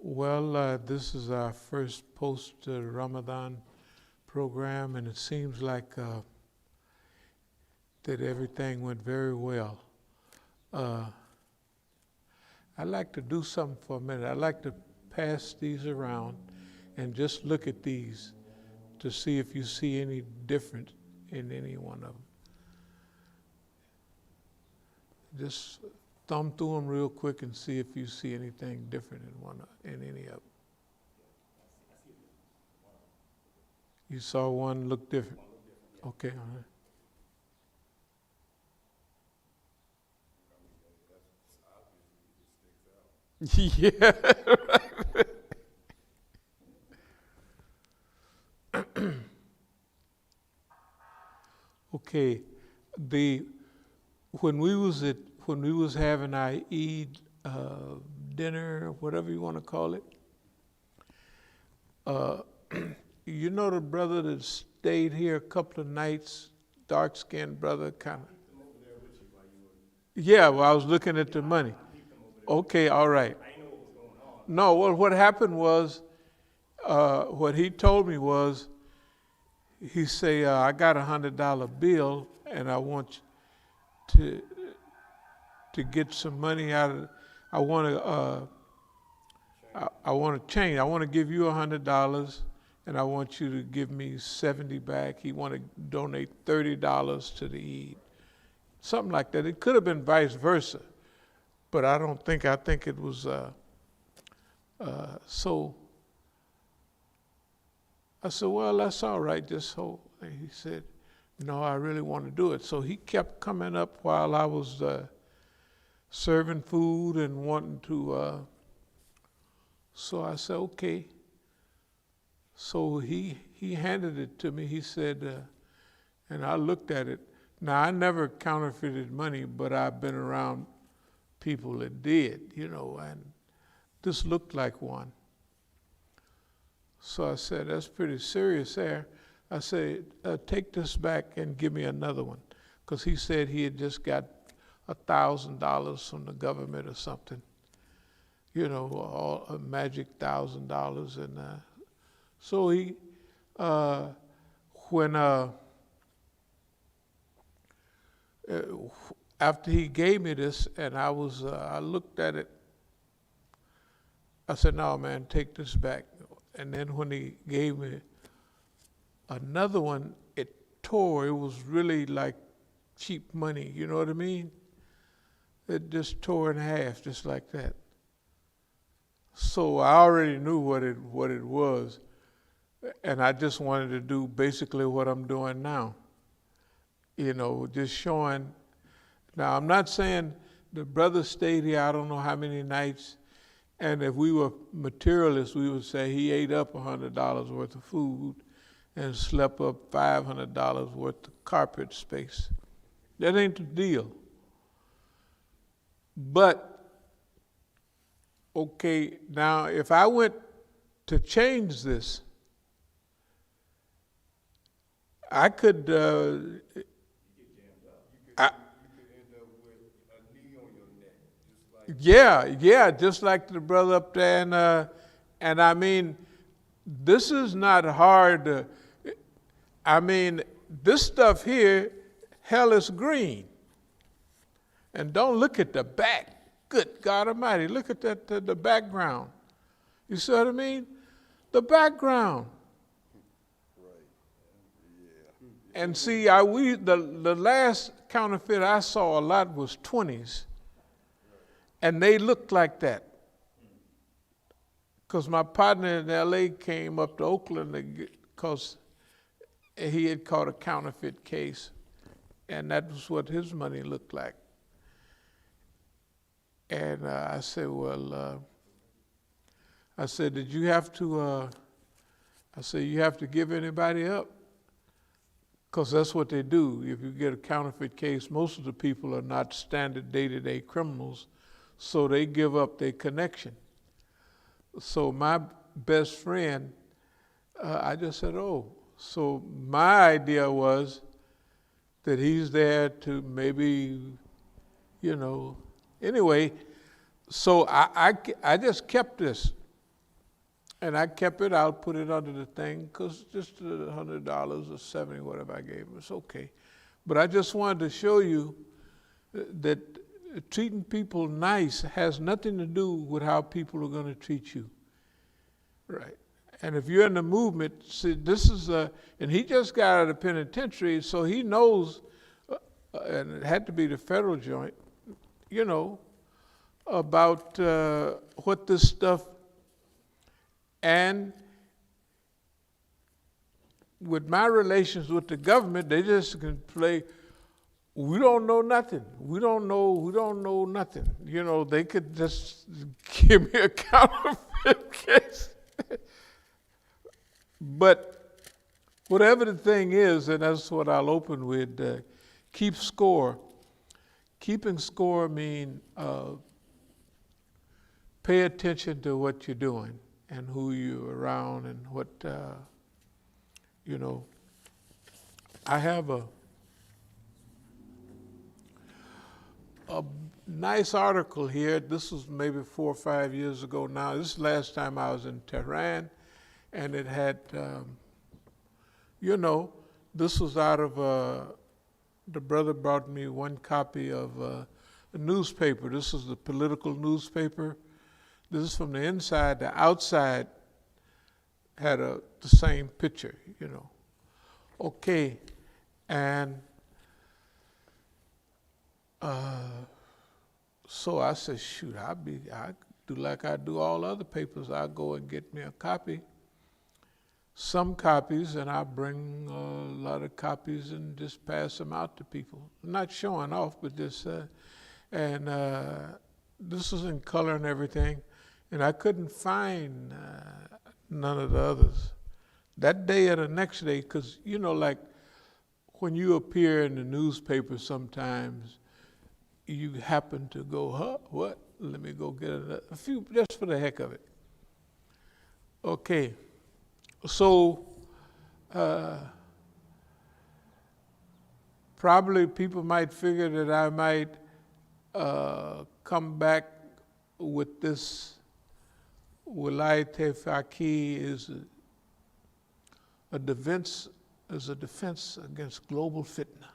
Well, this is our first post-Ramadan program, and it seems like that everything went very well. I'd like to do something for a minute. I'd like to pass these around and just look at these to see if you see any difference in any one of them. Just thumb through them real quick and see if you see anything different in any of them. You saw one look different? Okay, all right. Yeah. Okay, when we was having our Eid dinner, whatever you want to call it, you know the brother that stayed here a couple of nights, dark-skinned brother, kind of. Yeah, well, I was looking at the money. Okay, all right. No, well, what happened was, what he told me was, he say, I got $100 bill, and I want you to get some money out of. I want to change. I want to give you $100, and I want you to give me 70 back. He want to donate $30 to the Eid, something like that. It could have been vice versa, but I don't think. I think it was. So I said, well, that's all right. Just hold. And he said, no, I really want to do it. So he kept coming up while I was serving food and wanting to. So I said, okay. So he handed it to me. He said, and I looked at it. Now, I never counterfeited money, but I've been around people that did, and this looked like one. So I said, that's pretty serious there. I said, take this back and give me another one. Because he said he had just got $1,000 from the government or something. A magic $1,000. And so he, after he gave me this, and I looked at it, I said, no, man, take this back. And then when he gave me another one, it tore. It was really like cheap money, you know what I mean? It just tore in half, just like that. So I already knew what it was, and I just wanted to do basically what I'm doing now. Just showing. Now, I'm not saying the brother stayed here I don't know how many nights, and if we were materialists, we would say he ate up $100 worth of food and slept up $500 worth of carpet space. That ain't the deal. But, okay, now if I went to change this, I could, yeah, just like the brother up there, and I mean, this is not hard. This stuff here, hell is green. And don't look at the back. Good God Almighty, look at that the background. You see what I mean? The background. Right. Yeah. And see, the last counterfeit I saw a lot was 20s. And they looked like that. Because my partner in L.A. came up to Oakland because he had caught a counterfeit case. And that was what his money looked like. And I said, well, did you have to, you have to give anybody up? Because that's what they do. If you get a counterfeit case, most of the people are not standard day-to-day criminals. So they give up their connection. So my best friend, I just said, oh. So my idea was that he's there to maybe, anyway. So I just kept this. And I kept it. I'll put it under the thing because just $100 or $70, whatever I gave him, it's okay. But I just wanted to show you that treating people nice has nothing to do with how people are going to treat you. Right. And if you're in the movement, see, this is and he just got out of the penitentiary, so he knows, and it had to be the federal joint, you know, about what this stuff, and with my relations with the government, they just can play, we don't know nothing. We don't know nothing. You know, they could just give me a counterfeit case. But whatever the thing is, and that's what I'll open with, keep score. Keeping score means pay attention to what you're doing and who you're around and what, you know. I have a nice article here. This was maybe 4 or 5 years ago now. This is the last time I was in Tehran. And it had, you know, this was out of, the brother brought me one copy of a newspaper. This is the political newspaper. This is from the inside. The outside had the same picture, you know. Okay, and so I said, shoot, I do like I do all other papers. I go and get me a copy. Some copies, and I bring a lot of copies and just pass them out to people. Not showing off, but just, and this was in color and everything, and I couldn't find none of the others. That day or the next day, because, you know, like when you appear in the newspaper sometimes, you happen to go, huh, what? Let me go get a few, just for the heck of it. Okay. So, probably people might figure that I might come back with this Wilayat Faqih is a defense against global fitna.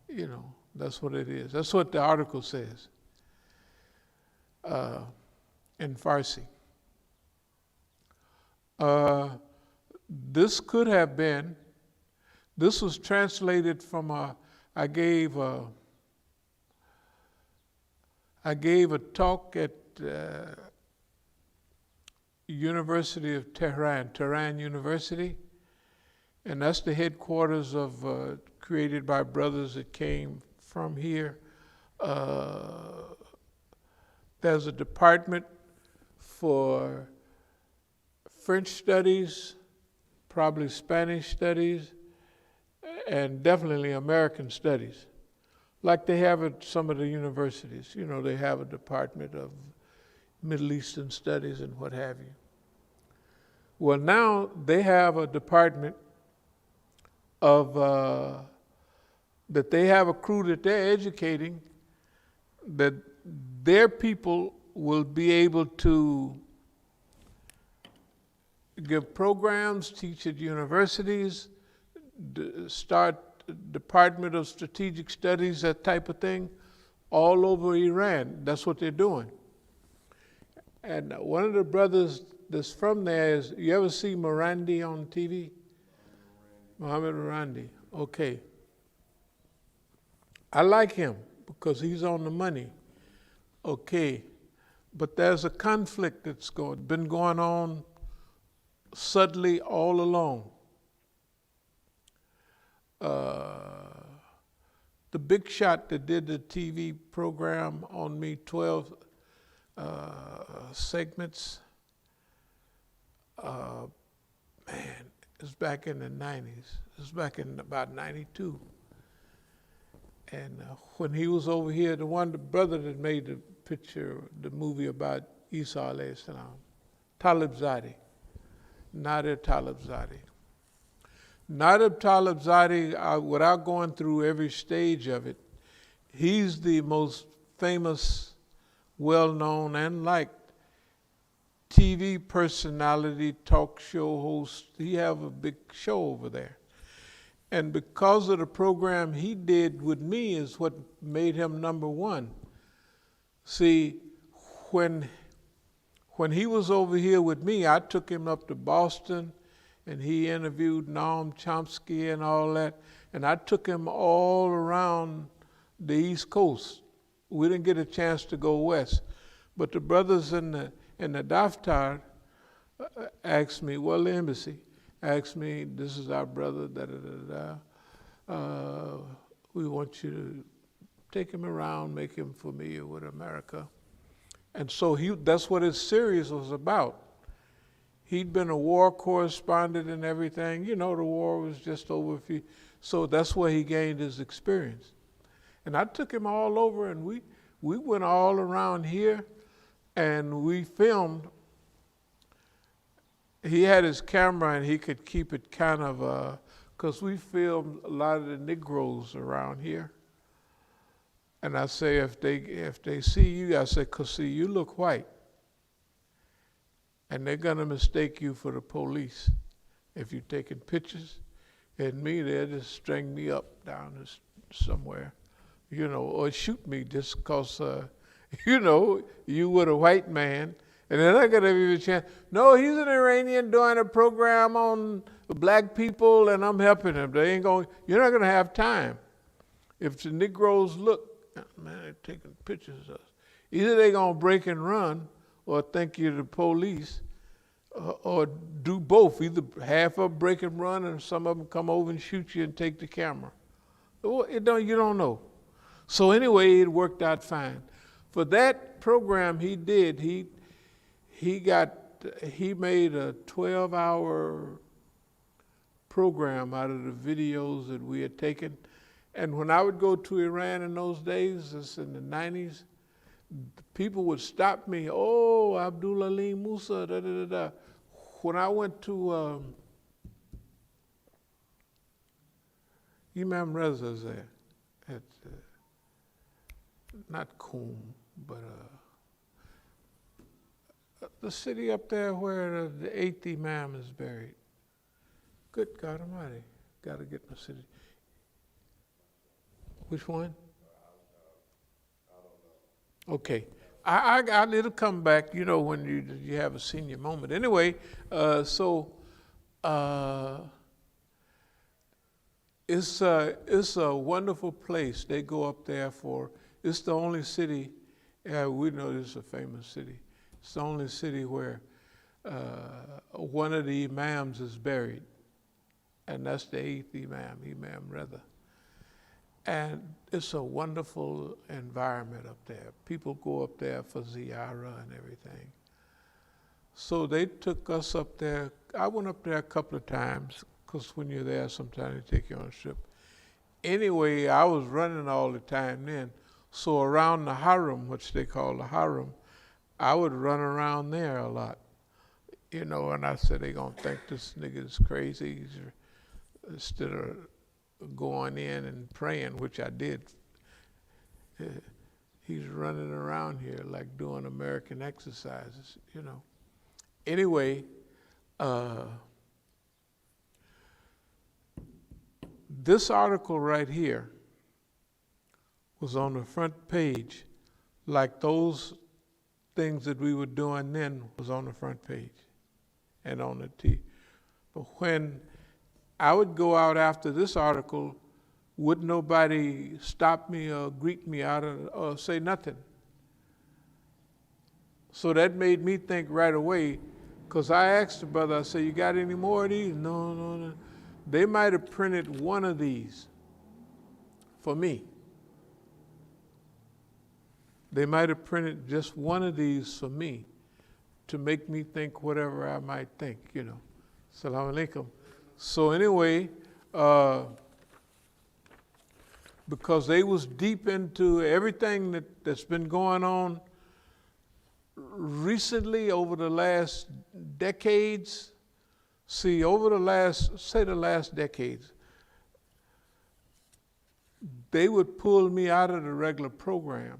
You know, that's what it is. That's what the article says in Farsi. This could have been, this was translated from I gave a talk at University of Tehran University, and that's the headquarters of, created by brothers that came from here. There's a department for French studies, probably Spanish studies, and definitely American studies. Like they have at some of the universities. You know, they have a department of Middle Eastern studies and what have you. Well, now they have a department of, that they have a crew that they're educating, that their people will be able to give programs, teach at universities, start Department of Strategic Studies, that type of thing, all over Iran. That's what they're doing. And one of the brothers that's from there is, you ever see Morandi on TV? Mohammed Morandi. Okay. I like him because he's on the money. Okay. But there's a conflict that's been going on subtly all along. The big shot that did the TV program on me, 12 segments, man, it's back in the 90s. It's back in about 92. And when he was over here, the brother that made the picture, the movie about Isa alayhi salam, Talibzade, Nader Talibzade. Nader Talibzade, without going through every stage of it, he's the most famous, well-known, and liked TV personality, talk show host. He have a big show over there. And because of the program he did with me is what made him number one. See, when he was over here with me, I took him up to Boston, and he interviewed Noam Chomsky and all that, and I took him all around the East Coast. We didn't get a chance to go west, but the brothers in the Daftar asked me, well, the embassy asked me, this is our brother, we want you to take him around, make him familiar with America. And so that's what his series was about. He'd been a war correspondent and everything. You know, the war was just over. So that's where he gained his experience. And I took him all over, and we went all around here, and we filmed. He had his camera, and he could keep it kind of, because we filmed a lot of the Negroes around here. And I say, if they see you, I say, 'cause see, you look white. And they're gonna mistake you for the police. If you're taking pictures, and me, they'll just string me up down somewhere, you know, or shoot me just 'cause, you know, you were a white man. And they're not gonna give you a chance. No, he's an Iranian doing a program on black people, and I'm helping him. You're not gonna have time. If the Negroes look, man, they're taking pictures of us. Either they're gonna break and run, or think you're the police, or do both. Either half of them break and run, and some of them come over and shoot you and take the camera. You don't know. So anyway, it worked out fine. For that program he did, he made a 12-hour program out of the videos that we had taken. And when I would go to Iran in those days, this in the 90s, people would stop me. Oh, Abdul Alim Musa, da da da da. When I went to Imam Reza's there, at not Qum, but the city up there where the 8th Imam is buried. Good God Almighty, got to get my city. Which one? Okay, it'll come back, you know, when you have a senior moment. Anyway, it's a wonderful place. They go up there it's the only city, we know this is a famous city. It's the only city where one of the Imams is buried, and that's the 8th Imam, Imam Reza. And it's a wonderful environment up there. People go up there for ziyarah and everything. So they took us up there. I went up there a couple of times, because when you're there, sometimes they take you on a trip. Anyway, I was running all the time then. So around the Haram, which they call the Haram, I would run around there a lot. You know, and I said, they gonna think this nigga is crazy. Instead of going in and praying, which I did. He's running around here like doing American exercises, you know. Anyway, this article right here was on the front page, like those things that we were doing then was on the front page and on the T. But when I would go out after this article, would nobody stop me or greet me out or say nothing. So that made me think right away, because I asked the brother, I said, you got any more of these? No. They might have printed one of these for me. They might have printed just one of these for me to make me think whatever I might think, you know. Assalamu alaikum. So anyway, because they was deep into everything that's been going on recently over the last decades. See, over the last decades, they would pull me out of the regular program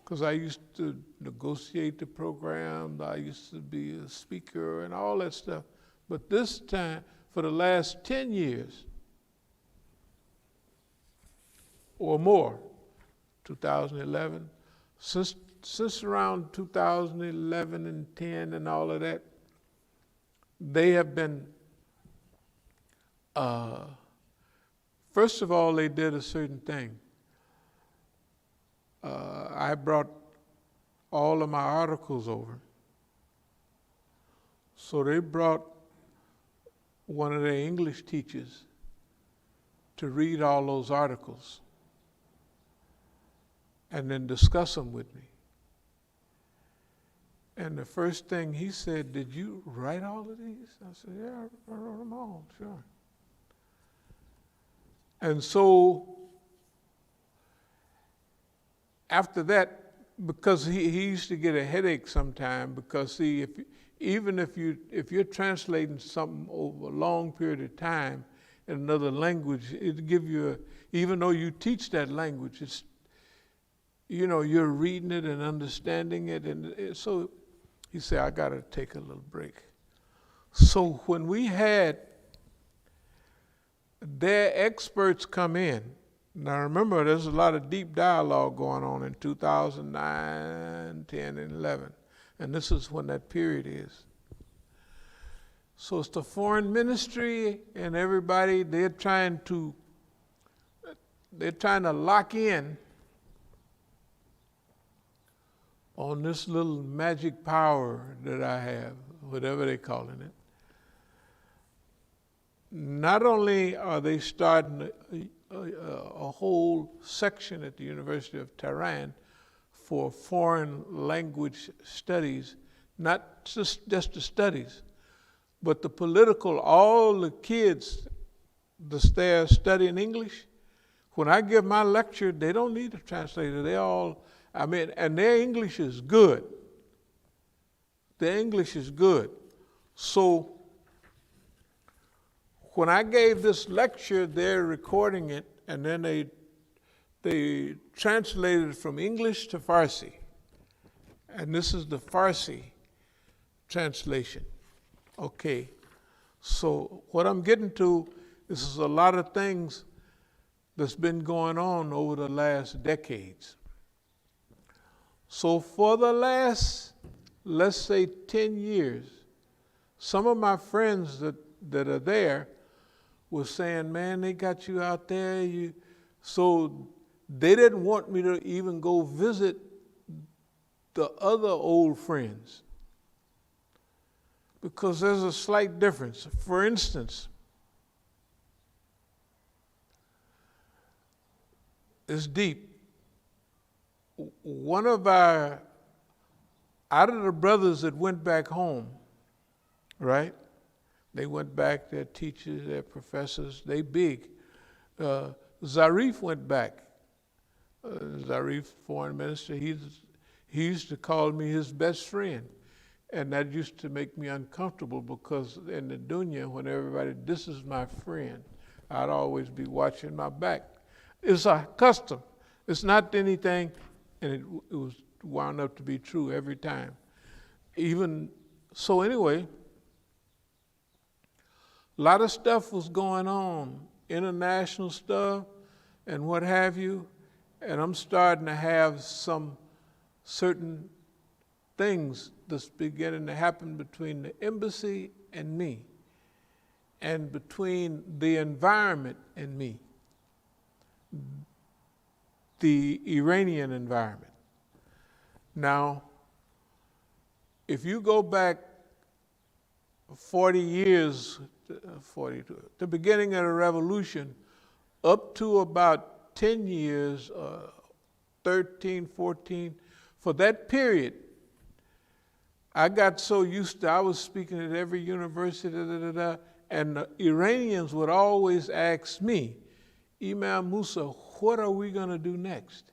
because I used to negotiate the program, I used to be a speaker and all that stuff. But this time, for the last 10 years or more, 2011, since around 2011 and 10 and all of that, they have been, first of all, they did a certain thing. I brought all of my articles over. So they brought one of their English teachers to read all those articles and then discuss them with me. And the first thing he said, "Did you write all of these?" I said, "Yeah, I wrote them all, sure." And so after that, because he used to get a headache sometime, because see, if you're translating something over a long period of time in another language, it'll give you even though you teach that language, it's, you're reading it and understanding it, and so he said, "I got to take a little break." So when we had their experts come in, now remember, there's a lot of deep dialogue going on in 2009, 10, and 11, and this is when that period is. So it's the foreign ministry and everybody, they're trying to lock in on this little magic power that I have, whatever they're calling it. Not only are they starting a whole section at the University of Tehran for foreign language studies, not just the studies, but the political, all the kids that's there studying English, when I give my lecture, they don't need a translator. And their English is good. Their English is good. So when I gave this lecture, they're recording it, and then they translated it from English to Farsi. And this is the Farsi translation. Okay, so what I'm getting to, this is a lot of things that's been going on over the last decades. So for the last, let's say 10 years, some of my friends that are there was saying, "Man, they got you out there." So they didn't want me to even go visit the other old friends, because there's a slight difference. For instance, it's deep. One of out of the brothers that went back home, right? They went back, their teachers, their professors, they big. Zarif went back. Zarif, foreign minister, he used to call me his best friend. And that used to make me uncomfortable, because in the dunya, when everybody, "This is my friend," I'd always be watching my back. It's a custom. It's not anything, and it was wound up to be true every time. Even so, anyway, a lot of stuff was going on, international stuff and what have you, and I'm starting to have some certain things that's beginning to happen between the embassy and me, and between the environment and me, the Iranian environment. Now, if you go back 40 years, the beginning of the revolution, up to about 10 years, 13, 14, for that period, I got so used to, I was speaking at every university, and the Iranians would always ask me, "Imam Musa, what are we going to do next?"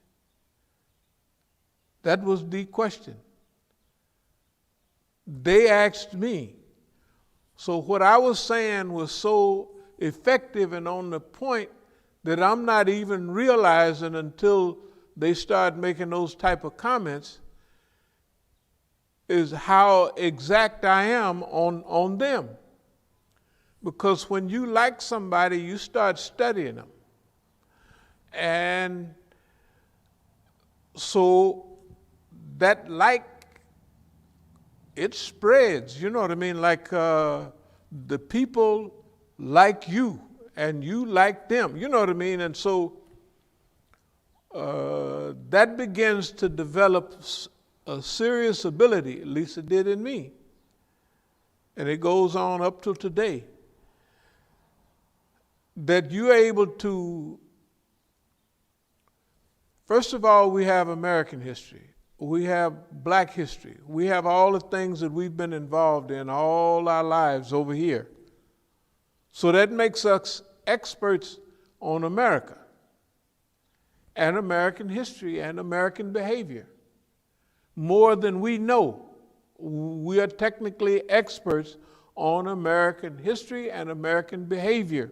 That was the question. They asked me. So what I was saying was so effective and on the point that I'm not even realizing until they start making those type of comments is how exact I am on them. Because when you like somebody, you start studying them. And so that like, it spreads, you know what I mean? Like the people like you and you like them, you know what I mean? And so that begins to develop a serious ability, at least it did in me. And it goes on up to today. That you're able to, first of all, we have American history. We have black history. We have all the things that we've been involved in all our lives over here. So that makes us experts on America and American history and American behavior. More than we know. We are technically experts on American history and American behavior.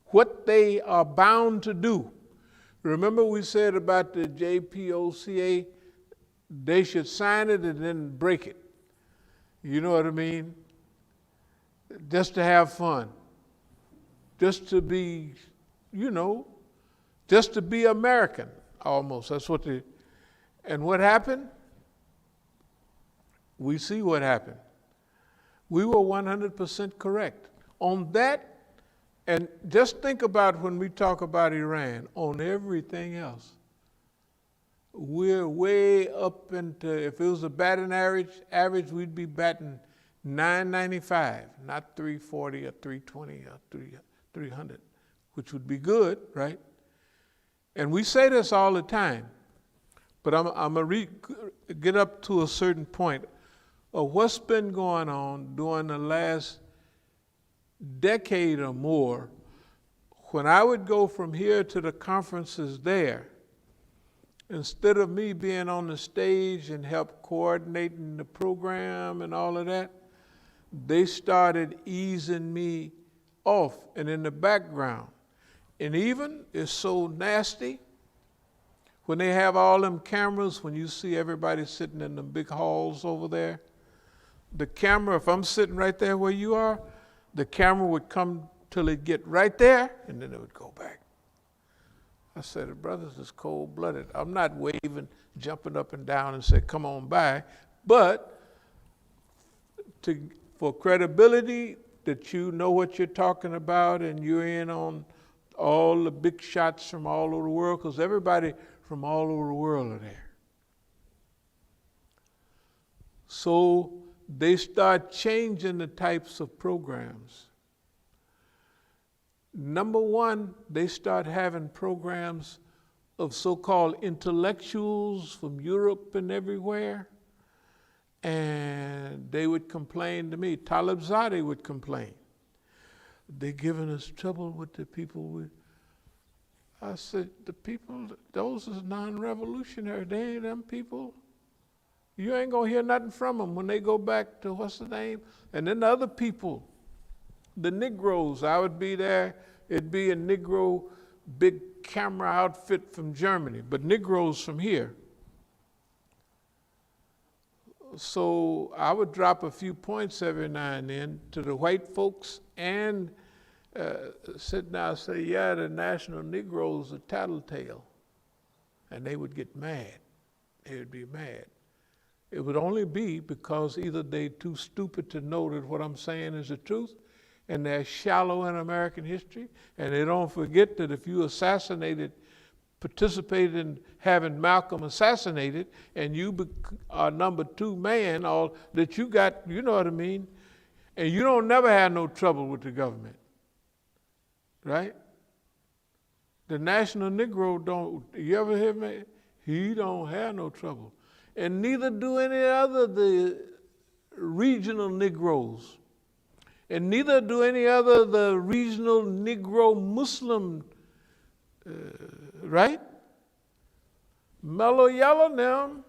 What they are bound to do. Remember we said about the JPOCA, they should sign it and then break it. You know what I mean? Just to have fun. Just to be, you know, just to be American, almost. That's what they, and what happened? We see what happened. We were 100% correct. On that, and just think about when we talk about Iran, on everything else. We're way up into, if it was a batting average, we'd be batting 995, not 340 or 320 or 300, which would be good, right? And we say this all the time, but I'm going to get up to a certain point of what's been going on during the last decade or more. When I would go from here to the conferences there, instead of me being on the stage and help coordinating the program and all of that, they started easing me off and in the background. And even it's so nasty when they have all them cameras, when you see everybody sitting in the big halls over there, the camera, if I'm sitting right there where you are, the camera would come till it get right there and then it would go back. I said, the brothers is cold-blooded. I'm not waving, jumping up and down and say, come on by. But for credibility, that you know what you're talking about and you're in on all the big shots from all over the world, because everybody from all over the world are there. So they start changing the types of programs. Number one, they start having programs of so-called intellectuals from Europe and everywhere. And they would complain to me. Talibzadeh would complain. They're giving us trouble with the people with. I said, the people, those is non-revolutionary. They ain't them people. You ain't gonna hear nothing from them when they go back to, what's the name? And then the other people, the Negroes, I would be there, it'd be a Negro big camera outfit from Germany, but Negroes from here. So I would drop a few points every now and then to the white folks and sit down and say, yeah, the national Negroes are tattletale. And they would get mad. They would be mad. It would only be because either they're too stupid to know that what I'm saying is the truth, and they're shallow in American history, and they don't forget that if you participated in having Malcolm assassinated, and you are number 2 man, all that you got, you know what I mean, and you don't never have no trouble with the government, right? The national Negro don't, you ever hear me? He don't have no trouble. And neither do any other the regional Negroes. And neither do any other the regional Negro Muslim, right? Mellow Yellow them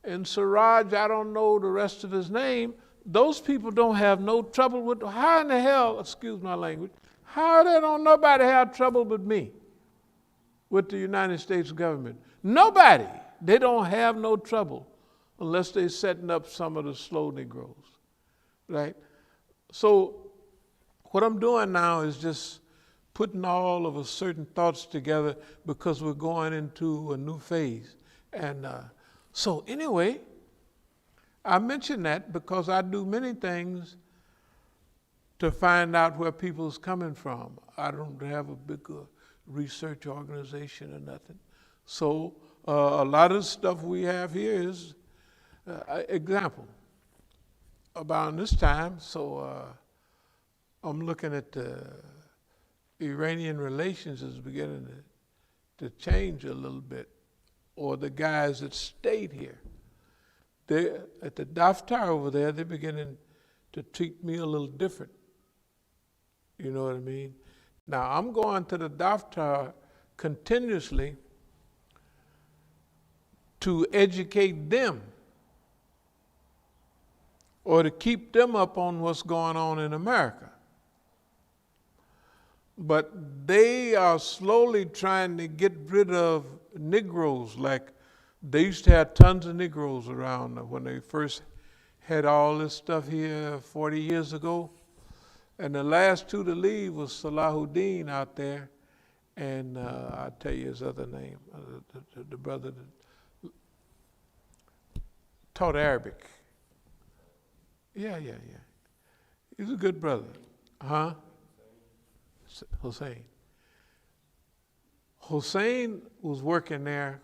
and Siraj, I don't know the rest of his name, those people don't have no trouble with, how in the hell, excuse my language, how they don't nobody have trouble with me? with the United States government? Nobody. They don't have no trouble unless they're setting up some of the slow Negroes, right? So what I'm doing now is just putting all of a certain thoughts together because we're going into a new phase. And so anyway, I mention that because I do many things to find out where people's coming from. I don't have a big research organization or nothing. So a lot of the stuff we have here is, example, about this time, so I'm looking at the Iranian relations is beginning to change a little bit, or the guys that stayed here. They're at the daftar over there, they're beginning to treat me a little different. You know what I mean? Now, I'm going to the daftar continuously to educate them or to keep them up on what's going on in America. But they are slowly trying to get rid of Negroes. Like they used to have tons of Negroes around when they first had all this stuff here 40 years ago. And the last two to leave was Salahuddin out there, and I'll tell you his other name, the brother that taught Arabic. Yeah. He's a good brother. Huh? Hussein. Hussein was working there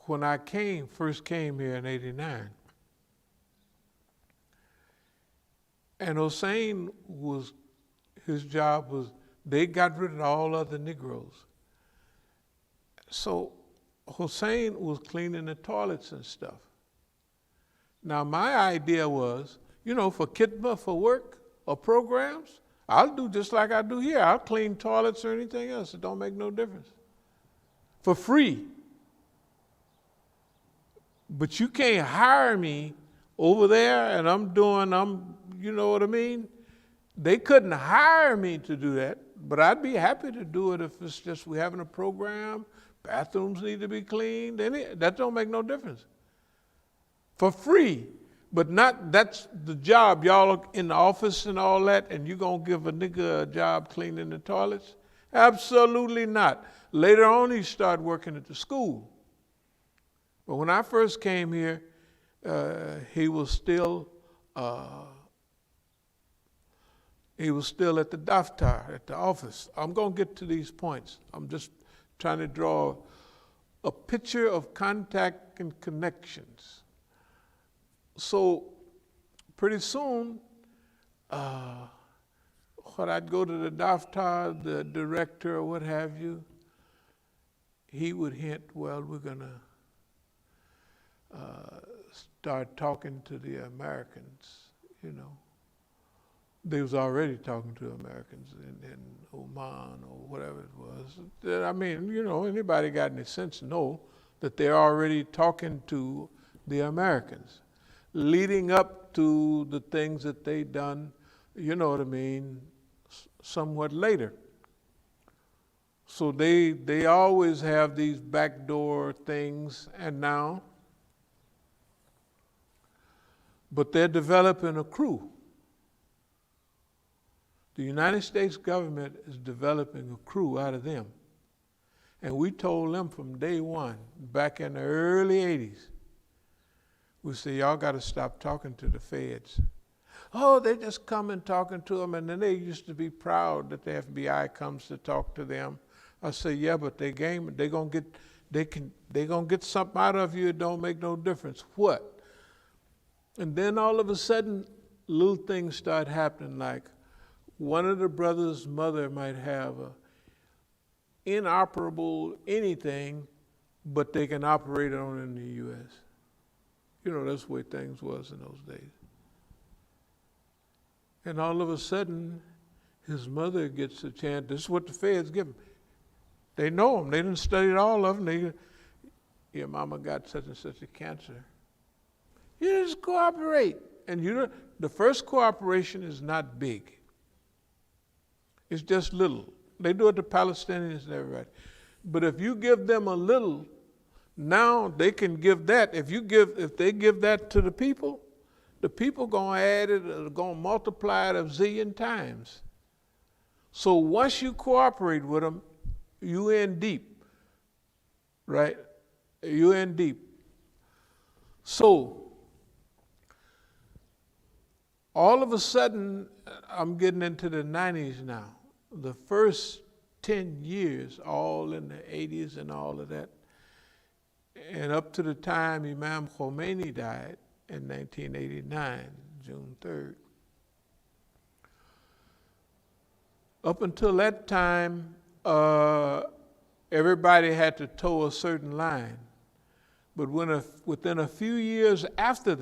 when I first came here in '89. And Hussein his job was, they got rid of all other Negroes. So Hussein was cleaning the toilets and stuff. Now my idea was, for khidmah, for work or programs, I'll do just like I do here. I'll clean toilets or anything else. It don't make no difference. For free. But you can't hire me over there and you know what I mean? They couldn't hire me to do that, but I'd be happy to do it if it's just we're having a program, bathrooms need to be cleaned, that don't make no difference. For free, but that's the job. Y'all are in the office and all that, and you gonna give a nigga a job cleaning the toilets? Absolutely not. Later on, he started working at the school. But when I first came here, he was still at the daftar, at the office. I'm going to get to these points. I'm just trying to draw a picture of contact and connections. So pretty soon, when I'd go to the daftar, the director or what have you, he would hint, well, we're going to start talking to the Americans, They was already talking to Americans in Oman or whatever it was. I mean, anybody got any sense know that they're already talking to the Americans, leading up to the things that they done, you know what I mean, somewhat later. So they always have these backdoor things, and now, but they're developing a crew. The United States government is developing a crew out of them. And we told them from day one, back in the early 80s, we said, y'all got to stop talking to the feds. Oh, they just come and talking to them, and then they used to be proud that the FBI comes to talk to them. I said, yeah, but they gonna get something out of you. It don't make no difference. What? And then all of a sudden, little things start happening, like one of the brothers' mother might have a inoperable anything, but they can operate on it in the U.S. That's the way things was in those days. And all of a sudden, his mother gets a chance. This is what the feds give him. They know him. They didn't study all of them. Your mama got such and such a cancer. You just cooperate. And the first cooperation is not big. It's just little. They do it to Palestinians and everybody. But if you give them a little, now they can give that. If they give that to the people gonna add it, gonna multiply it a zillion times. So once you cooperate with them, you in deep, right? You in deep. So all of a sudden, I'm getting into the 90s now. The first 10 years, all in the 80s and all of that, and up to the time Imam Khomeini died in 1989, June 3rd. Up until that time, everybody had to toe a certain line. But within a few years after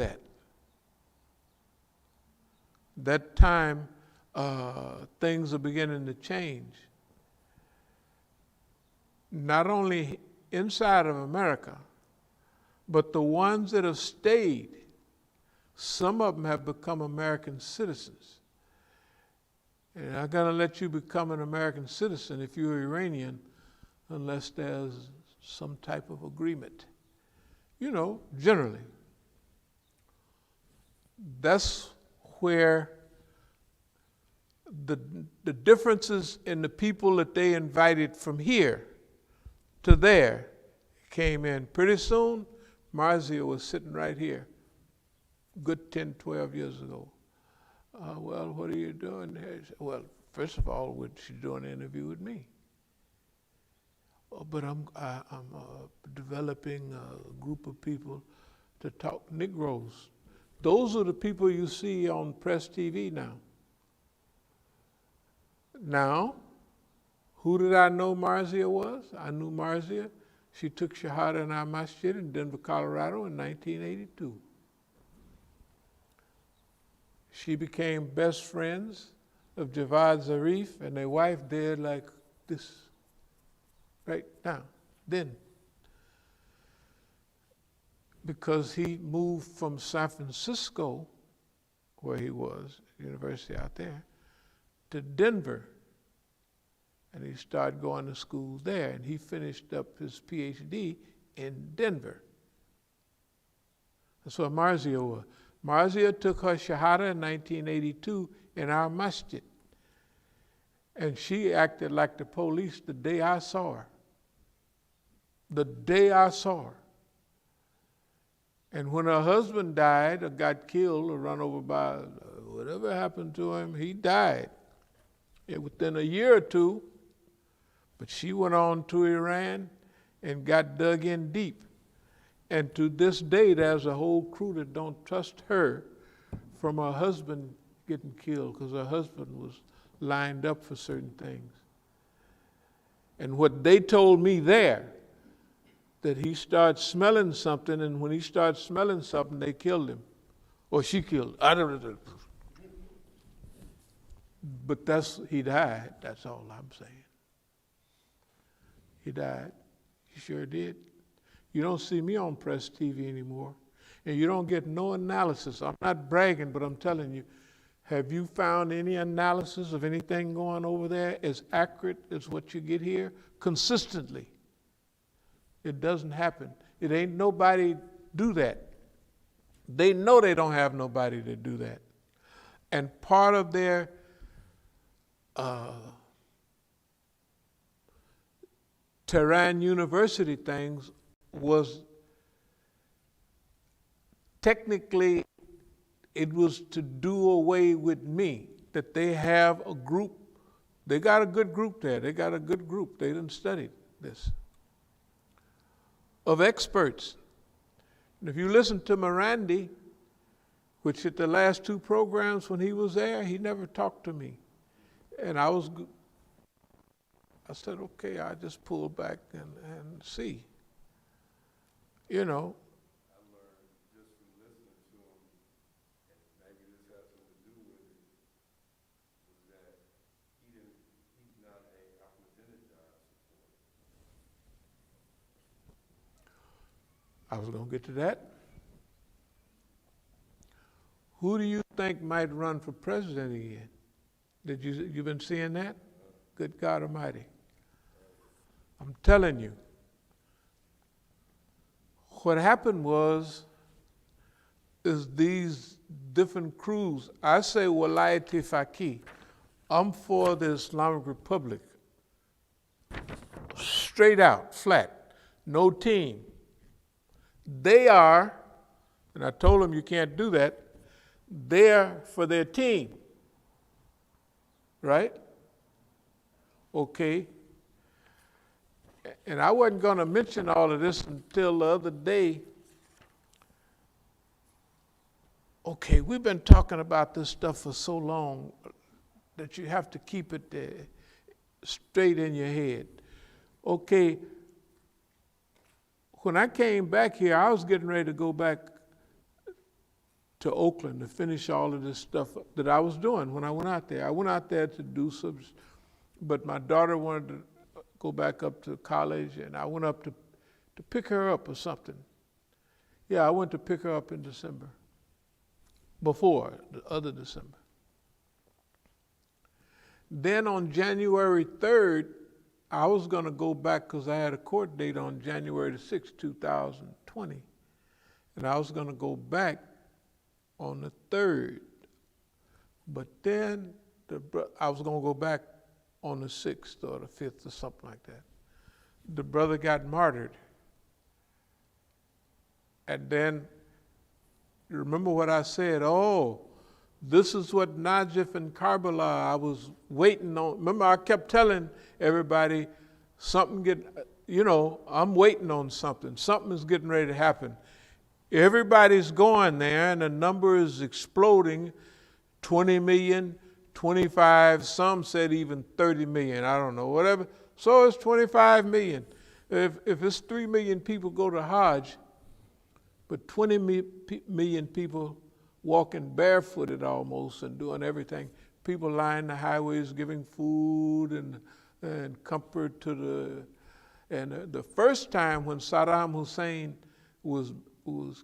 that time, things are beginning to change. Not only inside of America, but the ones that have stayed, some of them have become American citizens. And I'm going to let you become an American citizen if you're Iranian, unless there's some type of agreement. You know, generally. That's where the differences in the people that they invited from here to there came in. Pretty soon, Marzia was sitting right here, good 10, 12 years ago. Well, what are you doing here? Well, first of all, she's doing an interview with me. But I'm developing a group of people to talk Negroes. Those are the people you see on Press TV now. Now, who did I know Marzia was? I knew Marzia. She took Shahada in our Masjid in Denver, Colorado in 1982. She became best friends of Javad Zarif and their wife did like this right now, then. Because he moved from San Francisco, where he was, university out there, to Denver. And he started going to school there, and he finished up his PhD in Denver. That's what Marzia was. Marzia took her Shahada in 1982 in our Masjid. And she acted like the police the day I saw her. The day I saw her. And when her husband died or got killed or run over by whatever happened to him, he died. And within a year or two, but she went on to Iran and got dug in deep. And to this day, there's a whole crew that don't trust her from her husband getting killed because her husband was lined up for certain things. And what they told me there, that he started smelling something, and when he started smelling something, they killed him. Or she killed him. I don't know. But he died. That's all I'm saying. He died. He sure did. You don't see me on Press TV anymore. And you don't get no analysis. I'm not bragging, but I'm telling you, have you found any analysis of anything going over there as accurate as what you get here? Consistently. It doesn't happen. It ain't nobody do that. They know they don't have nobody to do that. And part of their Tehran University things was technically it was to do away with me, that they have a group. They got a good group there. They got a good group. They didn't study this. Of experts. And if you listen to Mirandi, which at the last two programs when he was there, he never talked to me. And I said, okay, I just pull back and see. You know. I learned just from listening to him, and maybe this has something to do with it, was that he's not a Ahmadinejad supporter. I was going to get to that. Who do you think might run for president again? You've been seeing that? Good God Almighty. I'm telling you. What happened is these different crews. I say Walayati Faqih. I'm for the Islamic Republic. Straight out, flat, no team. They are, and I told them you can't do that, they're for their team. Right? Okay. And I wasn't going to mention all of this until the other day. Okay, we've been talking about this stuff for so long that you have to keep it straight in your head. Okay, when I came back here, I was getting ready to go back to Oakland to finish all of this stuff that I was doing when I went out there. I went out there to do some, but my daughter wanted to go back up to college, and I went up to pick her up or something. Yeah, I went to pick her up in December, before the other December. Then on January 3rd, I was going to go back because I had a court date on January the 6th, 2020. And I was going to go back on the 3rd. But then I was going to go back on the 6th or the 5th or something like that. The brother got martyred. And then, remember what I said? Oh, this is what Najaf and Karbala, I was waiting on. Remember, I kept telling everybody, I'm waiting on something. Something is getting ready to happen. Everybody's going there, and the number is exploding. 20 million, 25, some said even 30 million, I don't know, whatever. So it's 25 million. If it's 3 million people go to Hajj, but 20 million people walking barefooted almost and doing everything. People lining the highways, giving food and comfort to the first time when Saddam Hussein was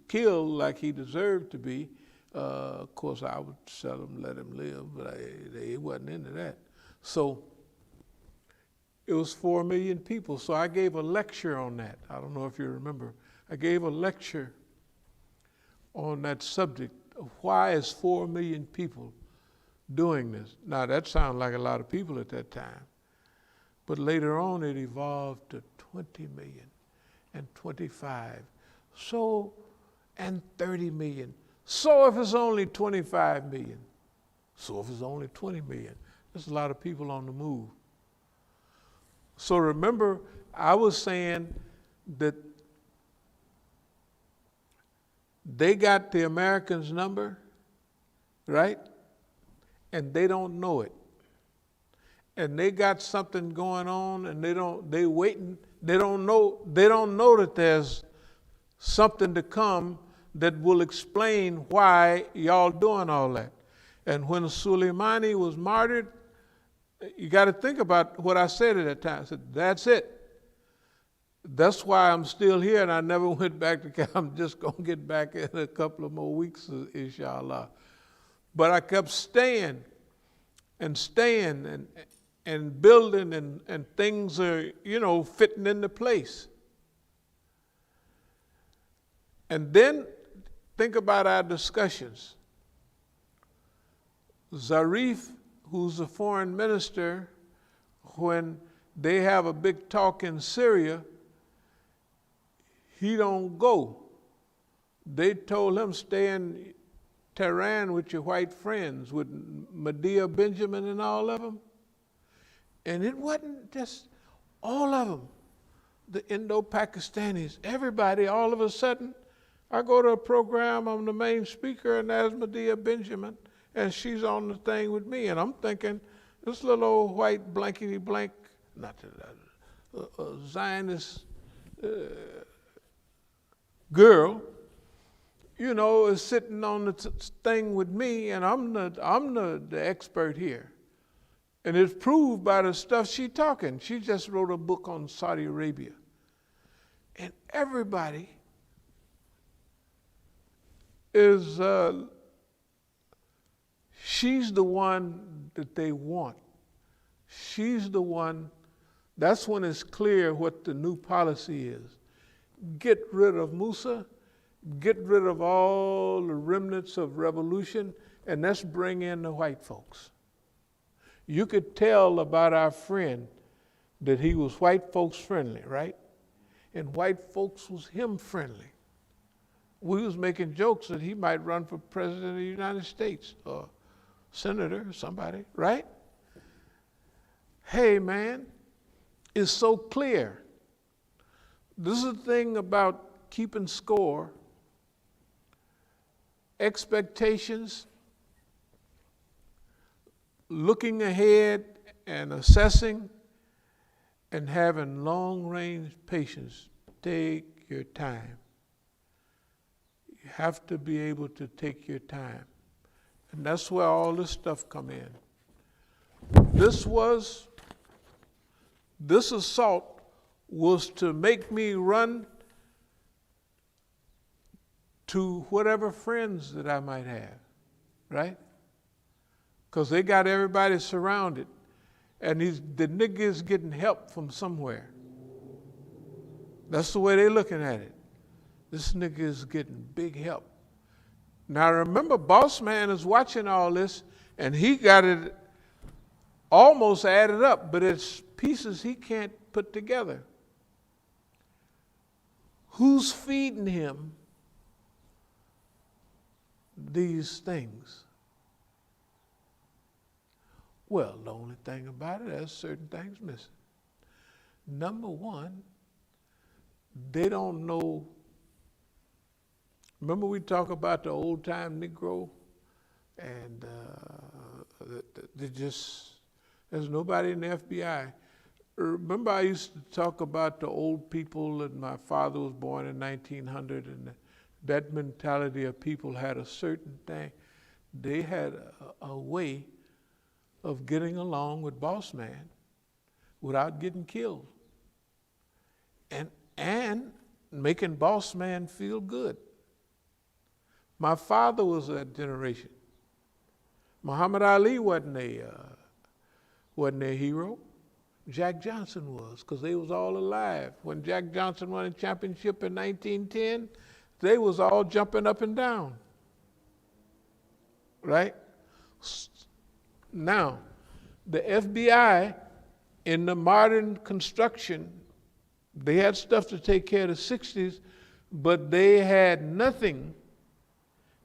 killed like he deserved to be, of course I would tell them let him live, but they wasn't into that. So it was 4 million people. So I gave a lecture on that. I don't know if you remember. I gave a lecture on that subject of why is 4 million people doing this. Now that sounded like a lot of people at that time, but later on it evolved to 20 million and 25, so, and 30 million. So if it's only 25 million, so if it's only 20 million, there's a lot of people on the move. So remember, I was saying that they got the Americans' number, right? And they don't know it. And they got something going on, and they waiting. They don't know that there's something to come that will explain why y'all doing all that. And when Soleimani was martyred, you got to think about what I said at that time. I said, that's it. That's why I'm still here, and I never went back to camp. I'm just going to get back in a couple of more weeks, inshallah. But I kept staying and building, and things are, fitting into place. And then think about our discussions. Zarif, who's the foreign minister, when they have a big talk in Syria, he don't go. They told him stay in Tehran with your white friends, with Medea Benjamin and all of them. And it wasn't just all of them, the Indo-Pakistanis, everybody. All of a sudden, I go to a program, I'm the main speaker, and there's Medea Benjamin, and she's on the thing with me. And I'm thinking, this little old white blankety-blank, not Zionist girl, is sitting on the thing with me, and I'm the expert here. And it's proved by the stuff she's talking. She just wrote a book on Saudi Arabia. And everybody is, she's the one that they want. She's the one That's when it's clear what the new policy is. Get rid of Musa, get rid of all the remnants of revolution, and let's bring in the white folks. You could tell about our friend that he was white folks friendly, right? And white folks was him friendly. We was making jokes that he might run for president of the United States or senator or somebody, right? Hey, man, it's so clear. This is the thing about keeping score. Expectations, looking ahead and assessing, and having long-range patience. Take your time. You have to be able to take your time. And that's where all this stuff come in. This assault was to make me run to whatever friends that I might have, right? Because they got everybody surrounded, and the niggas getting help from somewhere. That's the way they're looking at it. This nigga is getting big help. Now remember, Boss Man is watching all this, and he got it almost added up, but it's pieces he can't put together. Who's feeding him these things? Well, the only thing about it, there's certain things missing. Number one, they don't know. Remember we talk about the old time Negro, and there's nobody in the FBI. Remember I used to talk about the old people, and my father was born in 1900, and that mentality of people had a certain thing. They had a way of getting along with Boss Man without getting killed, and making Boss Man feel good. My father was that generation. Muhammad Ali wasn't a hero. Jack Johnson was, because they was all alive. When Jack Johnson won a championship in 1910, they was all jumping up and down, right? Now, the FBI in the modern construction, they had stuff to take care of the 60s, but they had nothing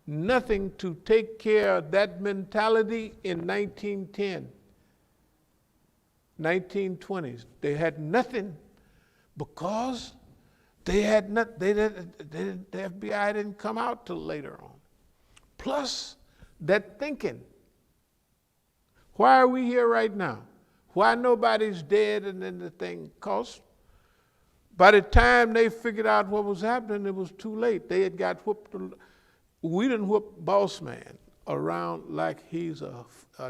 to take care of that mentality in 1910, 1920s. They had nothing because the FBI didn't come out till later on. Plus, that thinking. Why are we here right now? Why nobody's dead and then the thing? Because by the time they figured out what was happening, it was too late. They had got whooped. We didn't whoop Boss Man around like he's a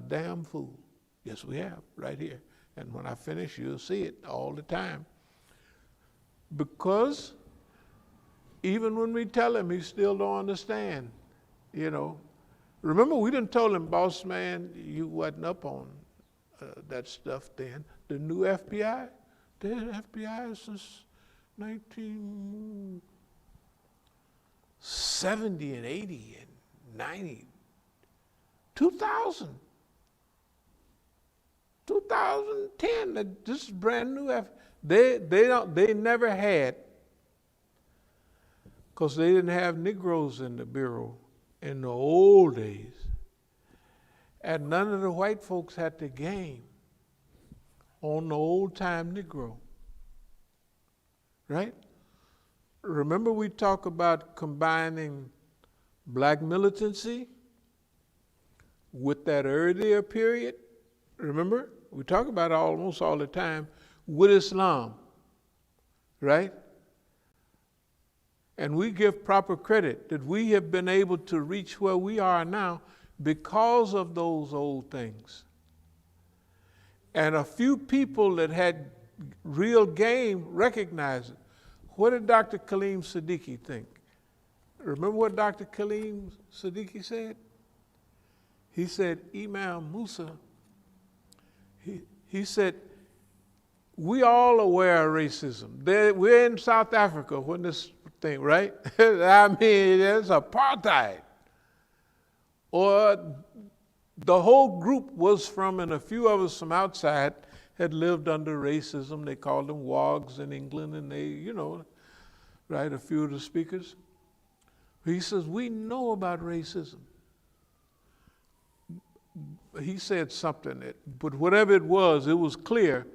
damn fool. Yes, we have, right here. And when I finish, you'll see it all the time. Because even when we tell him, he still don't understand, you know. Remember, we done told him, Boss Man, you wasn't up on that stuff then. The new FBI, the FBI since 1970 and 80 and 90, 2000. 2010, this is brand new. They never had, because they didn't have Negroes in the Bureau in the old days. And none of the white folks had the game on the old time Negro, right? Remember we talk about combining black militancy with that earlier period? Remember? We talk about it almost all the time with Islam, right? And we give proper credit that we have been able to reach where we are now because of those old things. And a few people that had real game recognized it. What did Dr. Kaleem Siddiqui think? Remember what Dr. Kaleem Siddiqui said? He said, Imam Musa, he said, we all aware of racism. We're in South Africa when this thing, right? I mean, it's apartheid. Or the whole group was from, and a few of us from outside had lived under racism. They called them wogs in England, and they, right, a few of the speakers. He says, we know about racism. He said something, but whatever it was clear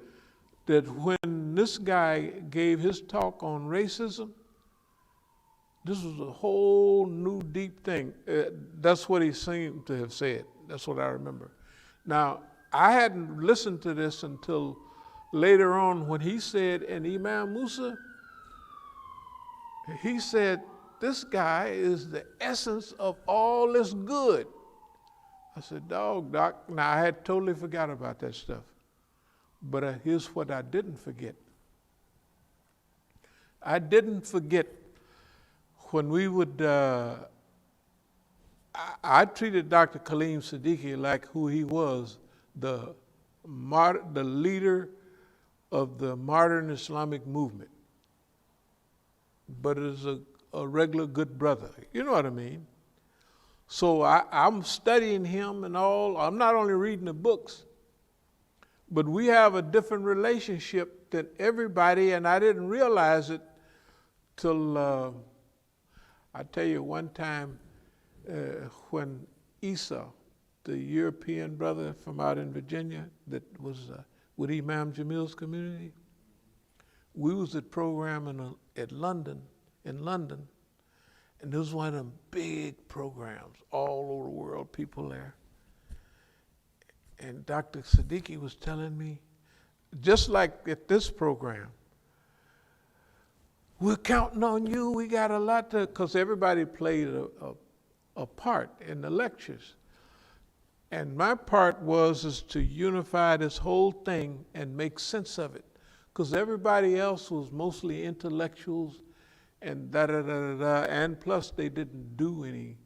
that when this guy gave his talk on racism, this was a whole new deep thing. That's what he seemed to have said. That's what I remember. Now, I hadn't listened to this until later on when he said, and Imam Musa, he said, this guy is the essence of all this good. I said, Doc. Now, I had totally forgot about that stuff. But here's what I didn't forget. I didn't forget when we would, I treated Dr. Kaleem Siddiqui like who he was, the leader of the modern Islamic movement. But as a regular good brother, you know what I mean? So I'm studying him and all. I'm not only reading the books, but we have a different relationship than everybody, and I didn't realize it till, I tell you one time when Isa, the European brother from out in Virginia that was with Imam Jamil's community, we was at program in London, and it was one of them big programs, all over the world, people there. And Dr. Siddiqui was telling me, just like at this program, we're counting on you, we got a lot to, because everybody played a part in the lectures. And my part is to unify this whole thing and make sense of it. Because everybody else was mostly intellectuals and and plus they didn't do any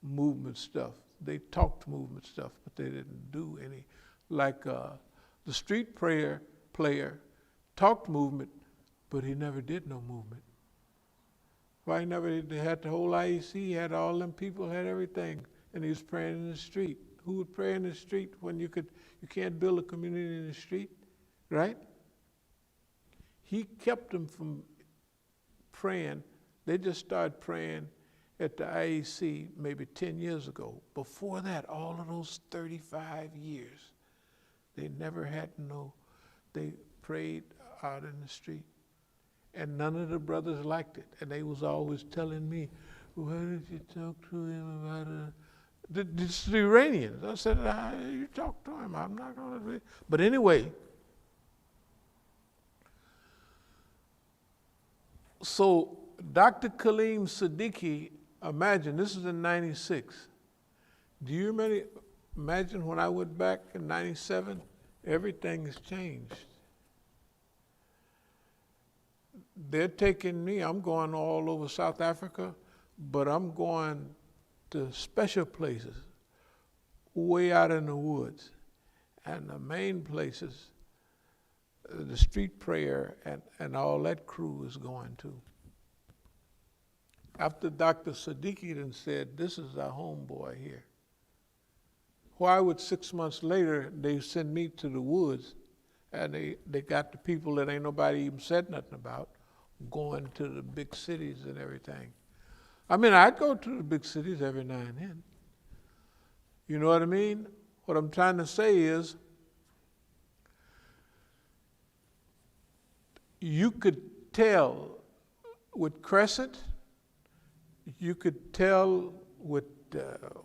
movement stuff. They talked movement stuff, but they didn't do any. Like the street prayer player talked movement, but he never did no movement. Why they had the whole IEC, had all them people, had everything, and he was praying in the street. Who would pray in the street when you can't build a community in the street, right? He kept them from praying. They just started praying at the IEC maybe 10 years ago. Before that, all of those 35 years, they never had they prayed out in the street. And none of the brothers liked it. And they was always telling me, why did you talk to him about the Iranians? I said, you talk to him, I'm not going to. But anyway, so Dr. Kaleem Siddiqui, imagine, this is in 96. Do you imagine when I went back in 97? Everything has changed. They're taking me, I'm going all over South Africa, but I'm going to special places, way out in the woods. And the main places, the street prayer and all that crew is going to. After Dr. Siddiqui then said, this is our homeboy here. Why would 6 months later they send me to the woods and they got the people that ain't nobody even said nothing about going to the big cities and everything. I mean, I go to the big cities every now and then. You know what I mean? What I'm trying to say is, you could tell with Crescent, you could tell with,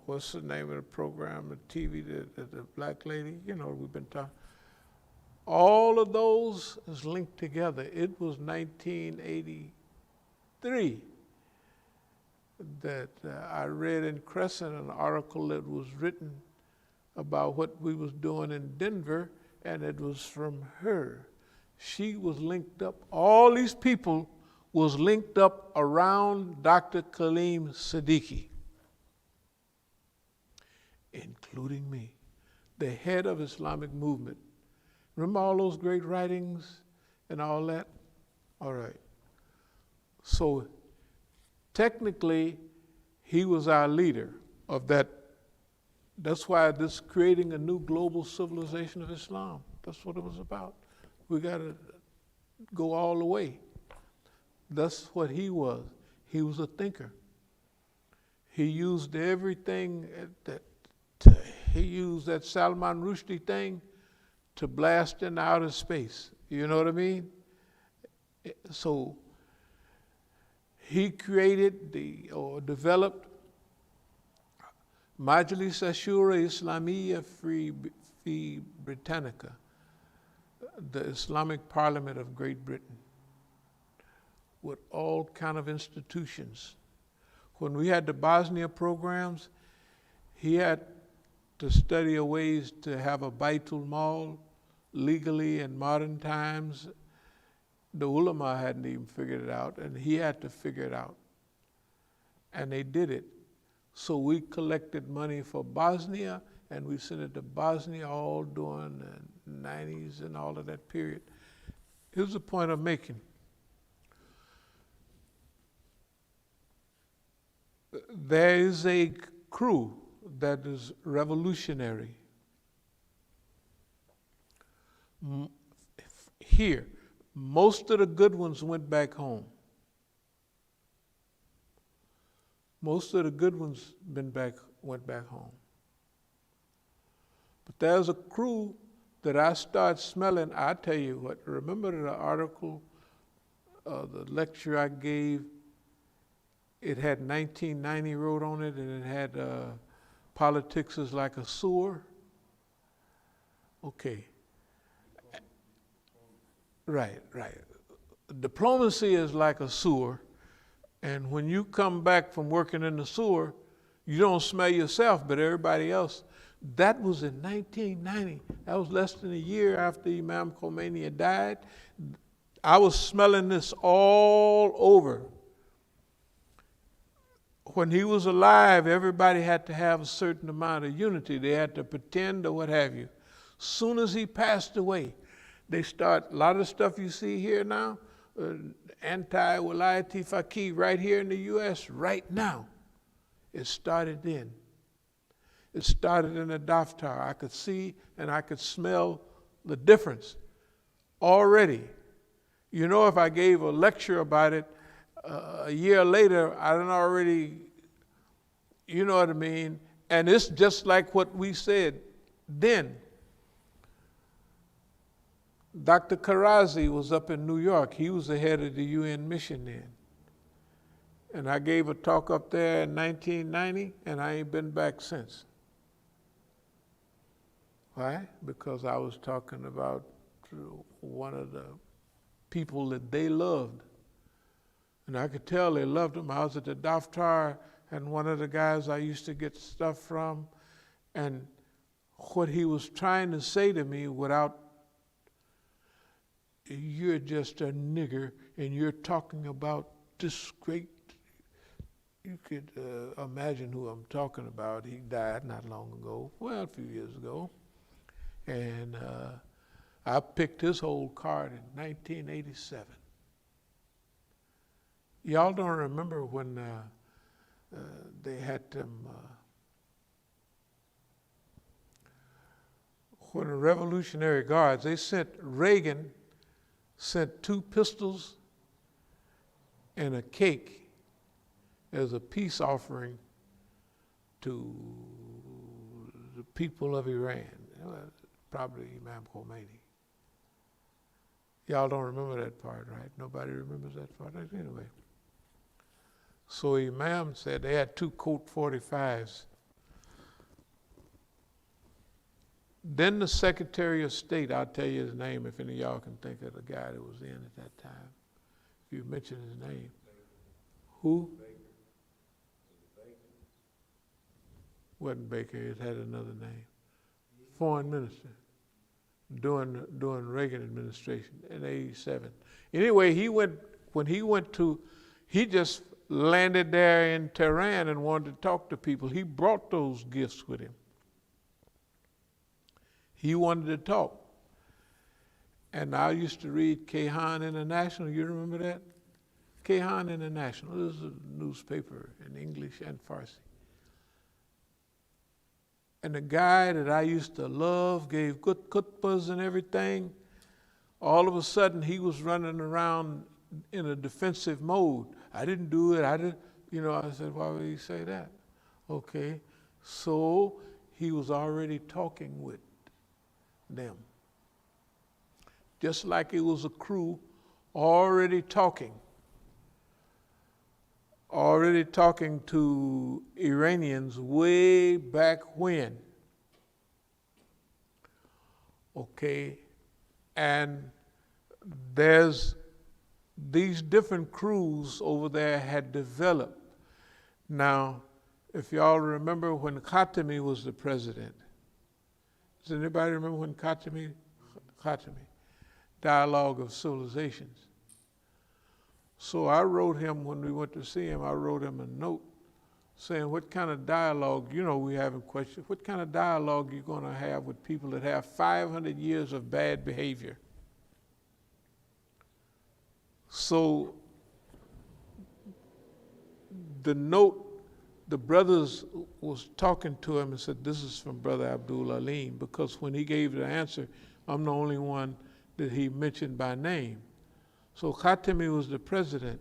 what's the name of the program, the TV, the black lady, we've been talking. All of those is linked together. It was 1983 that I read in Crescent an article that was written about what we was doing in Denver, and it was from her. She was linked up, all these people was linked up around Dr. Kaleem Siddiqui, including me, the head of Islamic movement. Remember all those great writings and all that? All right. So technically, he was our leader of that. That's why this creating a new global civilization of Islam. That's what it was about. We got to go all the way. That's what he was. He was a thinker. He used everything he used that Salman Rushdie thing to blast into outer space. You know what I mean? So he created or developed Majlis Ashura Islamiyya fi Britannica, the Islamic Parliament of Great Britain, with all kind of institutions. When we had the Bosnia programs, he had to study ways to have a Baitul Mal legally in modern times. The ulama hadn't even figured it out, and he had to figure it out. And they did it. So we collected money for Bosnia, and we sent it to Bosnia all during the 90s and all of that period. Here's the point I'm making. There is a crew that is revolutionary here. Most of the good ones went back home. Most of the good ones went back home. But there's a crew that I start smelling. I tell you what, remember the article, the lecture I gave? It had 1990 wrote on it, and it had politics is like a sewer. Okay. Right. Diplomacy is like a sewer, and when you come back from working in the sewer, you don't smell yourself, but everybody else. That was in 1990. That was less than a year after Imam Khomeini had died. I was smelling this all over. When he was alive, everybody had to have a certain amount of unity. They had to pretend or what have you. Soon as he passed away, they start, a lot of the stuff you see here now, anti-Walayati Faqih right here in the U.S. right now, it started then. It started in the Daftar. I could see and I could smell the difference already. You know, if I gave a lecture about it, a year later, I done already, you know what I mean? And it's just like what we said then. Dr. Karazi was up in New York. He was the head of the UN mission then. And I gave a talk up there in 1990, and I ain't been back since. Why? Because I was talking about one of the people that they loved. And I could tell they loved him. I was at the Daftar, and one of the guys I used to get stuff from, and what he was trying to say to me without, you're just a nigger, and you're talking about this great, you could imagine who I'm talking about. He died not long ago, well, a few years ago. And I picked his whole card in 1987. Y'all don't remember when they had them, when the Revolutionary Guards, Reagan sent 2 pistols and a cake as a peace offering to the people of Iran, probably Imam Khomeini. Y'all don't remember that part, right? Nobody remembers that part. Anyway. So Imam said they had 2 Colt 45s. Then the Secretary of State, I'll tell you his name if any of y'all can think of the guy that was in at that time. If you mention his name. Who? Wasn't Baker, it had another name. Foreign Minister during Reagan administration in 87. Anyway, he just landed there in Tehran and wanted to talk to people. He brought those gifts with him. He wanted to talk. And I used to read Kehan International. You remember that? Kehan International. It was a newspaper in English and Farsi. And the guy that I used to love, gave good khutbahs and everything, all of a sudden he was running around in a defensive mode. I didn't do it, I didn't, I said, why would he say that? Okay, so he was already talking with them. Just like it was a crew already talking to Iranians way back when. Okay, and there's these different crews over there had developed. Now, if y'all remember when Khatami was the president, does anybody remember when Khatami, Dialogue of Civilizations? So I wrote him, when we went to see him, I wrote him a note saying, what kind of dialogue, we having questions, what kind of dialogue you gonna have with people that have 500 years of bad behavior? So the note, the brothers was talking to him and said, this is from Brother Abdul Alim, because when he gave the answer, I'm the only one that he mentioned by name. So Khatami was the president.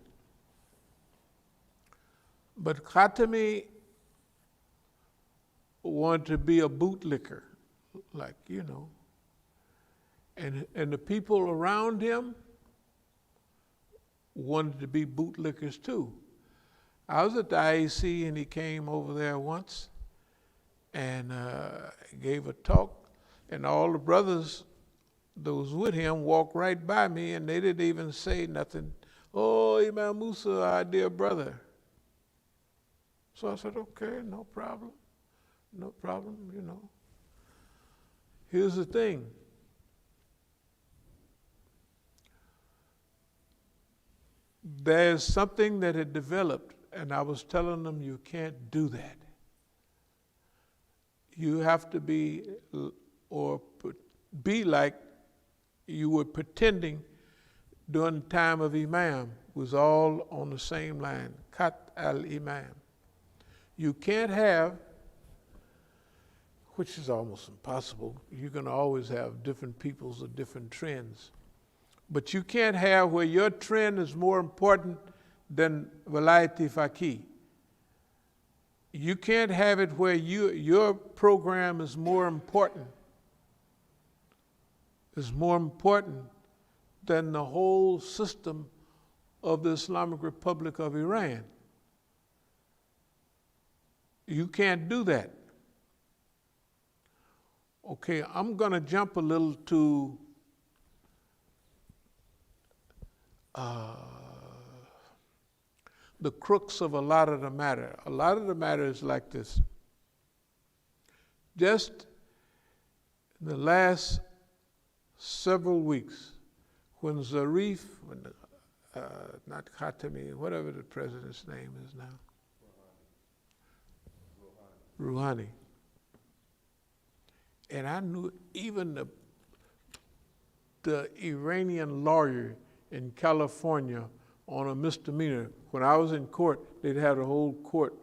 But Khatami wanted to be a bootlicker, like, and the people around him wanted to be bootlickers too. I was at the IAC and he came over there once and gave a talk, and all the brothers that was with him walked right by me and they didn't even say nothing. Oh, Imam Musa, our dear brother. So I said, okay, no problem, Here's the thing. There's something that had developed, and I was telling them, you can't do that. You have to be, or be like you were pretending during the time of Imam, was all on the same line, Khat al-Imam. You can't have, which is almost impossible, you're going to always have different peoples with different trends. But you can't have where your trend is more important than Walayati Faqih. You can't have it where your program is more important than the whole system of the Islamic Republic of Iran. You can't do that. Okay, I'm going to jump a little to the crux of a lot of the matter. A lot of the matter is like this. Just in the last several weeks, when Zarif, not Khatami, whatever the president's name is now, Rouhani. And I knew even the Iranian lawyer in California on a misdemeanor, when I was in court, they'd have the whole court,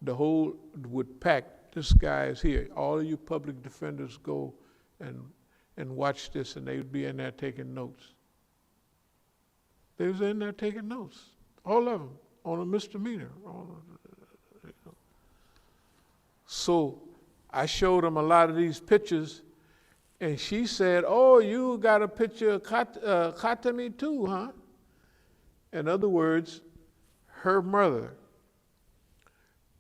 would pack, this guy is here. All of you public defenders go and watch this, and they would be in there taking notes. They was in there taking notes, all of them, on a misdemeanor. So I showed them a lot of these pictures, and she said, oh, you got a picture of Khatami too, huh? In other words, her mother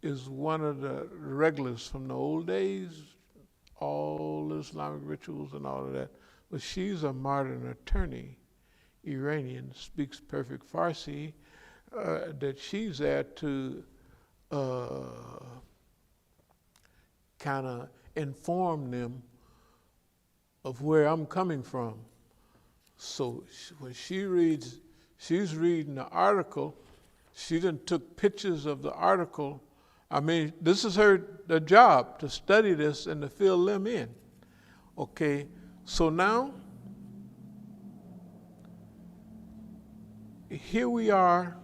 is one of the regulars from the old days, all Islamic rituals and all of that. But she's a modern attorney, Iranian, speaks perfect Farsi, that she's there to kind of inform them of where I'm coming from. So when she's reading the article, she done took pictures of the article. I mean, this is her job, to study this and to fill them in. Okay, so now here we are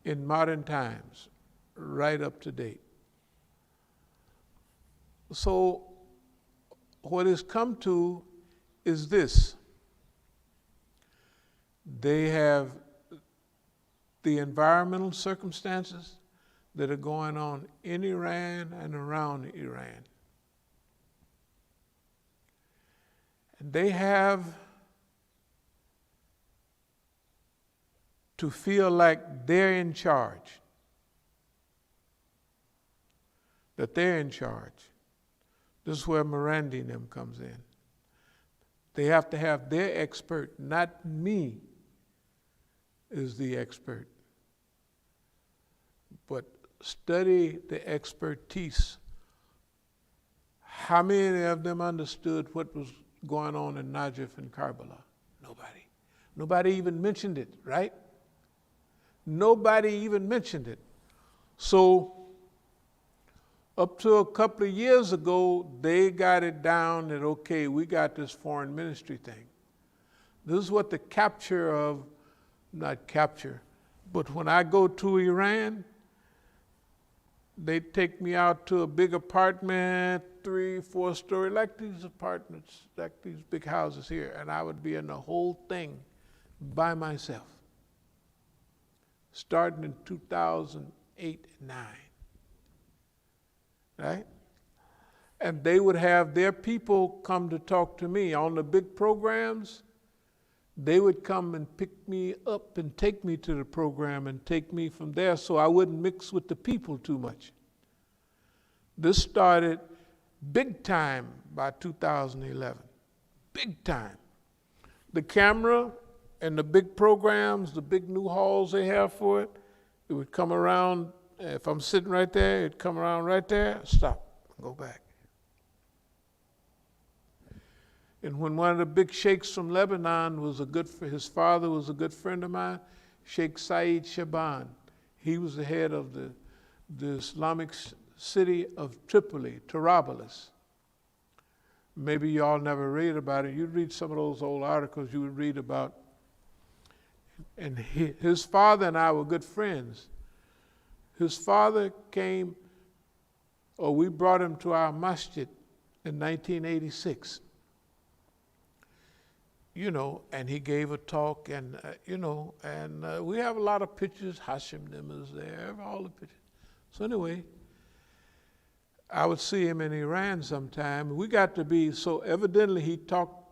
in modern times, right up to date. So what has come to is this. They have the environmental circumstances that are going on in Iran and around Iran. And they have to feel like they're in charge, that they're in charge. This is where Miranda and them comes in. They have to have their expert, not me is the expert, but study the expertise. How many of them understood what was going on in Najaf and Karbala? Nobody. Nobody even mentioned it, right? Nobody even mentioned it. So up to a couple of years ago, they got it down that, okay, we got this foreign ministry thing. This is what the capture of, not capture, but when I go to Iran, they take me out to a big apartment, 3-4 story, like these apartments, like these big houses here, and I would be in the whole thing by myself, starting in 2008 and 9. Right? And they would have their people come to talk to me on the big programs. They would come and pick me up and take me to the program and take me from there so I wouldn't mix with the people too much. This started big time by 2011. Big time. The camera and the big programs, the big new halls they have for it, it would come around. If I'm sitting right there, it'd come around right there, stop, go back. And when one of the big sheikhs from Lebanon was his father was a good friend of mine, Sheikh Saeed Shaban. He was the head of the Islamic city of Tripoli, Tarablus. Maybe y'all never read about it. You'd read some of those old articles you would read about. And his father and I were good friends. His father came, or we brought him to our masjid in 1986. And he gave a talk, and we have a lot of pictures. Hashim Nimmer's there, all the pictures. So anyway, I would see him in Iran sometime. We got to be, so evidently he talked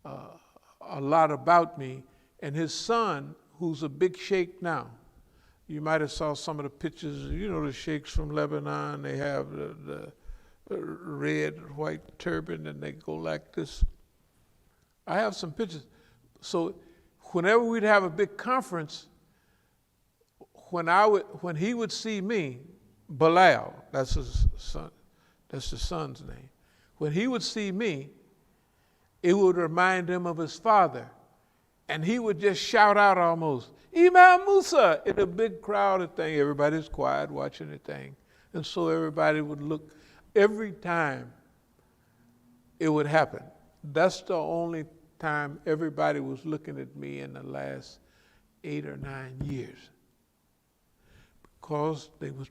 a lot about me, and his son, who's a big sheikh now. You might have saw some of the pictures, the sheikhs from Lebanon, they have the red, white turban, and they go like this. I have some pictures. So whenever we'd have a big conference, when he would see me, Bilal, that's his son, that's the son's name. When he would see me, it would remind him of his father. And he would just shout out almost, Imam Musa, in a big crowded thing. Everybody's quiet watching the thing. And so everybody would look. Every time it would happen. That's the only time everybody was looking at me in the last 8 or 9 years. Because they was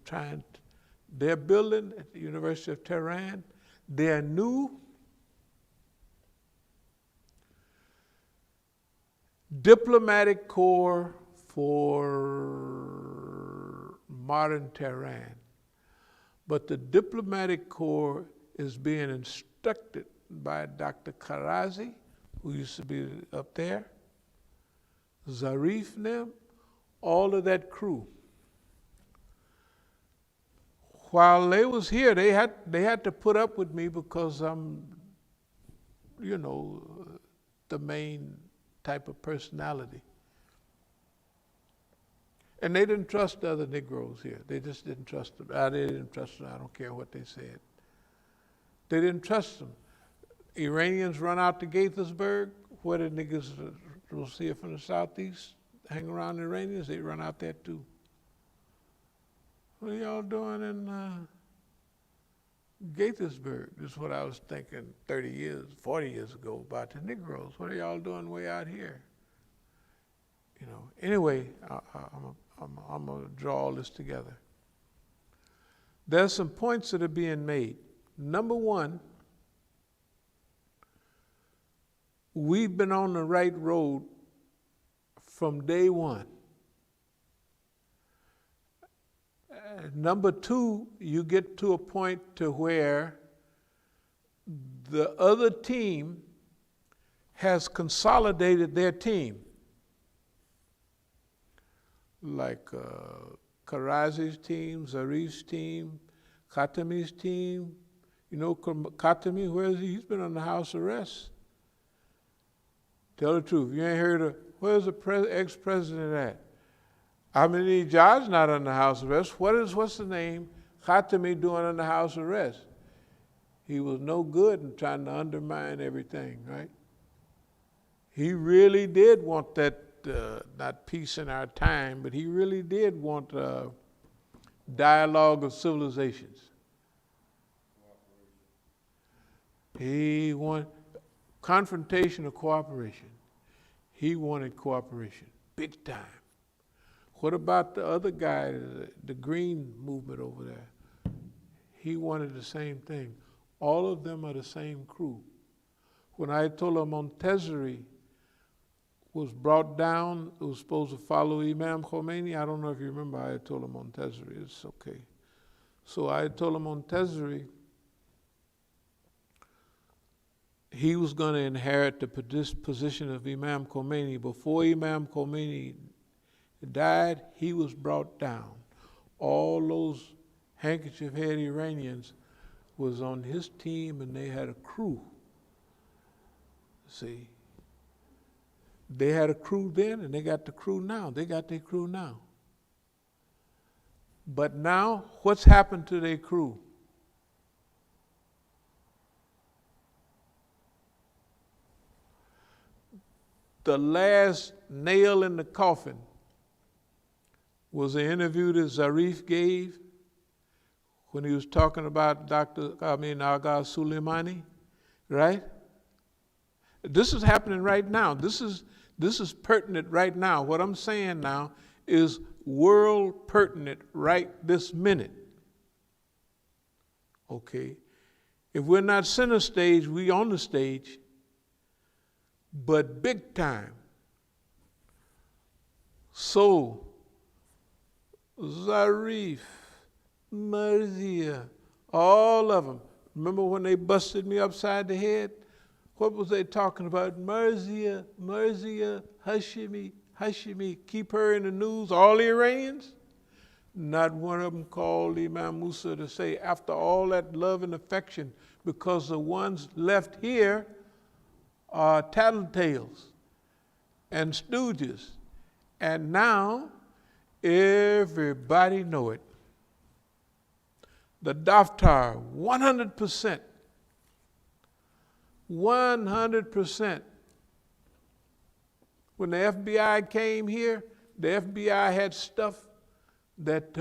they're building at the University of Tehran, their new diplomatic corps for modern Tehran. But the diplomatic corps is being instructed by Dr. Karazi, who used to be up there, Zarif them, all of that crew. While they was here, they had to put up with me because I'm, the main type of personality. And they didn't trust the other Negroes here. They just didn't trust them. They didn't trust them. I don't care what they said. They didn't trust them. Iranians run out to Gaithersburg, where the niggas was here from the southeast, hang around the Iranians, they run out there too. What are y'all doing in Gaithersburg? This is what I was thinking 30 years, 40 years ago about the Negroes. What are y'all doing way out here? Anyway, I'm going to draw all this together. There's some points that are being made. Number one, we've been on the right road from day one. Number two, you get to a point to where the other team has consolidated their team. Like Karazi's team, Zarif's team, Khatami's team. Khatami, where is he? He's been on the house arrest. Tell the truth. You ain't heard of, where's the ex-president at? Ahmadinejad's not on the house arrest. What's the name Khatami doing on the house arrest? He was no good in trying to undermine everything, right? He really did want that, not peace in our time, but he really did want dialogue of civilizations. He wanted confrontation or cooperation. He wanted cooperation, big time. What about the other guy, the Green movement over there? He wanted the same thing. All of them are the same crew. When Ayatollah Montezeri was brought down, it was supposed to follow Imam Khomeini. I don't know if you remember Ayatollah Montezeri. It's okay. So Ayatollah Montezeri, he was going to inherit the position of Imam Khomeini. Before Imam Khomeini died, he was brought down. All those handkerchief-head Iranians was on his team, and they had a crew. See, they had a crew then, and they got the crew now. They got their crew now. But now, what's happened to their crew? The last nail in the coffin was an interview that Zarif gave when he was talking about Aga Soleimani, right? This is happening right now. This is pertinent right now. What I'm saying now is world pertinent right this minute. Okay? If we're not center stage, we on the stage, but big time. So, Zarif, Marzia, all of them. Remember when they busted me upside the head? What was they talking about? Marzia, Hashimi, keep her in the news, all the Iranians? Not one of them called Imam Musa to say, after all that love and affection, because the ones left here are tattletales and stooges. And now, everybody know it. The Daftar, 100%. 100%. When the FBI came here, the FBI had stuff that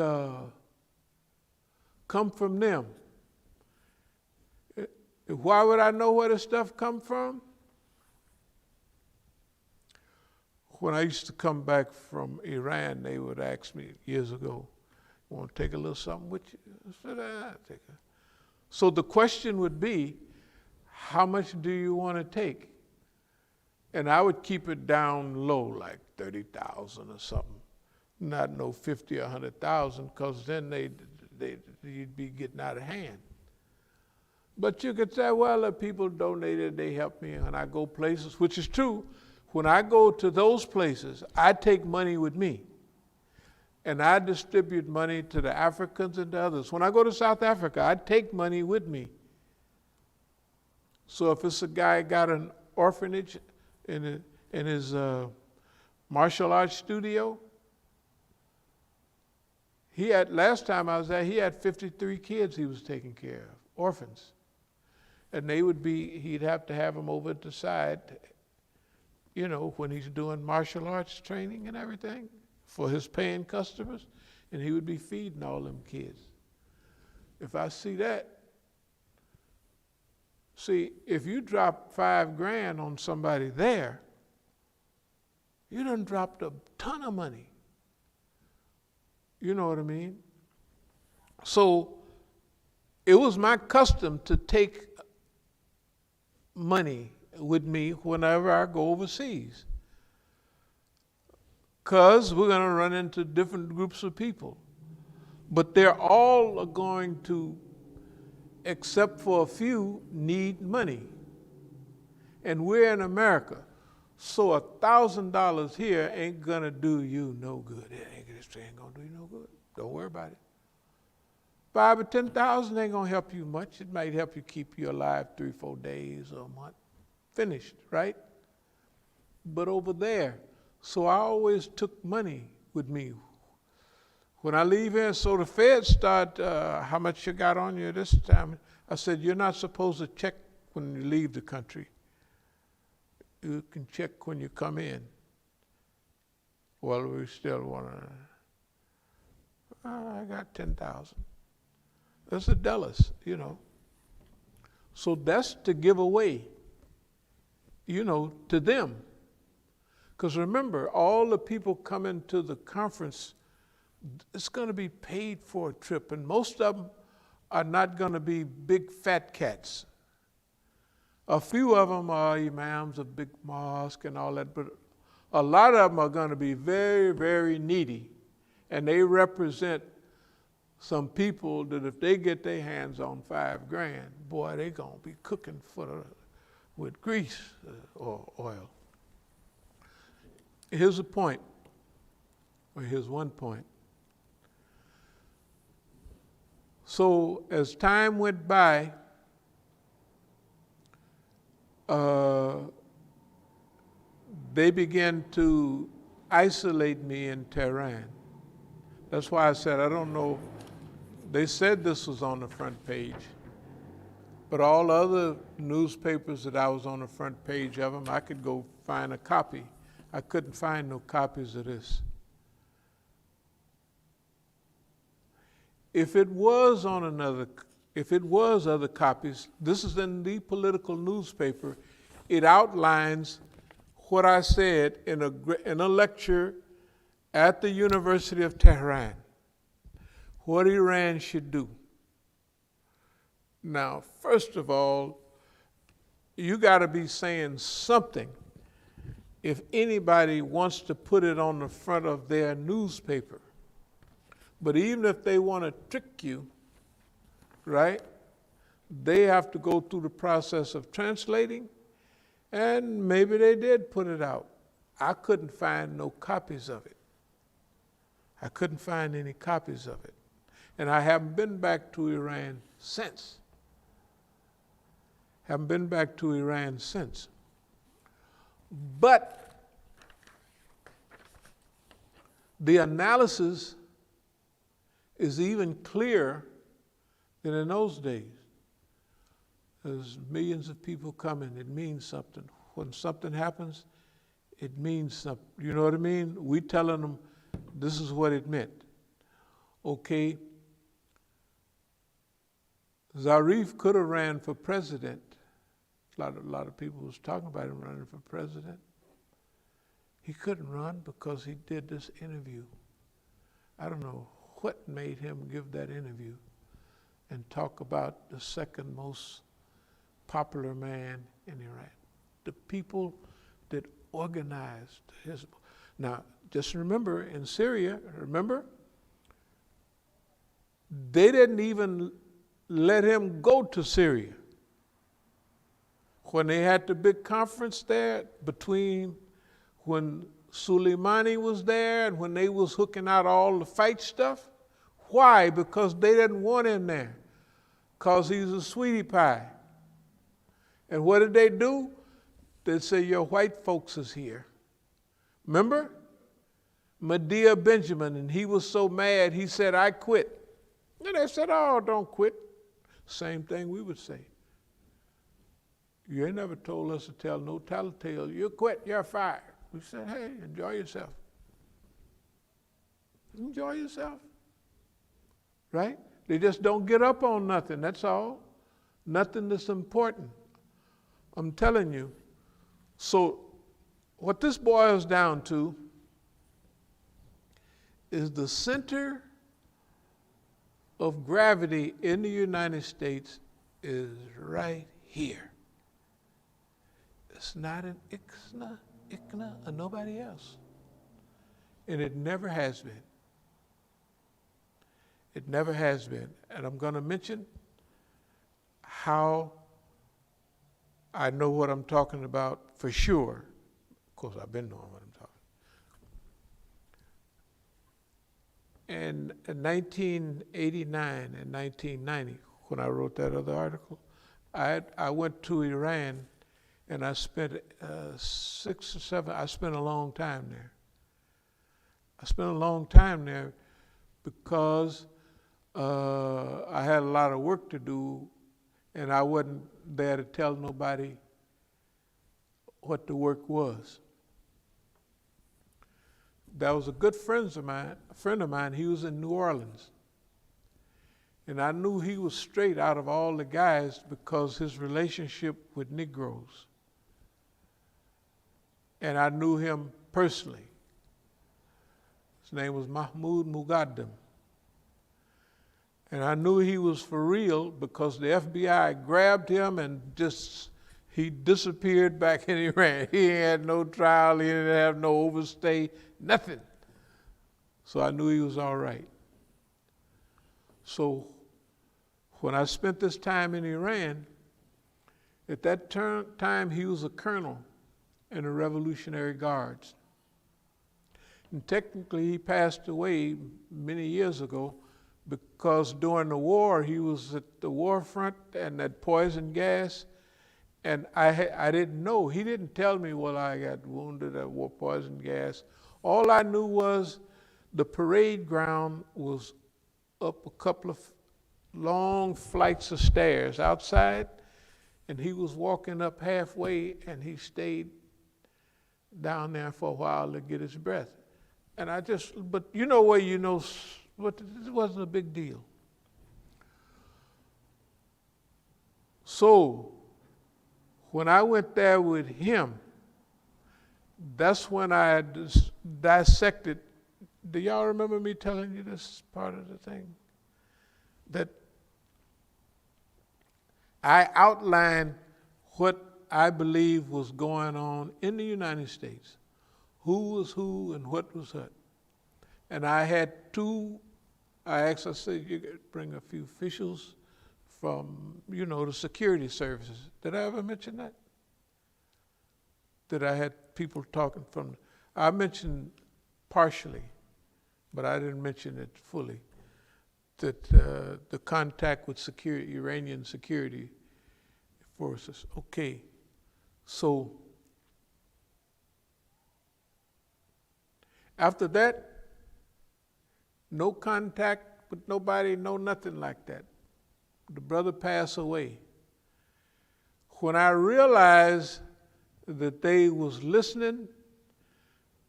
come from them. Why would I know where the stuff come from? When I used to come back from Iran, they would ask me years ago, "You want to take a little something with you?" I said, take it. So the question would be, how much do you want to take? And I would keep it down low, like 30,000 or something. Not no 50 or 100,000, because then you'd be getting out of hand. But you could say, well, the people donated, they helped me, and I go places, which is true. When I go to those places, I take money with me. And I distribute money to the Africans and the others. When I go to South Africa, I take money with me. So if it's a guy got an orphanage in his martial arts studio, last time I was there, he had 53 kids he was taking care of, orphans. And he'd have to have them over at the side, when he's doing martial arts training and everything for his paying customers, and he would be feeding all them kids. If I see that, if you drop $5,000 on somebody there, You done dropped a ton of money. You know what I mean? So it was my custom to take money with me whenever I go overseas. Because we're going to run into different groups of people. But they're all going to, except for a few, need money. And we're in America. So $1,000 here ain't going to do you no good. It ain't going to do you no good. Don't worry about it. 5 or 10,000 ain't going to help you much. It might help you keep you alive 3-4 days or a month. Finished, right? But over there, so I always took money with me. When I leave here, so the feds start, how much you got on you this time? I said, you're not supposed to check when you leave the country. You can check when you come in. Well, we still want to, I got 10,000. That's a Dallas, you know. So that's to give away, you know, to them. Because remember, all the people coming to the conference, it's going to be paid for a trip. And most of them are not going to be big fat cats. A few of them are imams of big mosque and all that, but a lot of them are going to be very, very needy. And they represent some people that if they get their hands on $5,000, boy, they're going to be cooking with grease or oil. Here's a point, or here's one point. So as time went by, they began to isolate me in Tehran. That's why I said, I don't know, they said this was on the front page, but all other newspapers that I was on the front page of them, I could go find a copy. I couldn't find no copies of this. If it was other copies, this is in the political newspaper. It outlines what I said in a lecture at the University of Tehran, what Iran should do. Now, first of all, you got to be saying something if anybody wants to put it on the front of their newspaper. But even if they want to trick you, right, they have to go through the process of translating, and maybe they did put it out. I couldn't find no copies of it. I couldn't find any copies of it. And I haven't been back to Iran since. Haven't been back to Iran since. But the analysis is even clearer than in those days. There's millions of people coming. It means something. When something happens, it means something. You know what I mean? We telling them this is what it meant. Okay. Zarif could have ran for president. A lot of people was talking about him running for president. He couldn't run because he did this interview. I don't know what made him give that interview and talk about the second most popular man in Iran. The people that organized his. Now, just remember, in Syria, they didn't even let him go to Syria. When they had the big conference there between when Soleimani was there and when they was hooking out all the fight stuff. Why? Because they didn't want him there. Because he's a sweetie pie. And what did they do? They say, your white folks is here. Remember? Medea Benjamin, and he was so mad, he said, I quit. And they said, oh, don't quit. Same thing we would say. You ain't never told us to tell no tattletale. You quit, you're fired. We said, hey, enjoy yourself. Enjoy yourself. Right? They just don't get up on nothing, that's all. Nothing that's important. I'm telling you. So what this boils down to is the center of gravity in the United States is right here. It's not in Ixna, or nobody else. And it never has been. It never has been. And I'm going to mention how I know what I'm talking about for sure. Of course, I've been knowing what I'm talking about. In 1989 and 1990, when I wrote that other article, I went to Iran and I spent 6 or 7, I spent a long time there. I spent a long time there because I had a lot of work to do, and I wasn't there to tell nobody what the work was. That was a good friend of mine, he was in New Orleans. And I knew he was straight out of all the guys because his relationship with Negroes. And I knew him personally. His name was Mahmoud Mugaddam. And I knew he was for real because the FBI grabbed him and he disappeared back in Iran. He had no trial, he didn't have no overstay, nothing. So I knew he was all right. So when I spent this time in Iran, at that time he was a colonel in the Revolutionary Guards. And technically he passed away many years ago because during the war he was at the war front and that poison gas, and I didn't know. He didn't tell me, well, I got wounded at poison gas. All I knew was the parade ground was up a couple of long flights of stairs outside, and he was walking up halfway, and he stayed down there for a while to get his breath. And but you know where you know, but it wasn't a big deal. So when I went there with him, that's when I dissected. Do y'all remember me telling you this part of the thing? That I outlined what I believe was going on in the United States, who was who and what was what. And I had I said, you could bring a few officials from, the security services. Did I ever mention that? That I had people talking from, I mentioned partially, but I didn't mention it fully, that the contact with Iranian security forces. Okay, so after that, no contact with nobody, no nothing like that. The brother passed away. When I realized that they was listening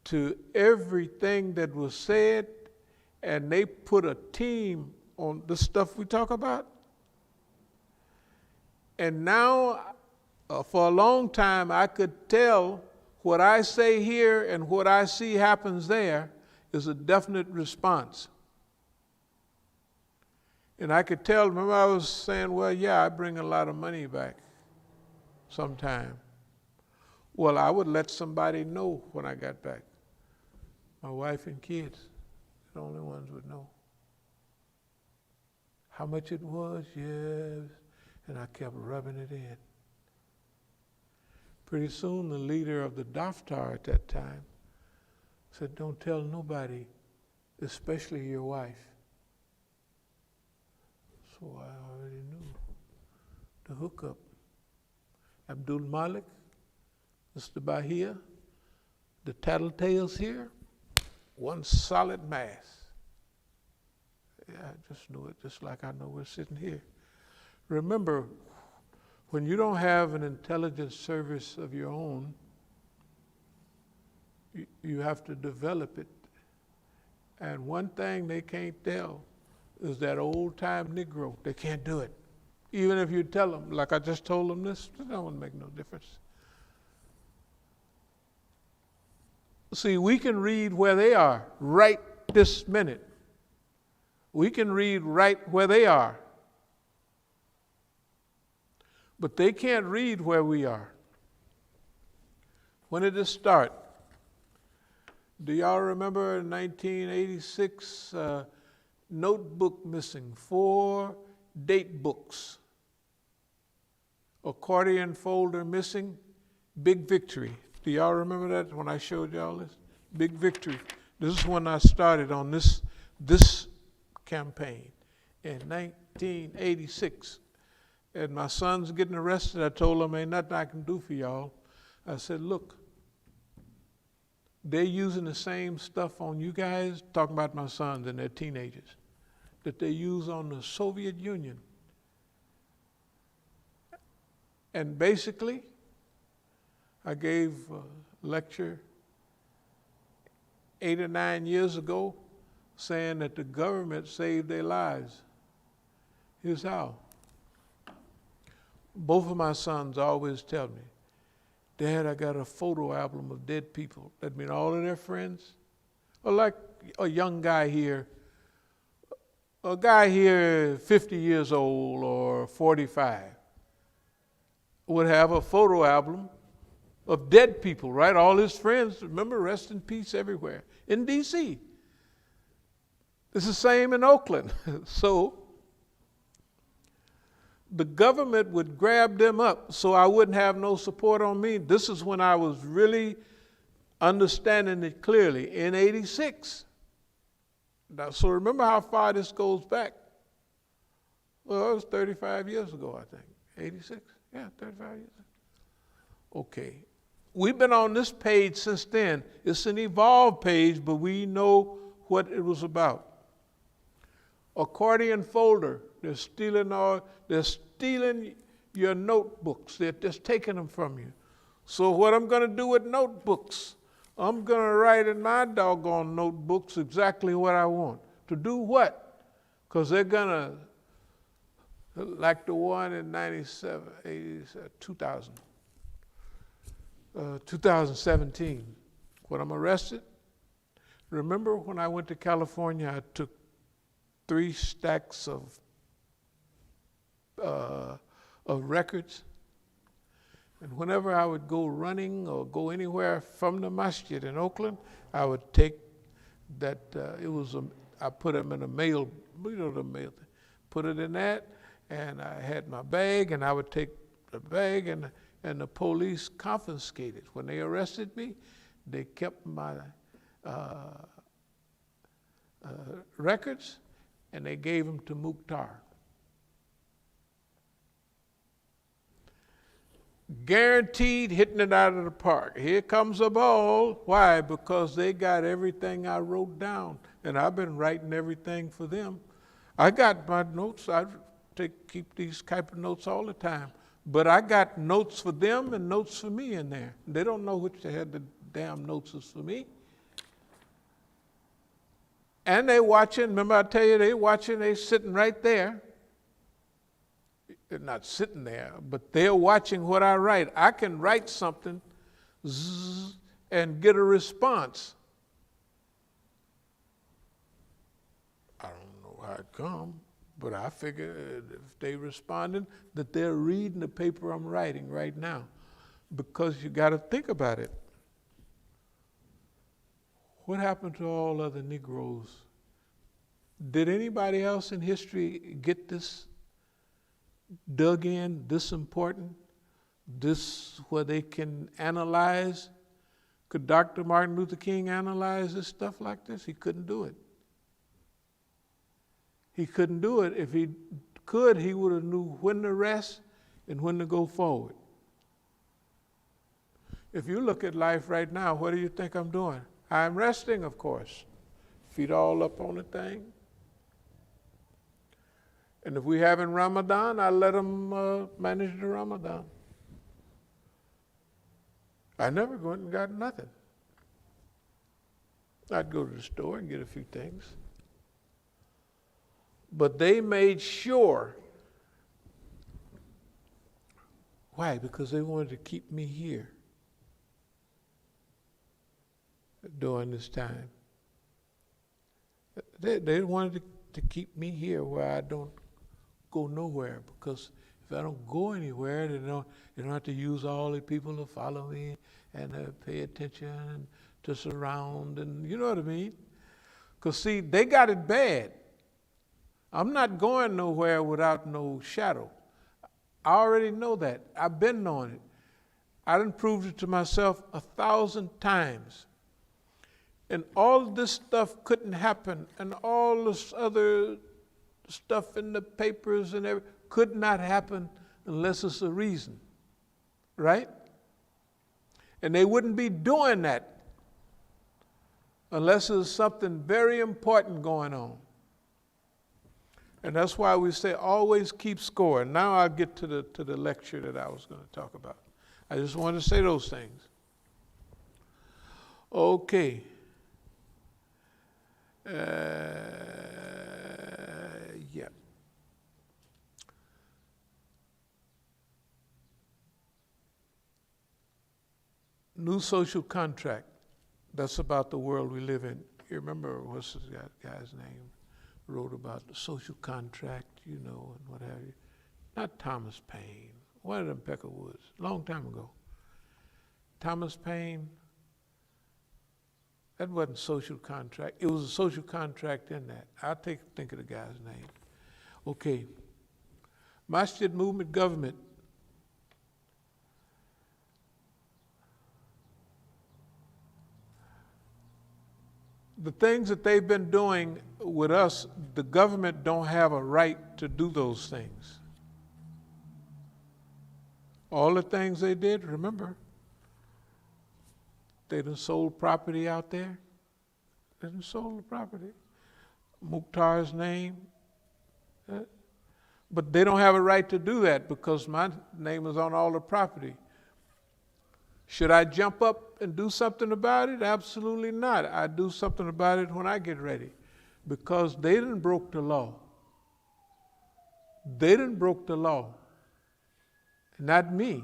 to everything that was said, and they put a team on the stuff we talk about, and now for a long time I could tell what I say here and what I see happens there is a definite response. And I could tell, remember I was saying, well, yeah, I bring a lot of money back sometime. Well, I would let somebody know when I got back. My wife and kids, the only ones would know. How much it was, yes, and I kept rubbing it in. Pretty soon the leader of the Daftar at that time said, don't tell nobody, especially your wife. So I already knew the hookup. Abdul Malik, Mr. Bahia, the tattletales here, one solid mass. Yeah, I just knew it, just like I know we're sitting here. Remember, when you don't have an intelligence service of your own, you have to develop it. And one thing they can't tell is that old-time Negro. They can't do it. Even if you tell them, like I just told them this, it don't make no difference. See, we can read where they are right this minute. We can read right where they are. But they can't read where we are. When did this start? Do y'all remember in 1986, notebook missing, 4 date books, accordion folder missing, big victory. Do y'all remember that when I showed y'all this? Big victory. This is when I started on this campaign in 1986. And my son's getting arrested. I told him, ain't nothing I can do for y'all. I said, look, they're using the same stuff on you guys, talking about my sons and their teenagers, that they use on the Soviet Union. And basically, I gave a lecture 8 or 9 years ago saying that the government saved their lives. Here's how. Both of my sons always tell me, Dad, I got a photo album of dead people. That mean all of their friends. Or like a young guy here, 50 years old or 45, would have a photo album of dead people, right? All his friends, remember, rest in peace everywhere. In D.C. It's the same in Oakland. So the government would grab them up so I wouldn't have no support on me. This is when I was really understanding it clearly, in 86. Now, so remember how far this goes back. Well, it was 35 years ago, I think. 86? Yeah, 35 years ago. Okay. We've been on this page since then. It's an evolved page, but we know what it was about. Accordion folder. They're stealing your notebooks. They're just taking them from you. So what I'm going to do with notebooks, I'm going to write in my doggone notebooks exactly what I want. To do what? Because they're going to, like the one in 2017, when I'm arrested. Remember when I went to California, I took 3 stacks of records. And whenever I would go running or go anywhere from the Masjid in Oakland, I would take that, I put them in a mail, the mail thing, put it in that, and I had my bag, and I would take the bag, and the police confiscated. When they arrested me, they kept my records, and they gave them to Mukhtar. Guaranteed hitting it out of the park. Here comes a ball. Why? Because they got everything I wrote down, and I've been writing everything for them. I got my notes. I keep these type of notes all the time. But I got notes for them and notes for me in there. They don't know which the damn notes is for me. And they watching. Remember I tell you, they watching. They sitting right there. They're not sitting there, but they're watching what I write. I can write something and get a response. I don't know how it come, but I figure if they responded, that they're reading the paper I'm writing right now. Because you got to think about it. What happened to all other Negroes? Did anybody else in history get this dug in, this important, this where they can analyze? Could Dr. Martin Luther King analyze this stuff like this? He couldn't do it. He couldn't do it. If he could, he would have knew when to rest and when to go forward. If you look at life right now, what do you think I'm doing? I'm resting, of course. Feet all up on the thing. And if we having Ramadan, I let them manage the Ramadan. I never went and got nothing. I'd go to the store and get a few things. But they made sure. Why? Because they wanted to keep me here. during this time. They wanted to keep me here where I don't go nowhere, because if I don't go anywhere, they don't have to use all the people to follow me and pay attention and to surround, and you know what I mean? Because see, they got it bad. I'm not going nowhere without no shadow. I already know that. I've been knowing it. I done proved it to myself 1,000 times. And all this stuff couldn't happen, and all this other stuff in the papers and everything could not happen unless it's a reason, right? And they wouldn't be doing that unless there's something very important going on. And that's why we say always keep score. Now I'll get to the lecture that I was going to talk about. I just want to say those things. Okay. Yeah. New social contract. That's about the world we live in. You remember what's this guy's name? Wrote about the social contract, you know, and what have you. Not Thomas Paine. One of them Peckerwoods, long time ago. Thomas Paine. That wasn't social contract. It was a social contract in that. I'll think of the guy's name. Okay. Masjid movement government. The things that they've been doing with us, the government don't have a right to do those things. All the things they did, remember, they done sold property out there. They done sold the property. Mukhtar's name. But they don't have a right to do that because my name is on all the property. Should I jump up and do something about it? Absolutely not. I do something about it when I get ready, because they done broke the law. They done broke the law, not me.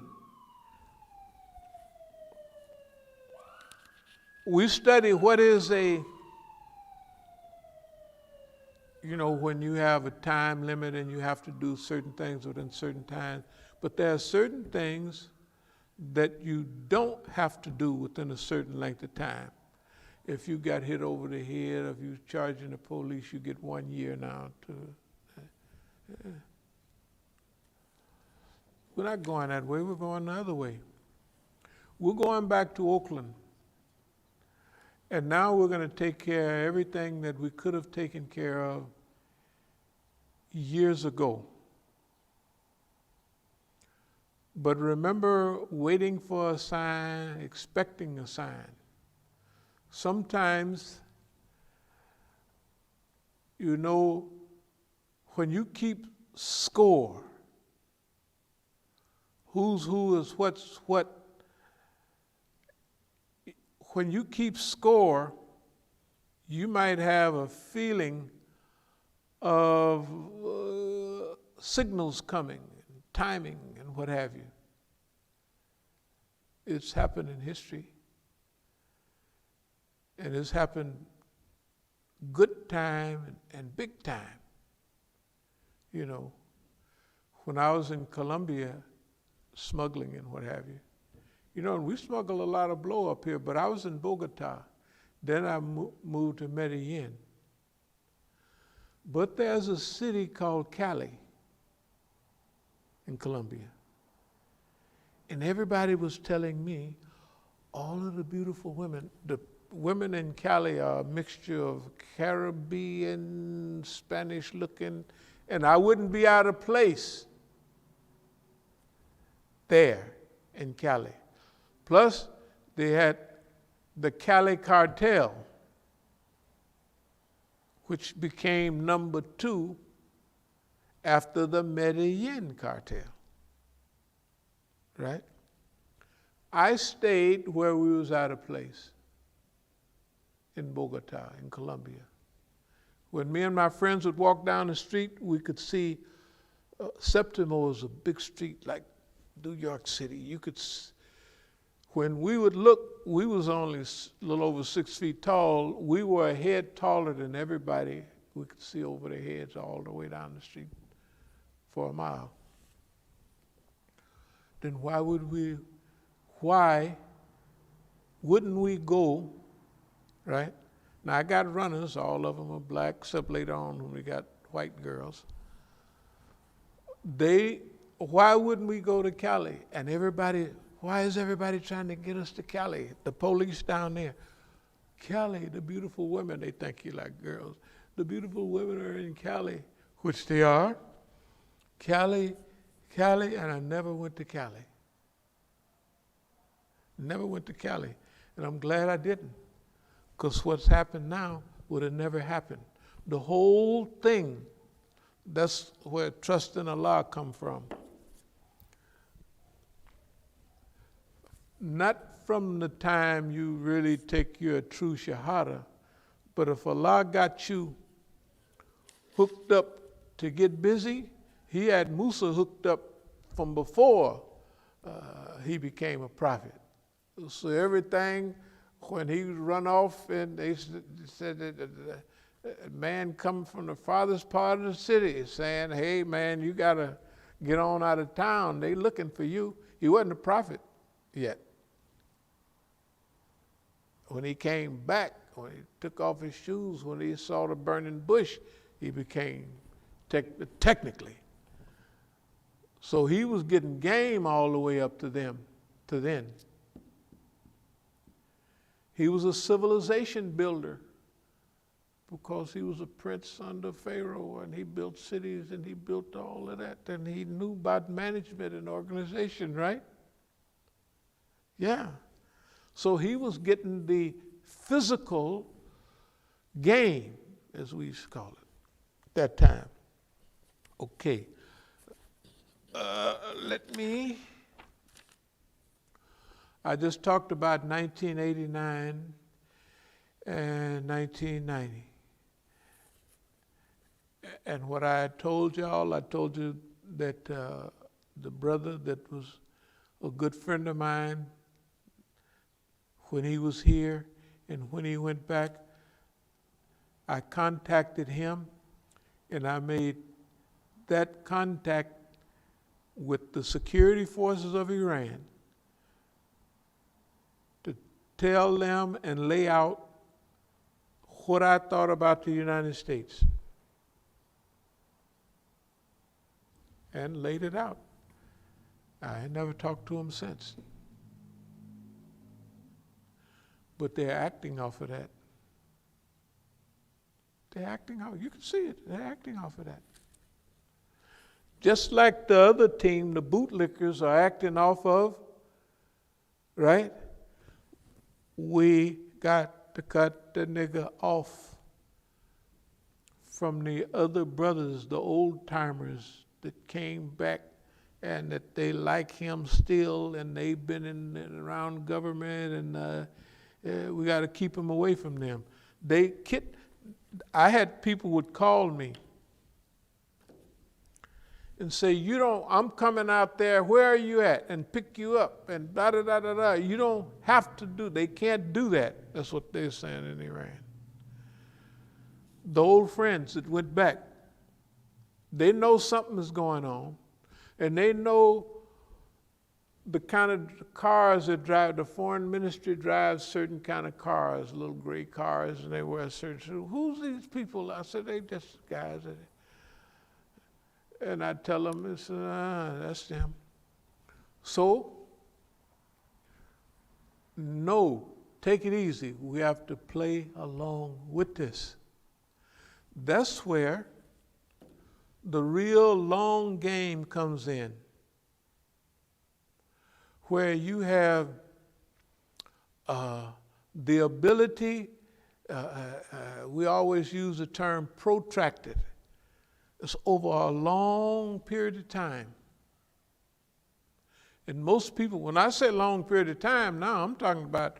We study what is when you have a time limit and you have to do certain things within certain times, but there are certain things that you don't have to do within a certain length of time. If you got hit over the head, if you're charging the police, you get 1 year now. We're not going that way, we're going the other way. We're going back to Oakland. And now we're going to take care of everything that we could have taken care of years ago. But remember waiting for a sign, expecting a sign. Sometimes, when you keep score, who's who is what's what, when you keep score, you might have a feeling of signals coming, timing, and what have you. It's happened in history. And it's happened good time and big time. When I was in Colombia, smuggling and what have you. And we smuggle a lot of blow up here, but I was in Bogota. Then I moved to Medellin. But there's a city called Cali in Colombia. And everybody was telling me all of the beautiful women, the women in Cali are a mixture of Caribbean, Spanish looking, and I wouldn't be out of place there in Cali. Plus, they had the Cali cartel, which became number 2 after the Medellin cartel, right? I stayed where we was out of place, in Bogota, in Colombia. When me and my friends would walk down the street, we could see Septimo is a big street like New York City. You could When we would look, we was only a little over 6 feet tall. We were a head taller than everybody. We could see over their heads all the way down the street for a mile. Then why wouldn't we go, right? Now I got runners, all of them are black, except later on when we got white girls. Why wouldn't we go to Cali? And why is everybody trying to get us to Cali? The police down there. Cali, the beautiful women, they think you like girls. The beautiful women are in Cali, which they are. Cali, and I never went to Cali. Never went to Cali. And I'm glad I didn't. Because what's happened now would have never happened. The whole thing, that's where trust in Allah come from. Not from the time you really take your true shahada, but if Allah got you hooked up to get busy, He had Musa hooked up from before he became a prophet. So everything, when he run off, and they said that a man come from the farthest part of the city saying, hey man, you gotta get on out of town. They looking for you. He wasn't a prophet yet. When he came back, when he took off his shoes, when he saw the burning bush, he became technically. So he was getting game all the way up to then. He was a civilization builder because he was a prince under Pharaoh, and he built cities and he built all of that, and he knew about management and organization, right? Yeah. So he was getting the physical game, as we used to call it, that time. Okay. I just talked about 1989 and 1990. And what I told y'all, I told you that the brother that was a good friend of mine, when he was here and when he went back, I contacted him, and I made that contact with the security forces of Iran to tell them and lay out what I thought about the United States, and laid it out. I never talked to him since. But they're acting off of that. They're acting off, you can see it, they're acting off of that. Just like the other team, the bootlickers, are acting off of, right? We got to cut the nigga off from the other brothers, the old timers that came back and that they like him still, and they've been in and around government, and we got to keep them away from them. I had people would call me and say, I'm coming out there, where are you at? And pick you up, and da-da-da-da-da. You don't have to they can't do that. That's what they're saying in Iran. The old friends that went back, they know something is going on, and they know the kind of cars that drive, the foreign ministry drives certain kind of cars, little gray cars, and they wear certain, who's these people? I said, they just guys. And I tell them, that's them. So, no, take it easy. We have to play along with this. That's where the real long game comes in, where you have the ability, we always use the term protracted. It's over a long period of time. And most people, when I say long period of time, now I'm talking about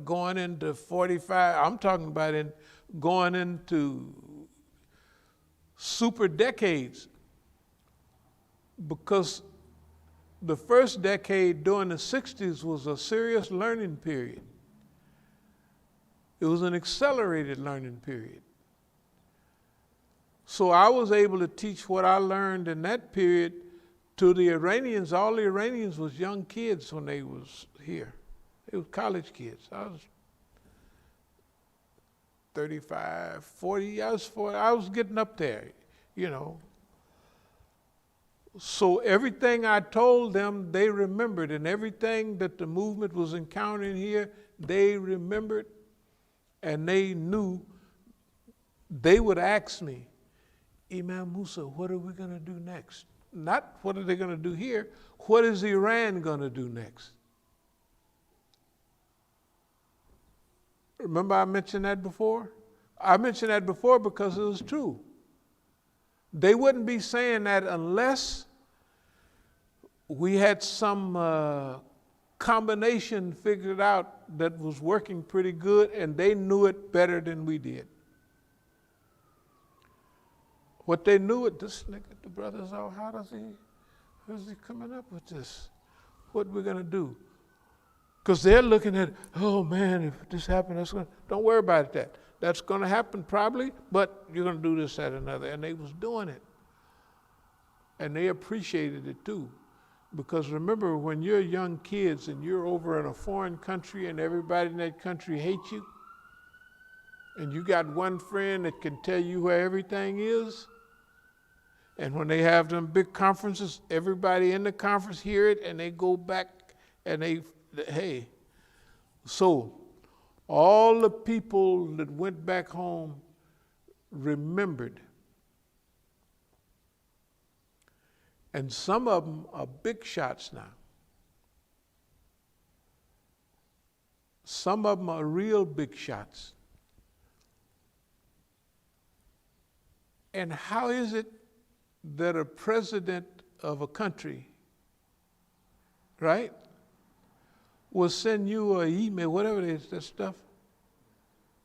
going into 45, I'm talking about going into super decades, because the first decade during the 60s was a serious learning period. It was an accelerated learning period. So I was able to teach what I learned in that period to the Iranians. All the Iranians was young kids when they was here. They were college kids. I was 35, 40, I was getting up there, you know. So everything I told them, they remembered, and everything that the movement was encountering here, they remembered, and they knew. They would ask me, Imam Musa, what are we going to do next? Not what are they going to do here, what is Iran going to do next? Remember I mentioned that before? I mentioned that before because it was true. They wouldn't be saying that unless we had some combination figured out that was working pretty good, and they knew it better than we did. What they knew it, this nigga, the brothers, oh, how's he coming up with this? What we're gonna do? Because they're looking at, oh man, if this happened, that's gonna, don't worry about that. That's gonna happen probably, but you're gonna do this, that, another. And they was doing it. And they appreciated it too. Because remember, when you're young kids and you're over in a foreign country and everybody in that country hates you, and you got one friend that can tell you where everything is, and when they have them big conferences, everybody in the conference hear it and they go back and hey. So all the people that went back home remembered. And some of them are big shots now. Some of them are real big shots. And how is it that a president of a country, right, will send you an email, whatever it is, that stuff,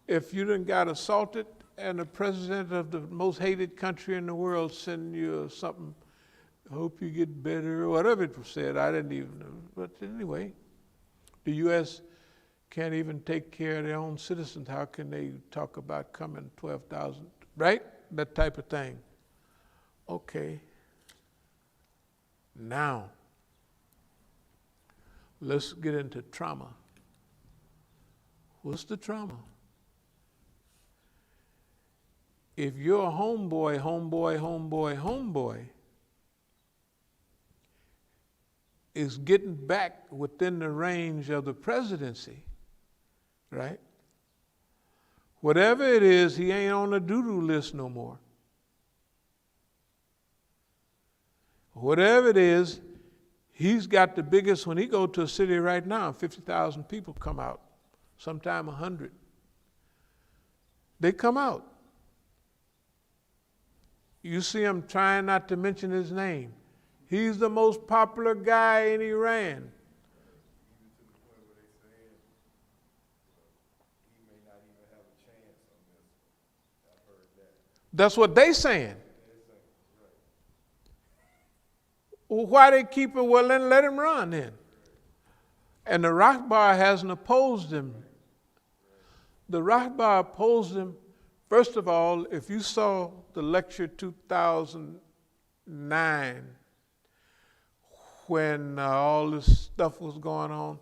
if you done got assaulted and the president of the most hated country in the world send you something, I hope you get better, or whatever it was said, I didn't even know. But anyway, the U.S. can't even take care of their own citizens. How can they talk about coming 12,000, right? That type of thing. Okay. Now, let's get into trauma. What's the trauma? If you're a homeboy is getting back within the range of the presidency, right? Whatever it is, he ain't on the doo-doo list no more. Whatever it is, he's got the biggest, when he go to a city right now, 50,000 people come out, sometime 100. They come out. You see him trying not to mention his name. He's the most popular guy in Iran. That's what they saying. Well, why they keep it? Well, then let him run then. And the Rahbar hasn't opposed him. The Rahbar opposed him. First of all, if you saw the lecture 2009, when all this stuff was going on,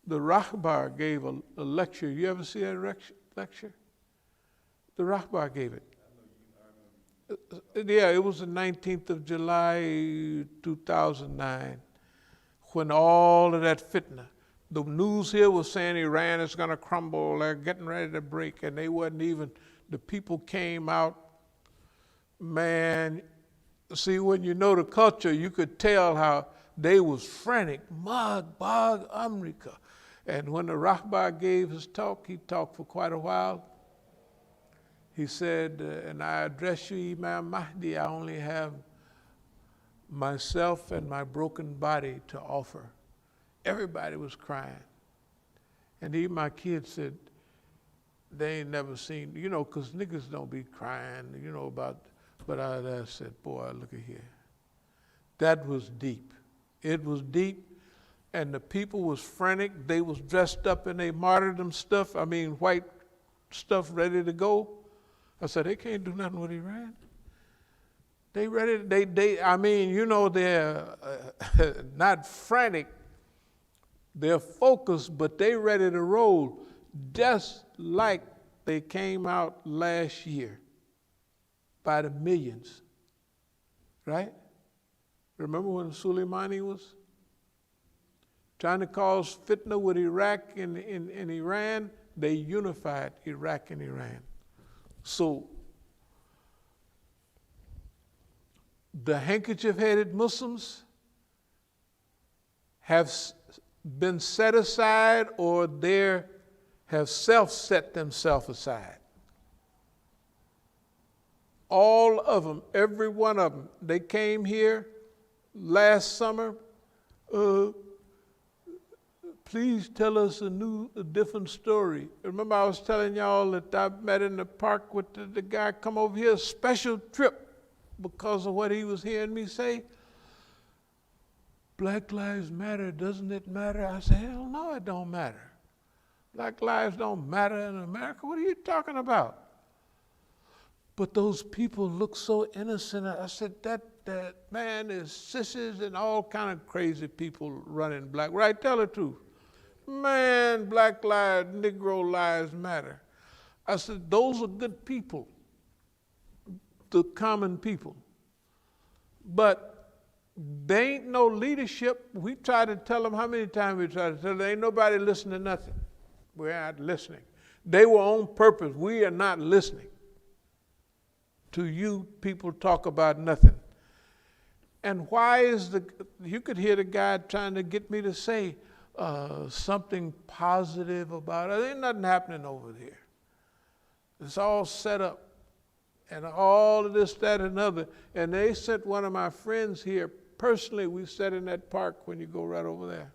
the Rahbar gave a lecture. You ever see that lecture? The Rahbar gave it. Yeah, it was the 19th of July, 2009, when all of that fitna. The news here was saying Iran is going to crumble, they're getting ready to break, and they wasn't even, the people came out, man. See, when you know the culture, you could tell how they was frantic, Mag, Bag, America. And when the Rahbar gave his talk, he talked for quite a while. He said, and I address you, Imam Mahdi, I only have myself and my broken body to offer. Everybody was crying. And even my kids said, they ain't never seen, you know, because niggas don't be crying, you know, about, but I said, boy, look at here. That was deep. It was deep, and the people was frantic. They was dressed up in their martyrdom stuff. I mean, white stuff ready to go. I said, they can't do nothing with Iran. They ready. I mean, you know, they're not frantic. They're focused, but they ready to roll, just like they came out last year by the millions, right? Remember when Soleimani was trying to cause fitna with Iraq and Iran? They unified Iraq and Iran. So the handkerchief-headed Muslims have been set aside, or they have self-set themselves aside. All of them, every one of them, they came here last summer. Please tell us a different story. Remember I was telling y'all that I met in the park with the guy come over here, special trip because of what he was hearing me say. Black lives matter, doesn't it matter? I said, hell no, it don't matter. Black lives don't matter in America. What are you talking about? But those people look so innocent. I said, that man is sissies and all kind of crazy people running black. Right, tell the truth. Man, black lives, Negro lives matter. I said, those are good people, the common people. But they ain't no leadership. We try to tell them, how many times we try to tell them, ain't nobody listening to nothing. We're not listening. They were on purpose. We are not listening to you people talk about nothing. And why is you could hear the guy trying to get me to say something positive about it. There ain't nothing happening over there. It's all set up. And all of this, that, and other. And they sent one of my friends here. Personally, we sat in that park when you go right over there,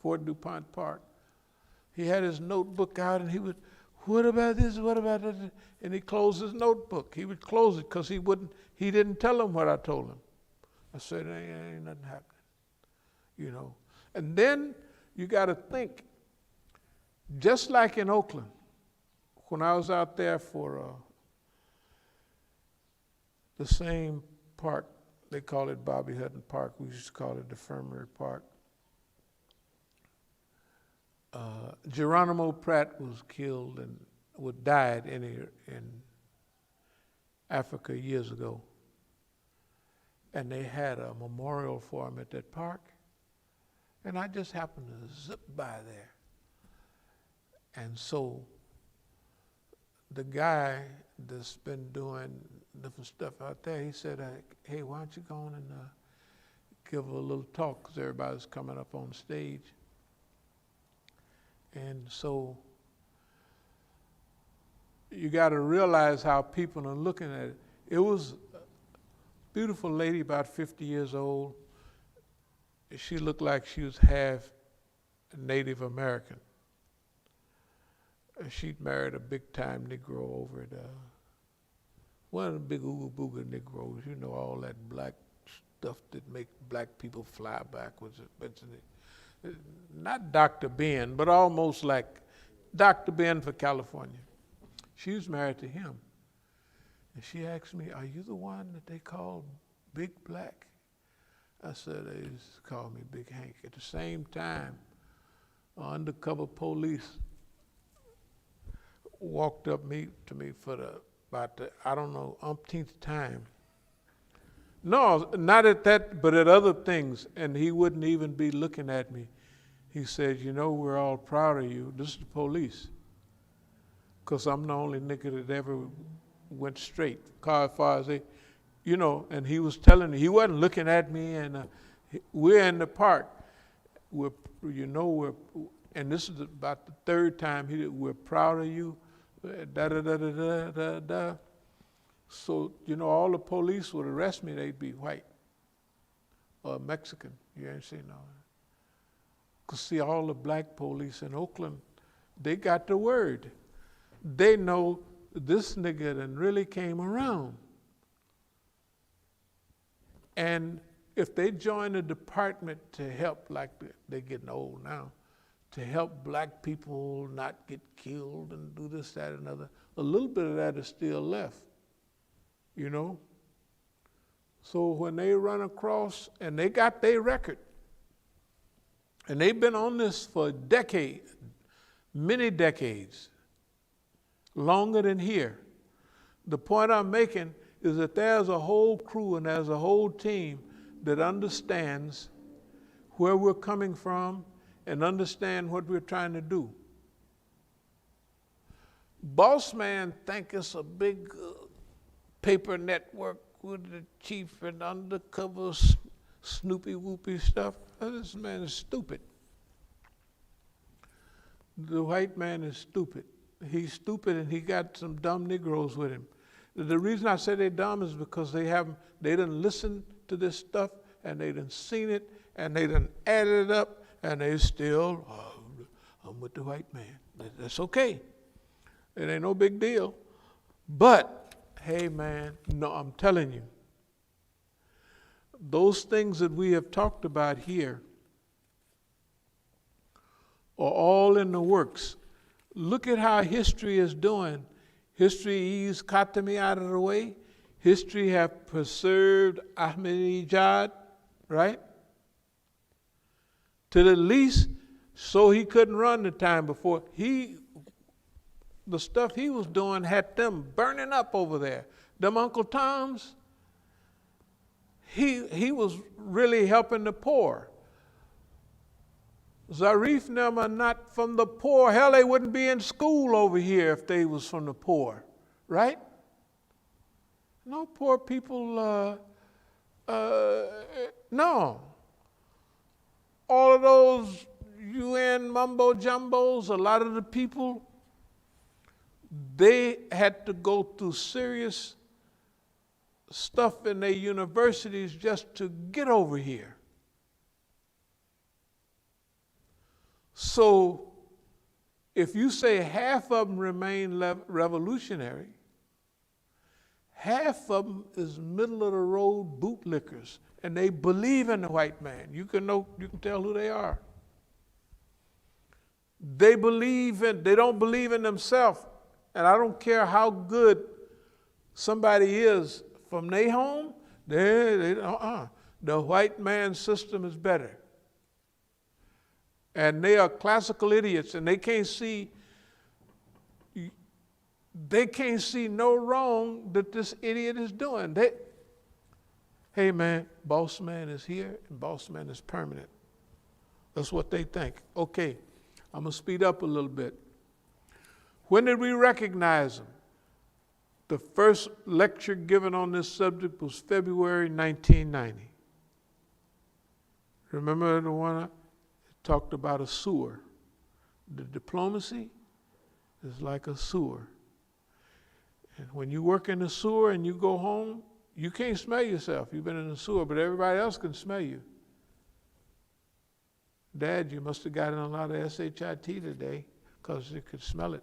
Fort DuPont Park. He had his notebook out and he would, what about this, what about that? And he closed his notebook. He would close it because he didn't tell him what I told him. I said, ain't nothing happening, you know. And then you got to think, just like in Oakland, when I was out there for the same park, they call it Bobby Hutton Park. We used to call it the Infirmary Park. Geronimo Pratt was killed and died in Africa years ago. And they had a memorial for him at that park. And I just happened to zip by there. And so the guy that's been doing different stuff out there, he said, hey, why don't you go on and give a little talk, because everybody's coming up on stage. And so you got to realize how people are looking at it. It was a beautiful lady, about 50 years old. She looked like she was half Native American. She'd married a big-time Negro over at one of the big Ooga Booga Negroes, you know, all that black stuff that make black people fly backwards. Not Dr. Ben, but almost like Dr. Ben for California. She was married to him. And she asked me, are you the one that they call Big Black? I said, they used to call me Big Hank. At the same time, undercover police walked up to me for about the, I don't know, umpteenth time. No, not at that, but at other things. And he wouldn't even be looking at me. He said, you know, we're all proud of you. This is the police. Because I'm the only nigga that ever went straight. As far as they, you know, and he was telling me, he wasn't looking at me, and we're in the park. And this is about the third time we're proud of you. Da da da da da da da. So, you know, all the police would arrest me, they'd be white or Mexican. You ain't seen no. Because see, all the black police in Oakland, they got the word. They know this nigga done really came around. And if they join a department to help, like they're getting old now, to help black people not get killed and do this, that, and other, a little bit of that is still left, you know? So when they run across, and they got their record, and they've been on this for decades, many decades, longer than here. The point I'm making is that there's a whole crew and there's a whole team that understands where we're coming from and understand what we're trying to do. Boss man think it's a big paper network with the chief and undercover snoopy whoopy stuff. This man is stupid. The white man is stupid. He's stupid and he got some dumb Negroes with him. The reason I say they're dumb is because they done listened to this stuff and they done seen it and they done added it up and they still, I'm with the white man. That's okay. It ain't no big deal. But, hey man, no, I'm telling you, those things that we have talked about here are all in the works. Look at how history is doing. History eased Khatami out of the way. History have preserved Ahmadinejad, right? To the least, so he couldn't run the time before. The stuff he was doing had them burning up over there. Them Uncle Toms, he was really helping the poor. Zarif and them are not from the poor. Hell, they wouldn't be in school over here if they was from the poor, right? No poor people, no. All of those UN mumbo jumbos, a lot of the people, they had to go through serious stuff in their universities just to get over here. So if you say half of them remain revolutionary, half of them is middle of the road bootlickers, and they believe in the white man. You can tell who they are. They don't believe in themselves, and I don't care how good somebody is from their home. The white man's system is better. And they are classical idiots, and they can't see no wrong that this idiot is doing. Hey man, boss man is here, and boss man is permanent. That's what they think. Okay, I'm gonna speed up a little bit. When did we recognize them? The first lecture given on this subject was February 1990. Remember the one I talked about a sewer? The diplomacy is like a sewer. And when you work in the sewer and you go home, you can't smell yourself. You've been in the sewer, but everybody else can smell you. Dad, you must have gotten a lot of SHIT today because you could smell it.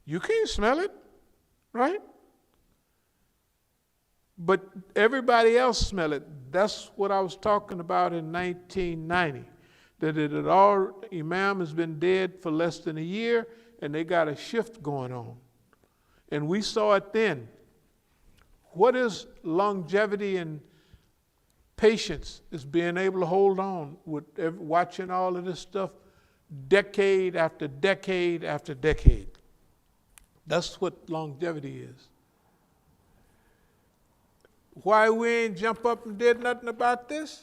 You can't smell it, right? But everybody else smell it. That's what I was talking about in 1990. That Imam has been dead for less than a year, and they got a shift going on. And we saw it then. What is longevity and patience? Is being able to hold on with watching all of this stuff decade after decade after decade. That's what longevity is. Why we ain't jump up and did nothing about this?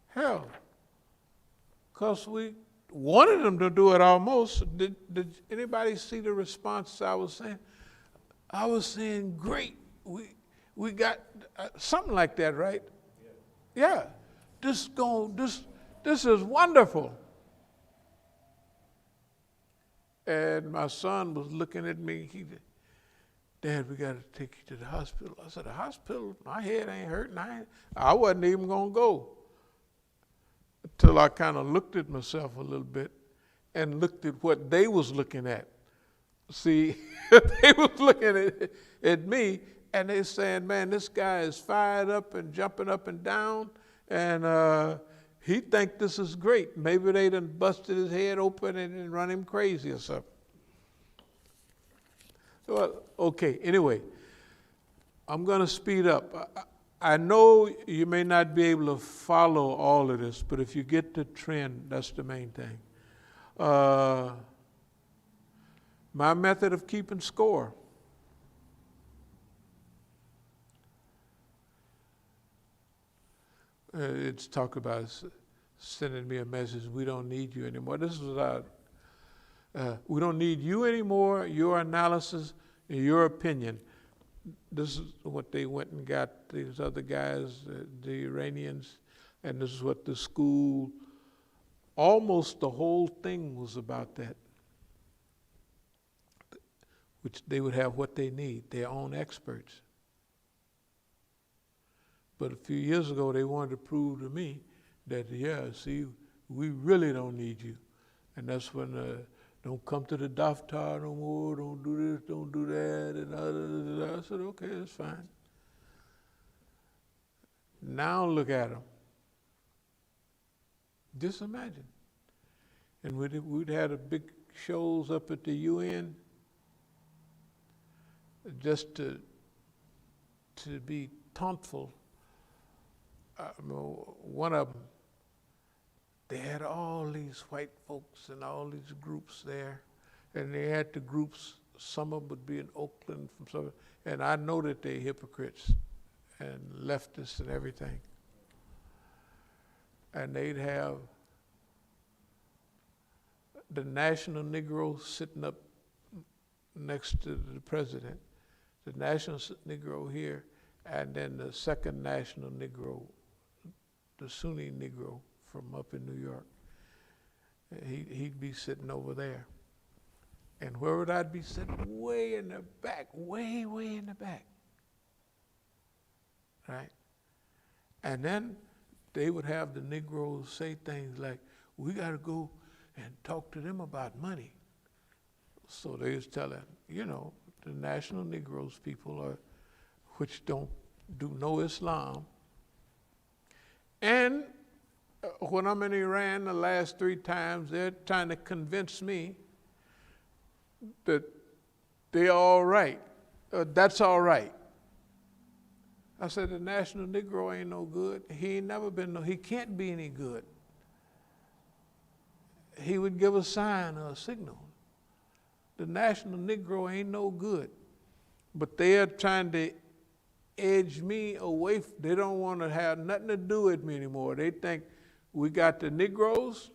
Hell, because we wanted them to do it almost. Did anybody see the response I was saying? I was saying, great, we got something like that, right? Yeah. This is wonderful. And my son was looking at me. He said, Dad, we got to take you to the hospital. I said, the hospital? My head ain't hurting. I wasn't even going to go. Until I kind of looked at myself a little bit and looked at what they was looking at. See, they was looking at me, And they're saying, man, this guy is fired up and jumping up and down, and he think this is great. Maybe they done busted his head open and run him crazy or something. Well, okay, anyway, I'm going to speed up. I know you may not be able to follow all of this, but if you get the trend, that's the main thing. My method of keeping score. It's talk about sending me a message, we don't need you anymore. This is what we don't need you anymore, your analysis, and your opinion. This is what they went and got these other guys, the Iranians, and this is what the school, almost the whole thing was about that. Which they would have what they need, their own experts. But a few years ago, they wanted to prove to me that, yeah, see, we really don't need you. And that's when, don't come to the daftar no more, don't do this, don't do that, and I said, okay, that's fine. Now look at them. Just imagine. And we'd had a big shows up at the UN just to be tauntful. One of them, they had all these white folks and all these groups there, and they had the groups, some of them would be in Oakland, from some, and I know that they're hypocrites and leftists and everything. And they'd have the National Negro sitting up next to the president, the National Negro here, and then the second National Negro, the Sunni Negro from up in New York. He'd be sitting over there. And where would I be sitting? Way in the back, way in the back. Right? And then they would have the Negroes say things like, we got to go and talk to them about money. So they was telling, the National Negroes people which don't do no Islam. And when I'm in Iran the last 3 times, they're trying to convince me that they're all right. That's all right. I said, the National Negro ain't no good. He ain't never been he can't be any good. He would give a sign or a signal. The National Negro ain't no good. But they are trying to edge me away. They don't want to have nothing to do with me anymore. They think we got the Negroes,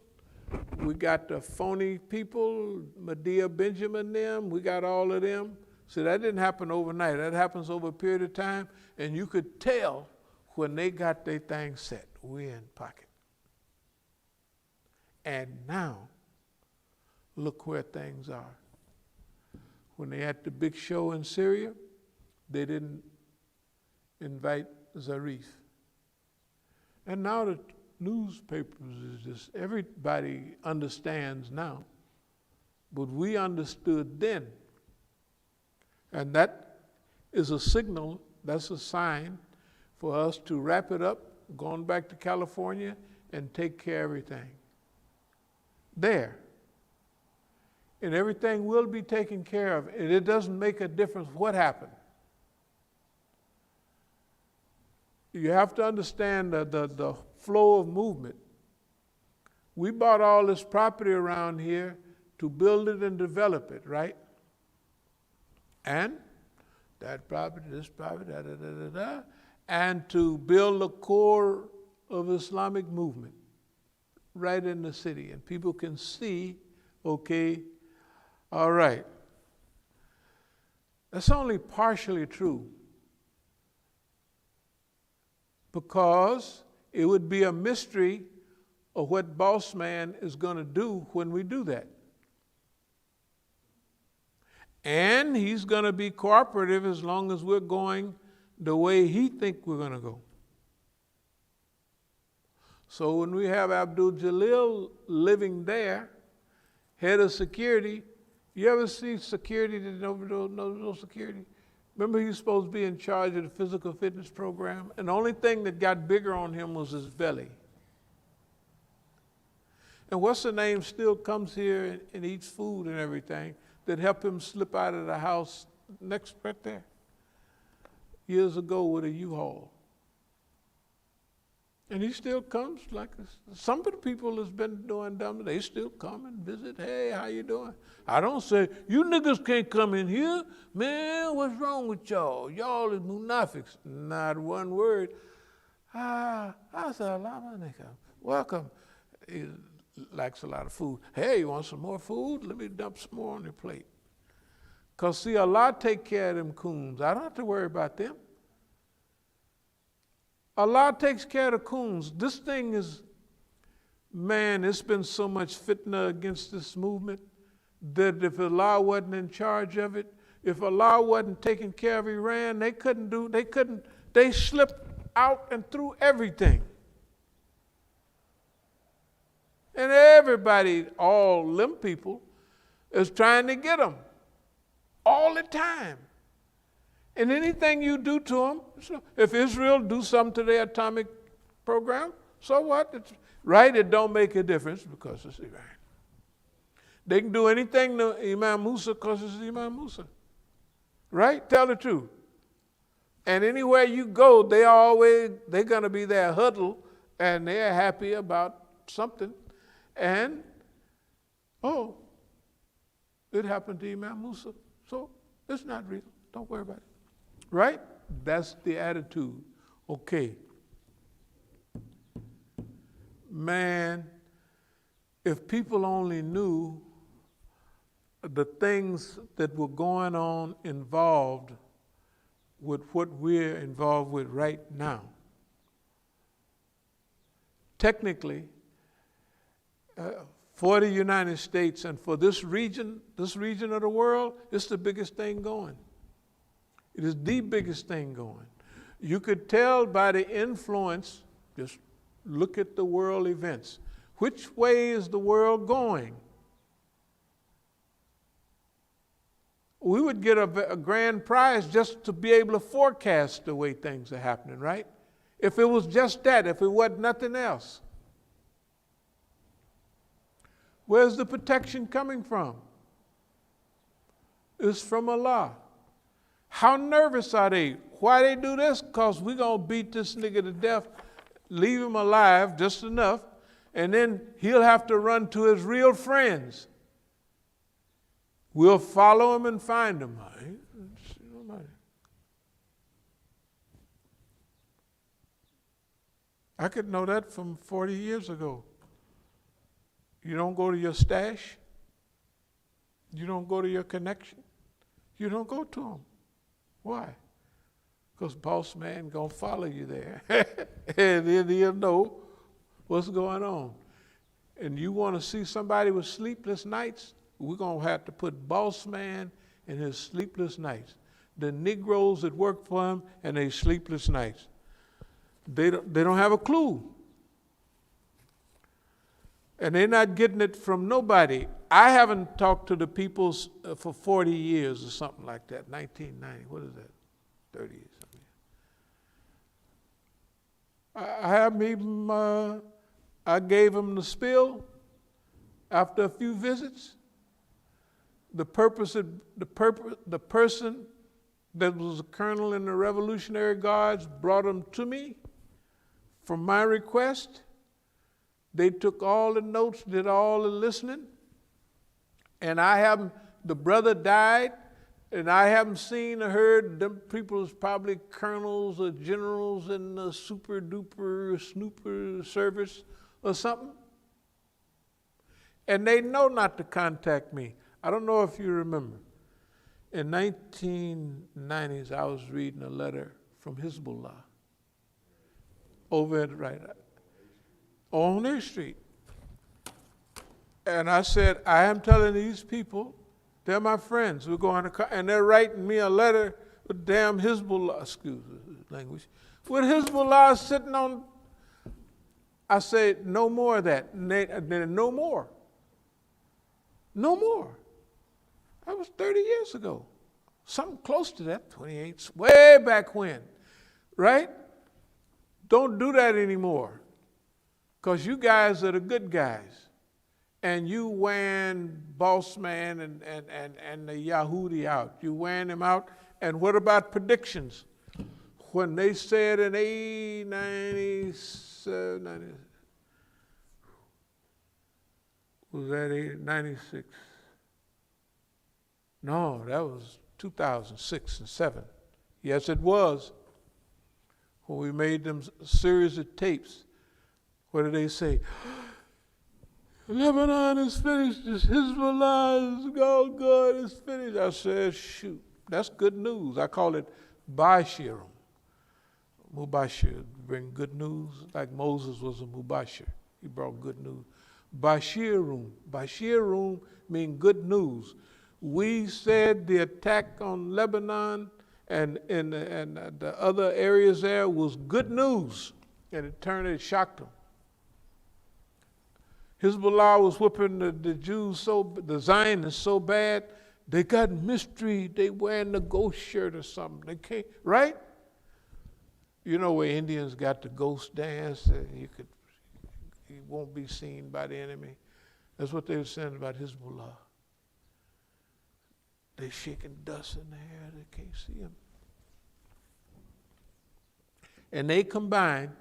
we got the phony people, Medea Benjamin them, we got all of them. So that didn't happen overnight. That happens over a period of time, and you could tell when they got their thing set. We're in pocket. And now, look where things are. When they had the big show in Syria, they didn't invite Zarif. And now the newspapers is just, everybody understands now. But we understood then. And that is a signal, that's a sign for us to wrap it up, going back to California, and take care of everything. There. And everything will be taken care of. And it doesn't make a difference what happened. You have to understand the flow of movement. We bought all this property around here to build it and develop it, right? And that property, this property, and to build the core of Islamic movement right in the city. And people can see, okay, all right. That's only partially true, because it would be a mystery of what Boss Man is going to do when we do that. And he's going to be cooperative as long as we're going the way he thinks we're going to go. So when we have Abdul Jalil living there, head of security, you ever see security that knows no security? Remember, he was supposed to be in charge of the physical fitness program, and the only thing that got bigger on him was his belly. And what's the name still comes here and eats food and everything that helped him slip out of the house next right there years ago with a U-Haul. And he still comes like this. Some of the people that's been doing dumb, they still come and visit. Hey, how you doing? I don't say, you niggas can't come in here. Man, what's wrong with y'all? Y'all is munafiks. Not one word. Assalamualaikum. Welcome. He likes a lot of food. Hey, you want some more food? Let me dump some more on your plate. Because see, Allah take care of them coons. I don't have to worry about them. Allah takes care of the coons. This thing is, man, it's been so much fitna against this movement that if Allah wasn't in charge of it, if Allah wasn't taking care of Iran, they slipped out and through everything. And everybody, all them people, is trying to get them all the time. And anything you do to them, so if Israel do something to their atomic program, so what? It's, right? It don't make a difference because it's Iran. They can do anything to Imam Musa because it's Imam Musa. Right? Tell the truth. And anywhere you go, they're going to be there huddled and they're happy about something. And, oh, it happened to Imam Musa. So it's not real. Don't worry about it. Right? That's the attitude. Okay. Man, if people only knew the things that were going on involved with what we're involved with right now. Technically, for the United States and for this region of the world, it's the biggest thing going. It is the biggest thing going. You could tell by the influence, just look at the world events. Which way is the world going? We would get a grand prize just to be able to forecast the way things are happening, right? If it was just that, if it wasn't nothing else. Where's the protection coming from? It's from Allah. How nervous are they? Why they do this? Because we're going to beat this nigga to death, leave him alive just enough, and then he'll have to run to his real friends. We'll follow him and find him. I could know that from 40 years ago. You don't go to your stash. You don't go to your connection. You don't go to them. Why? Because boss man gonna follow you there. And then he'll know what's going on. And you want to see somebody with sleepless nights? We're going to have to put boss man in his sleepless nights. The Negroes that work for him and their sleepless nights. They don't have a clue. And they're not getting it from nobody. I haven't talked to the people for 40 years or something like that. 1990, what is that? 30 years. I gave them the spill after a few visits. The person that was a colonel in the Revolutionary Guards brought them to me from my request. They took all the notes, did all the listening, and the brother died, and I haven't seen or heard them people is probably colonels or generals in the super duper snooper service or something. And they know not to contact me. I don't know if you remember. In 1990s, I was reading a letter from Hezbollah over at on their street. And I said, I am telling these people, they're my friends. We're going to, and they're writing me a letter with damn Hezbollah, excuse the language, with Hezbollah sitting on. I said, no more of that. No more. No more. That was 30 years ago. Something close to that, 28, way back when, right? Don't do that anymore, because you guys are the good guys. And you wearing boss man and the Yahudi out. You wearing them out. And what about predictions? When they said in 97, was that 96? No, that was 2006 and 7. Yes, it was. When we made them series of tapes, what did they say? Lebanon is finished. Hezbollah is all good. It's finished. I said, shoot, that's good news. I call it Bashirum. Mubashir, bring good news, like Moses was a Mubashir. He brought good news. Bashirum. Bashirum means good news. We said the attack on Lebanon and the other areas there was good news, and it shocked them. Hezbollah was whipping the Jews the Zionists so bad, they got mystery. They wearing the ghost shirt or something. They can't, right? You know where Indians got the ghost dance, and you won't be seen by the enemy. That's what they were saying about Hezbollah. They shaking dust in the air. They can't see him. And they combine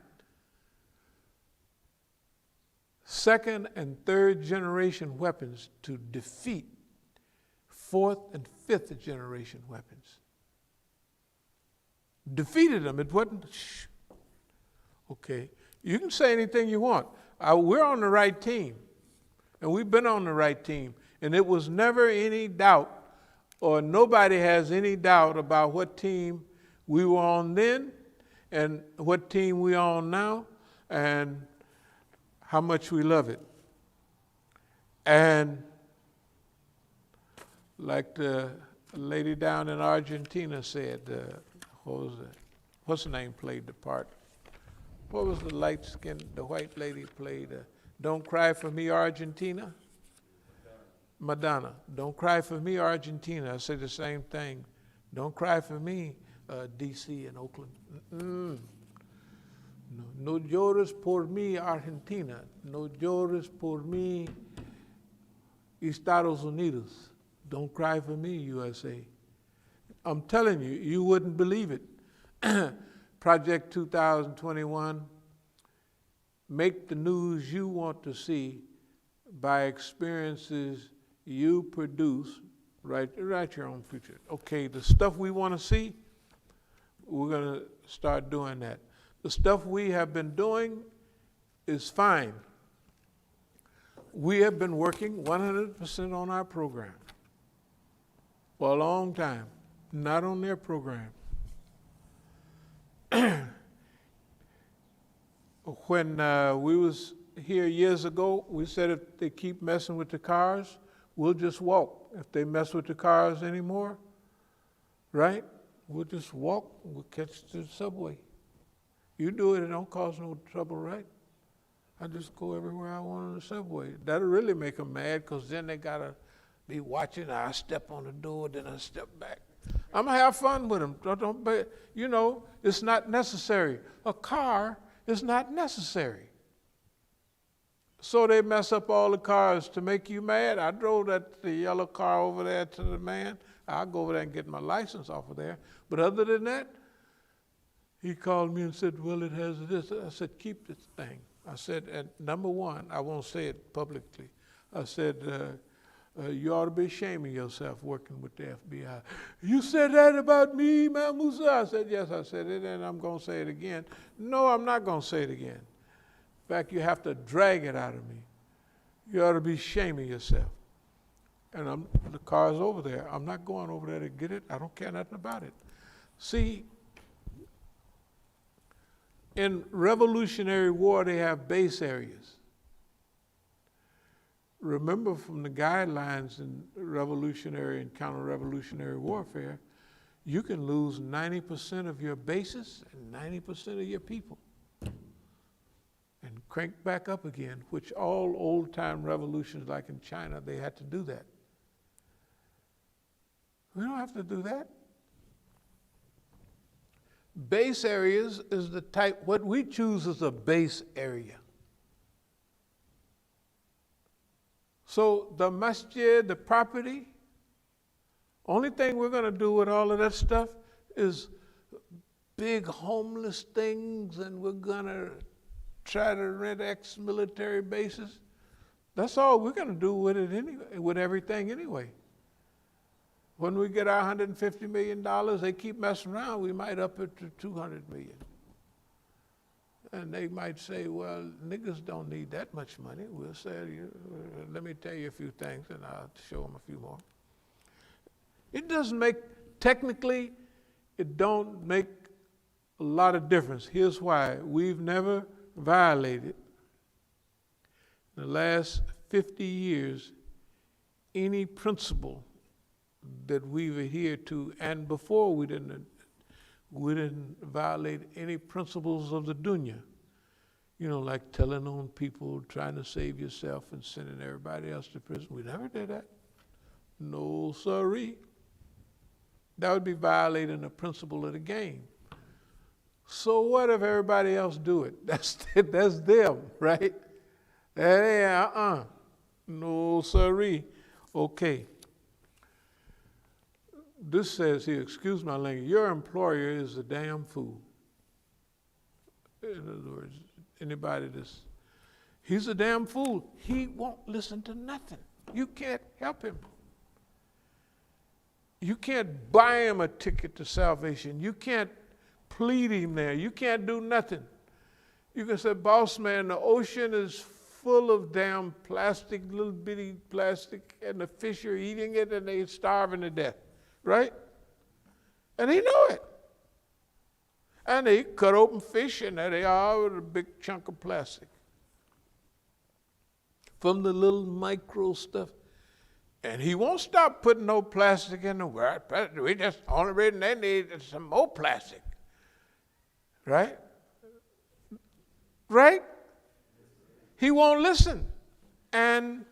second and third generation weapons to defeat fourth and fifth generation weapons. Defeated them. It wasn't, okay, you can say anything you want. We're on the right team, and we've been on the right team, and it was never any doubt, or nobody has any doubt about what team we were on then and what team we're on now, and how much we love it. And like the lady down in Argentina said, what's her name played the part? What was the the white lady played? Don't Cry for Me, Argentina? Madonna. Don't cry for me, Argentina. I say the same thing. Don't cry for me, D.C. and Oakland. No llores por mí, Argentina. No llores por mí, Estados Unidos. Don't cry for me, USA. I'm telling you, you wouldn't believe it. Project 2021, make the news you want to see by experiences you produce. Write your own future. Okay, the stuff we want to see, we're going to start doing that. The stuff we have been doing is fine. We have been working 100% on our program for a long time, not on their program. When we was here years ago, we said if they keep messing with the cars, we'll just walk. If they mess with the cars anymore, right, we'll just walk, we'll catch the subway. You do it, it don't cause no trouble, right? I just go everywhere I want on the subway. That'll really make them mad, because then they gotta be watching. I step on the door, then I step back. I'm gonna have fun with them. But you know, it's not necessary. A car is not necessary. So they mess up all the cars to make you mad. I drove the yellow car over there to the man. I'll go over there and get my license off of there. But other than that, he called me and said, well, it has this. I said, keep this thing. I said, and number one, I won't say it publicly. I said, you ought to be ashamed of yourself working with the FBI. You said that about me, Imam Musa? I said, yes, I said it, and I'm going to say it again. No, I'm not going to say it again. In fact, you have to drag it out of me. You ought to be ashamed of yourself. And the car's over there. I'm not going over there to get it. I don't care nothing about it. See, in Revolutionary War, they have base areas. Remember from the guidelines in revolutionary and counter-revolutionary warfare, you can lose 90% of your bases and 90% of your people and crank back up again, which all old-time revolutions like in China, they had to do that. We don't have to do that. Base areas is the type, what we choose is a base area. So the masjid, the property, only thing we're going to do with all of that stuff is big homeless things, and we're going to try to rent ex-military bases. That's all we're going to do with it anyway, with everything anyway. When we get our $150 million, they keep messing around, we might up it to $200 million. And they might say, well, niggas don't need that much money. We'll say, let me tell you a few things, and I'll show them a few more. It doesn't make, technically, it don't make a lot of difference. Here's why. We've never violated, in the last 50 years, any principle that we've adhered to, and before we didn't violate any principles of the dunya. You know, like telling on people, trying to save yourself and sending everybody else to prison. We never did that. No siree. That would be violating the principle of the game. So what if everybody else do it? That's them, right? Hey, no siree. Okay. This says here, excuse my language, your employer is a damn fool. In other words, anybody he's a damn fool. He won't listen to nothing. You can't help him. You can't buy him a ticket to salvation. You can't plead him there. You can't do nothing. You can say, boss man, the ocean is full of damn plastic, little bitty plastic, and the fish are eating it and they're starving to death. Right? And he know it. And they cut open fish, and there they are with a big chunk of plastic. From the little micro stuff. And he won't stop putting no plastic in the world. We just only reason they need some more plastic. Right? Right? He won't listen. And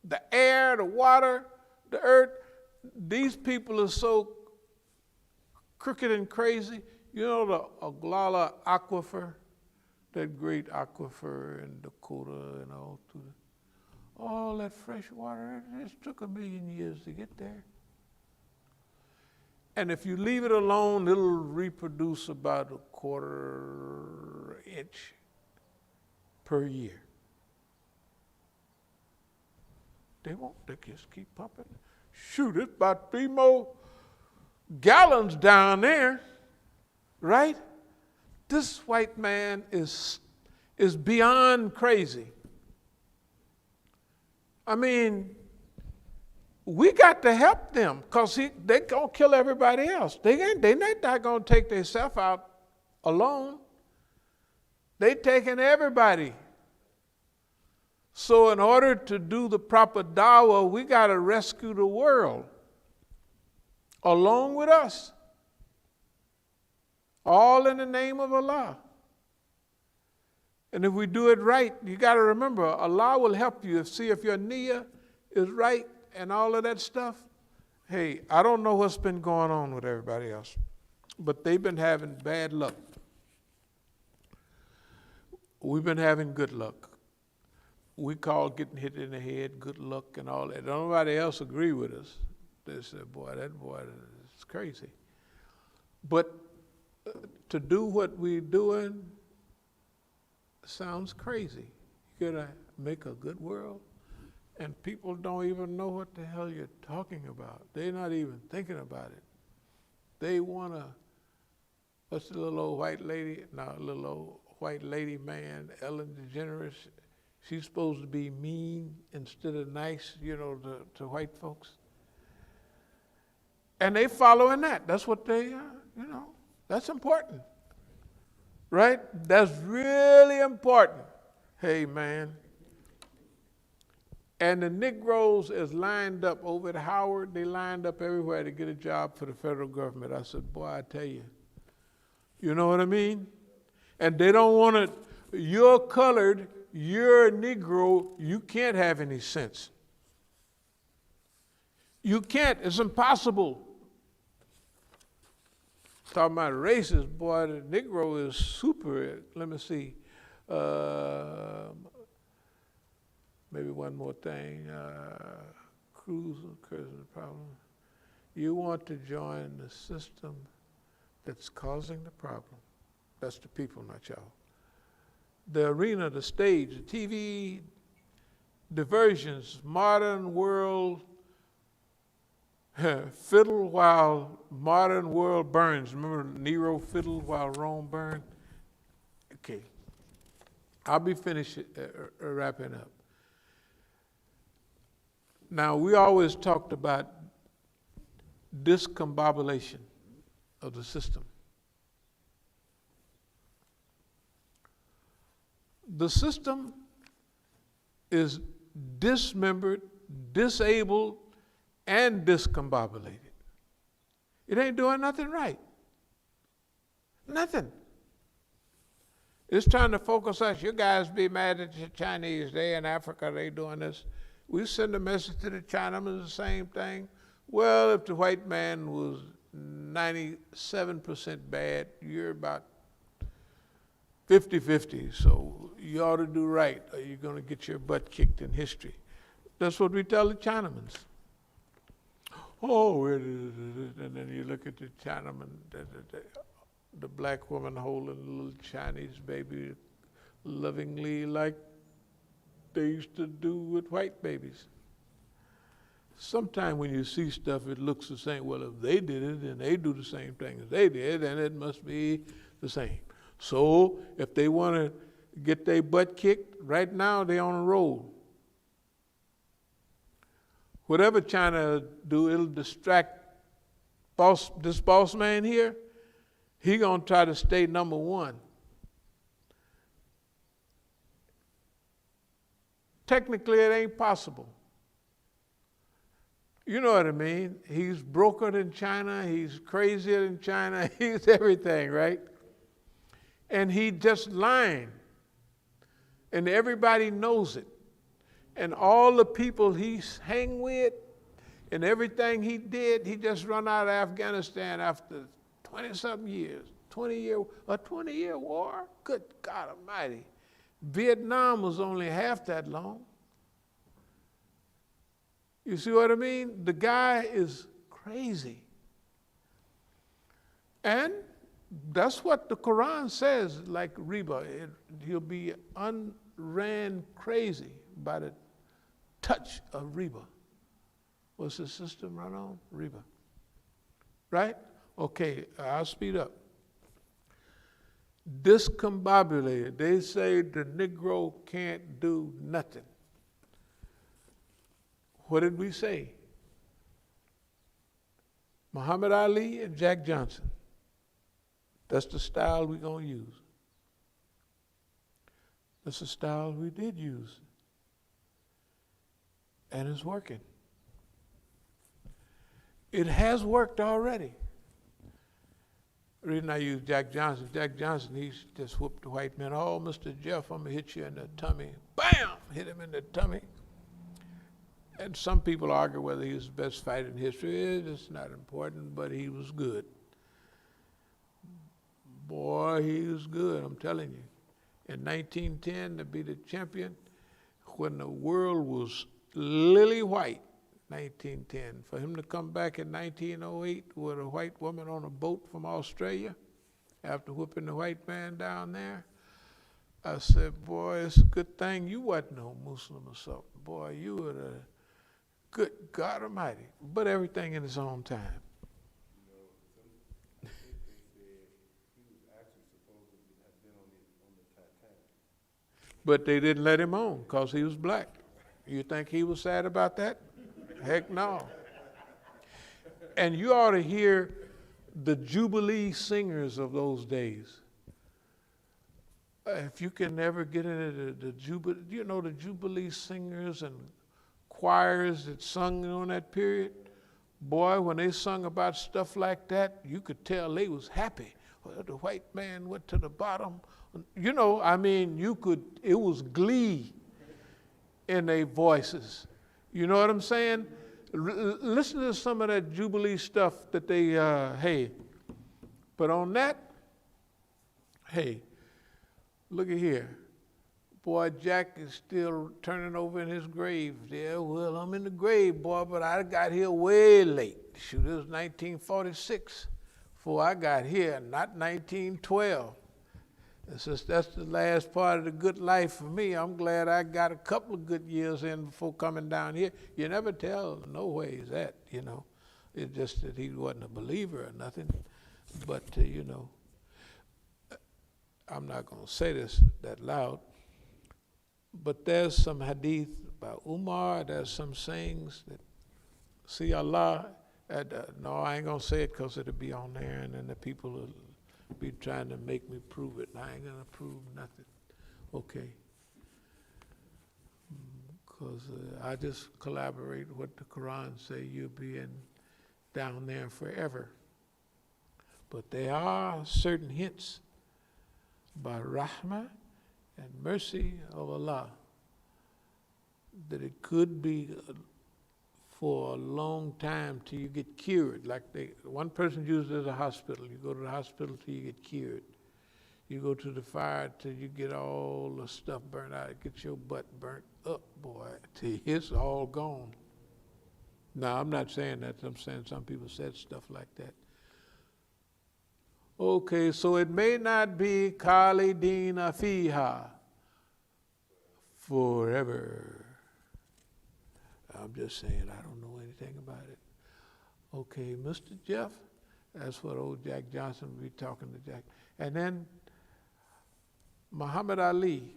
the air, the water, the earth, these people are so crooked and crazy. You know the Oglala Aquifer, that great aquifer in Dakota and all that fresh water, it just took 1 million years to get there. And if you leave it alone, it'll reproduce about 1/4 inch per year. They won't, they just keep pumping. Shoot, it's about 3 more gallons down there, right? This white man is beyond crazy. I mean, we got to help them because they're going to kill everybody else. They're not going to take themselves out alone. They're taking everybody. So in order to do the proper dawah, we got to rescue the world along with us. All in the name of Allah. And if we do it right, you got to remember, Allah will help you. See if your niyyah is right and all of that stuff. Hey, I don't know what's been going on with everybody else, but they've been having bad luck. We've been having good luck. We call getting hit in the head good luck and all that. Nobody else agree with us. They said, boy, that boy is crazy. But to do what we're doing sounds crazy. You gotta make a good world, and people don't even know what the hell you're talking about. They're not even thinking about it. They wanna, what's the little old white lady? No, little old white lady man, Ellen DeGeneres. She's supposed to be mean instead of nice, to white folks. And they following that. That's what they, that's important. Right? That's really important. Hey, man. And the Negroes is lined up over at Howard. They lined up everywhere to get a job for the federal government. I said, boy, I tell you. You know what I mean? And they don't want to, you're colored, you're a Negro, you can't have any sense. You can't, it's impossible. Talking about racist, boy, the Negro is super. Let me see. Maybe one more thing. Cruise occurs the problem. You want to join the system that's causing the problem. That's the people, not y'all. The arena, the stage, the TV, diversions, modern world, fiddle while modern world burns. Remember Nero fiddled while Rome burned? Okay. I'll be finished wrapping up. Now, we always talked about discombobulation of the system. The system is dismembered, disabled, and discombobulated. It ain't doing nothing right. Nothing. It's trying to focus us. You guys be mad at the Chinese. They in Africa, they doing this. We send a message to the Chinamen, the same thing. Well, if the white man was 97% bad, you're about 50-50, so you ought to do right, or you're going to get your butt kicked in history. That's what we tell the Chinamans. Oh, and then you look at the Chinaman, the black woman holding the little Chinese baby lovingly like they used to do with white babies. Sometimes when you see stuff, it looks the same. Well, if they did it and they do the same thing as they did, then it must be the same. So if they want to get their butt kicked, right now they're on a roll. Whatever China do, it'll distract this boss man here. He gonna try to stay number one. Technically, it ain't possible. You know what I mean? He's broker than China, he's crazier than China, he's everything, right? And he just lying. And everybody knows it. And all the people he's hang with and everything he did, he just run out of Afghanistan after 20-something years. A 20-year war? Good God Almighty. Vietnam was only half that long. You see what I mean? The guy is crazy. And that's what the Quran says, like Reba. He'll be unran crazy by the touch of Reba. What's the system run on? Reba. Right? Okay, I'll speed up. Discombobulated. They say the Negro can't do nothing. What did we say? Muhammad Ali and Jack Johnson. That's the style we're going to use. That's the style we did use. And it's working. It has worked already. The reason I use Jack Johnson, he just whooped the white man. Oh, Mr. Jeff, I'm going to hit you in the tummy. Bam! Hit him in the tummy. And some people argue whether he was the best fighter in history. It's not important, but he was good. Boy, he was good, I'm telling you. In 1910, to be the champion, when the world was lily white, 1910. For him to come back in 1908 with a white woman on a boat from Australia, after whooping the white man down there, I said, boy, it's a good thing you wasn't no Muslim or something. Boy, you were the good God Almighty. But everything in its own time. They said he was actually supposed to have been on the Titanic. But they didn't let him on because he was black. You think he was sad about that? Heck no. And you ought to hear the Jubilee singers of those days. If you can ever get into the Jubilee, you know the Jubilee singers and choirs that sung on that period? Boy, when they sung about stuff like that, you could tell they was happy. Well, the white man went to the bottom. You know, I mean, it was glee in their voices. You know what I'm saying? Listen to some of that Jubilee stuff that they, hey, But on that, hey, look at here. Boy, Jack is still turning over in his grave there. Well, I'm in the grave, boy, but I got here way late. Shoot, it was 1946 before I got here, not 1912. And since that's the last part of the good life for me, I'm glad I got a couple of good years in before coming down here. You never tell no way is that, you know. It's just that he wasn't a believer or nothing. But, you know, I'm not going to say this that loud, but there's some hadith about Umar, there's some sayings that see Allah. No, I ain't going to say it because it'll be on there, and then the people will be trying to make me prove it, and I ain't going to prove nothing. Okay. Because I just collaborate what the Quran say, you'll be down there forever. But there are certain hints by rahmah and mercy of Allah that it could be for a long time till you get cured. Like one person used it as a hospital. You go to the hospital till you get cured. You go to the fire till you get all the stuff burnt out. Get your butt burnt up, boy, till it's all gone. Now, I'm not saying that. I'm saying some people said stuff like that. Okay, so it may not be Khalidina fiha, forever. I'm just saying I don't know anything about it. Okay, Mr. Jeff, that's what old Jack Johnson would be talking to Jack. And then Muhammad Ali,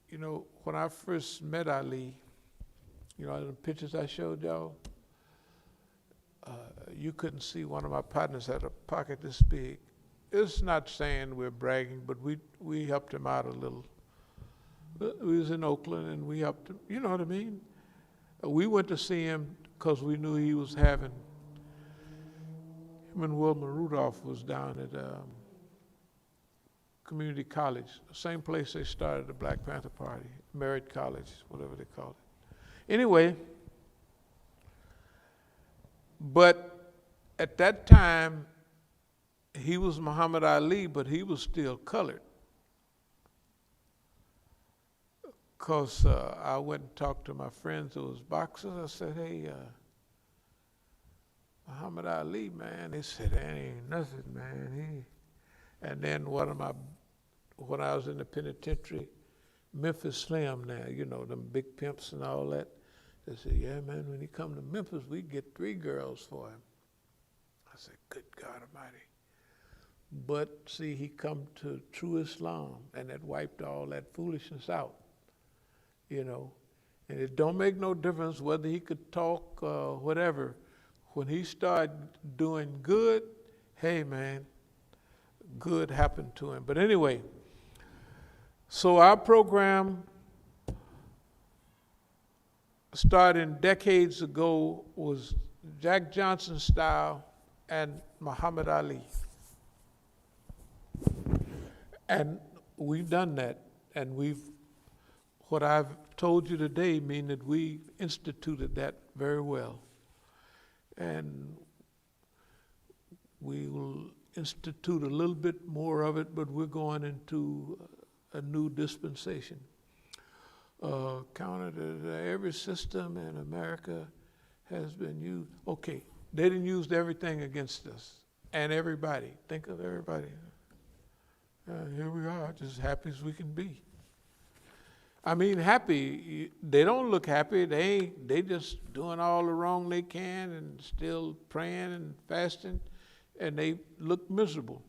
you know, when I first met Ali, you know, the pictures I showed y'all, you couldn't see one of my partners had a pocket this big. It's not saying we're bragging, but we helped him out a little. We was in Oakland and we helped him, you know what I mean? We went to see him because we knew he was having, him and Wilma Rudolph was down at community college, the same place they started the Black Panther Party, Merritt College, whatever they called it. Anyway, but at that time, he was Muhammad Ali, but he was still colored. Because I went and talked to my friends who was boxers. I said, hey, Muhammad Ali, man. They said, that ain't nothing, man. And then when I was in the penitentiary, Memphis Slim now, you know, them big pimps and all that. They said, yeah, man, when he come to Memphis, we get 3 girls for him. I said, good God Almighty. But see, he come to true Islam, and that wiped all that foolishness out, you know. And it don't make no difference whether he could talk or whatever. When he started doing good, hey, man, good happened to him. But anyway, so our program starting decades ago was Jack Johnson style and Muhammad Ali. And we've done that, and what I've told you today mean that we instituted that very well. And we will institute a little bit more of it, but we're going into a new dispensation. Counted as every system in America has been used. Okay, they didn't use everything against us and everybody. Think of everybody. Here we are, just as happy as we can be. I mean, happy, they don't look happy. They just doing all the wrong they can and still praying and fasting, and they look miserable.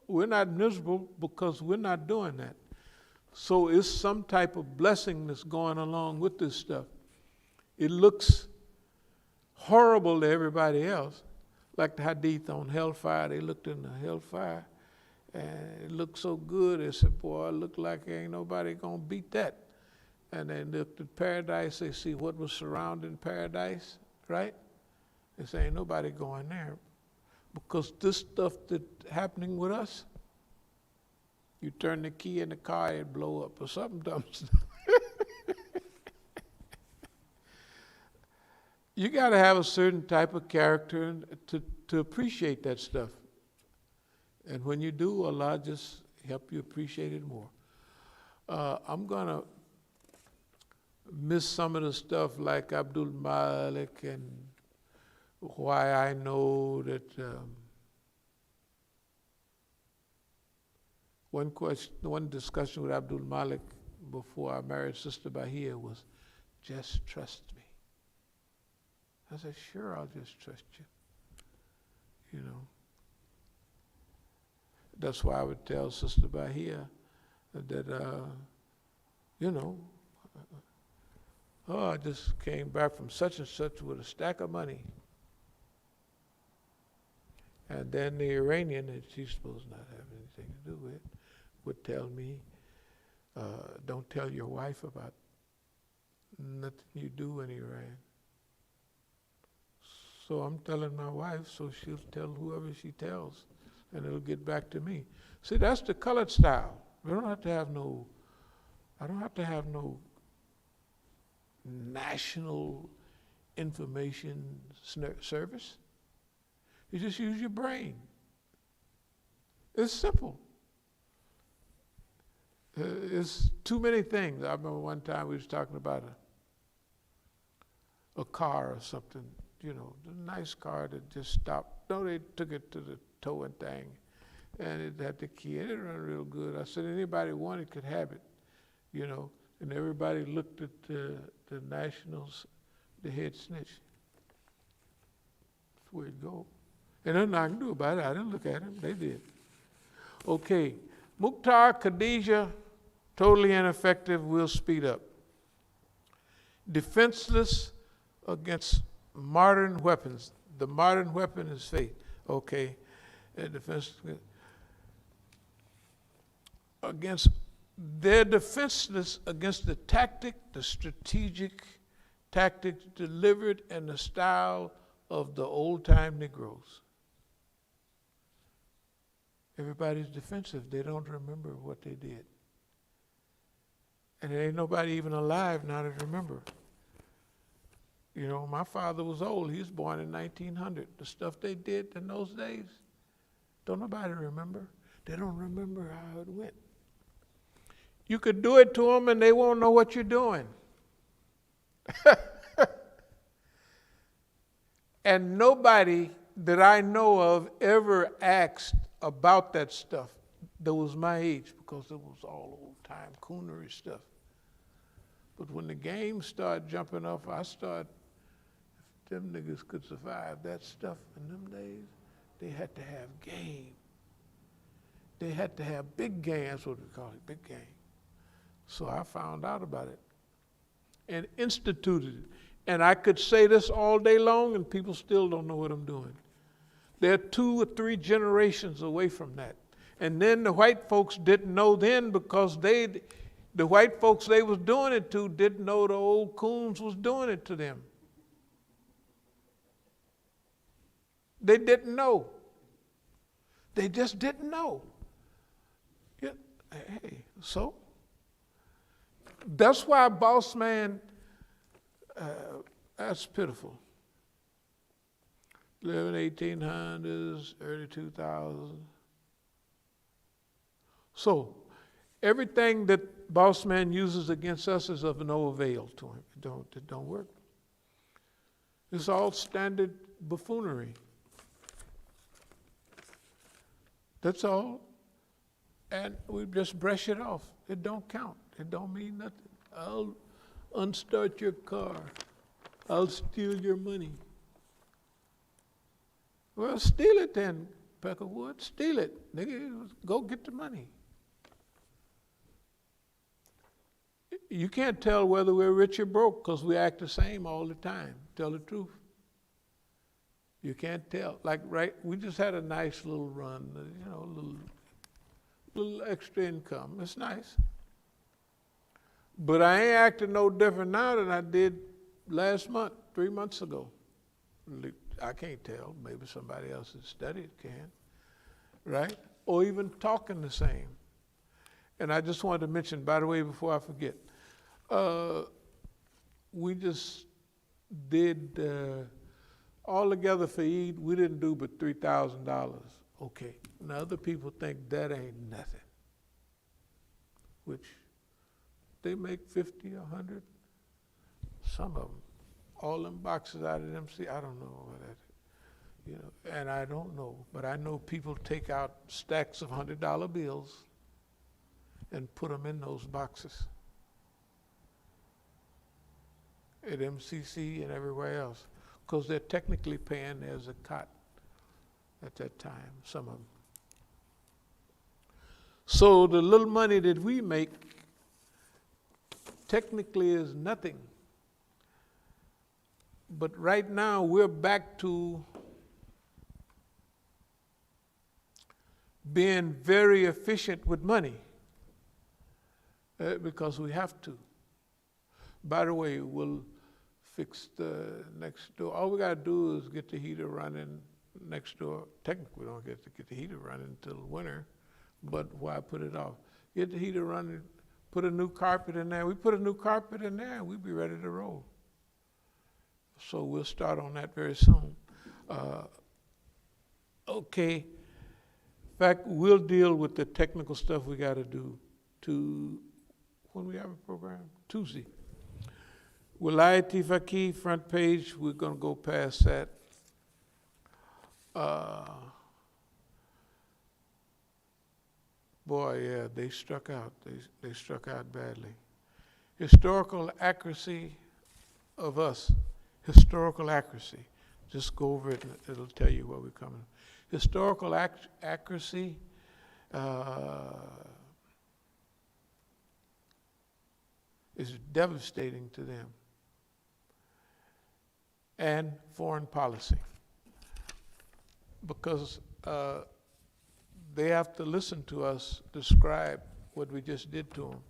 We're not miserable because we're not doing that. So it's some type of blessing that's going along with this stuff. It looks horrible to everybody else, like the hadith on hellfire. They looked in the hellfire, and it looked so good. They said, boy, it looked like ain't nobody going to beat that. And they looked at paradise. They see what was surrounding paradise, right? They say, ain't nobody going there. Because this stuff that's happening with us, you turn the key in the car, it blow up or something dumb stuff. You got to have a certain type of character to appreciate that stuff. And when you do, Allah just help you appreciate it more. I'm going to miss some of the stuff like Abdul Malik and why I know that one discussion with Abdul Malik before I married Sister Bahia was, just trust me. I said, sure, I'll just trust you. You know. That's why I would tell Sister Bahia that, you know, I just came back from such and such with a stack of money. And then the Iranian, that she's supposed not to have anything to do with, would tell me, don't tell your wife about nothing you do in Iran. So I'm telling my wife, so she'll tell whoever she tells, and it'll get back to me. See, that's the colored style. I don't have to have no national information service. You just use your brain. It's simple. It's too many things. I remember one time we was talking about a car or something, you know, a nice car that just stopped. No, they took it to the towing thing, and it had the key. It didn't run real good. I said, anybody wanted could have it, you know. And everybody looked at the nationals, the head snitch. That's where it go. And nothing I can do about it. I didn't look at them. They did. Okay. Mukhtar, Khadijah, totally ineffective. We'll speed up. Defenseless against modern weapons. The modern weapon is faith. Okay. They're defenseless against the strategic tactics delivered in the style of the old-time Negroes. Everybody's defensive. They don't remember what they did. And there ain't nobody even alive now to remember. You know, my father was old. He was born in 1900. The stuff they did in those days, don't nobody remember. They don't remember how it went. You could do it to them and they won't know what you're doing. And nobody that I know of ever asked about that stuff that was my age, because it was all old-time coonery stuff. But when the game started jumping off, if them niggas could survive that stuff in them days, they had to have game. They had to have big game, that's what we call it, big game. So I found out about it and instituted it. And I could say this all day long and people still don't know what I'm doing. They're 2 or 3 generations away from that. And then the white folks didn't know then, because the white folks they was doing it to didn't know the old coons was doing it to them. They didn't know. They just didn't know. Yeah, hey, so that's why Boss Man, that's pitiful. Live in 1800s, early 2000s. So everything that Boss Man uses against us is of no avail to him. It don't work. It's all standard buffoonery. That's all. And we just brush it off. It don't count. It don't mean nothing. I'll unstart your car. I'll steal your money. Well, steal it then, Peckerwood. Steal it. Nigga, go get the money. You can't tell whether we're rich or broke because we act the same all the time. Tell the truth. You can't tell. Like, right, we just had a nice little run, you know, a little extra income. It's nice. But I ain't acting no different now than I did last month, 3 months ago. I can't tell. Maybe somebody else that studied can, right? Or even talking the same. And I just wanted to mention, by the way, before I forget, we just did, all together for Eid, we didn't do but $3,000 Okay, now other people think that ain't nothing, which they make 50, 100, some of them. All them boxes out of MC, I don't know what that, and I don't know, but I know people take out stacks of $100 bills and put them in those boxes at MCC and everywhere else, because they're technically paying as a cot at that time, some of them. So the little money that we make technically is nothing. But right now we're back to being very efficient with money because we have to. By the way, we'll fix the next door. All we got to do is get the heater running next door. Technically, we don't get the heater running until winter, but why put it off? Get the heater running, put a new carpet in there. We put a new carpet in there, and we'll be ready to roll. So we'll start on that very soon. Okay. In fact, we'll deal with the technical stuff we got to do when we have a program? Tuesday. Wilayati Faqih, front page, we're going to go past that. Boy, yeah, they struck out. They struck out badly. Historical accuracy of us. Historical accuracy. Just go over it and it'll tell you where we're coming. Historical accuracy is devastating to them. And foreign policy. Because they have to listen to us describe what we just did to them.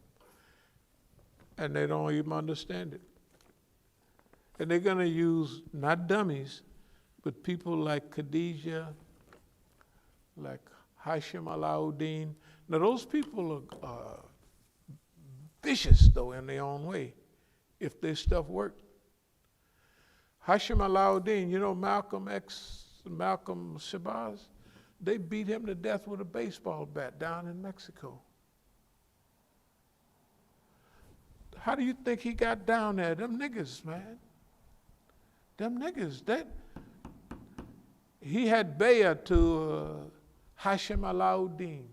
And they don't even understand it. And they're going to use, not dummies, but people like Khadijah, like Hashim Alauddin. Now those people are vicious, though, in their own way, if their stuff worked. Hashim Alauddin, Malcolm Shabazz, they beat him to death with a baseball bat down in Mexico. How do you think he got down there? Them niggas, man. Them niggas, he had bayah to Hashim Alauddin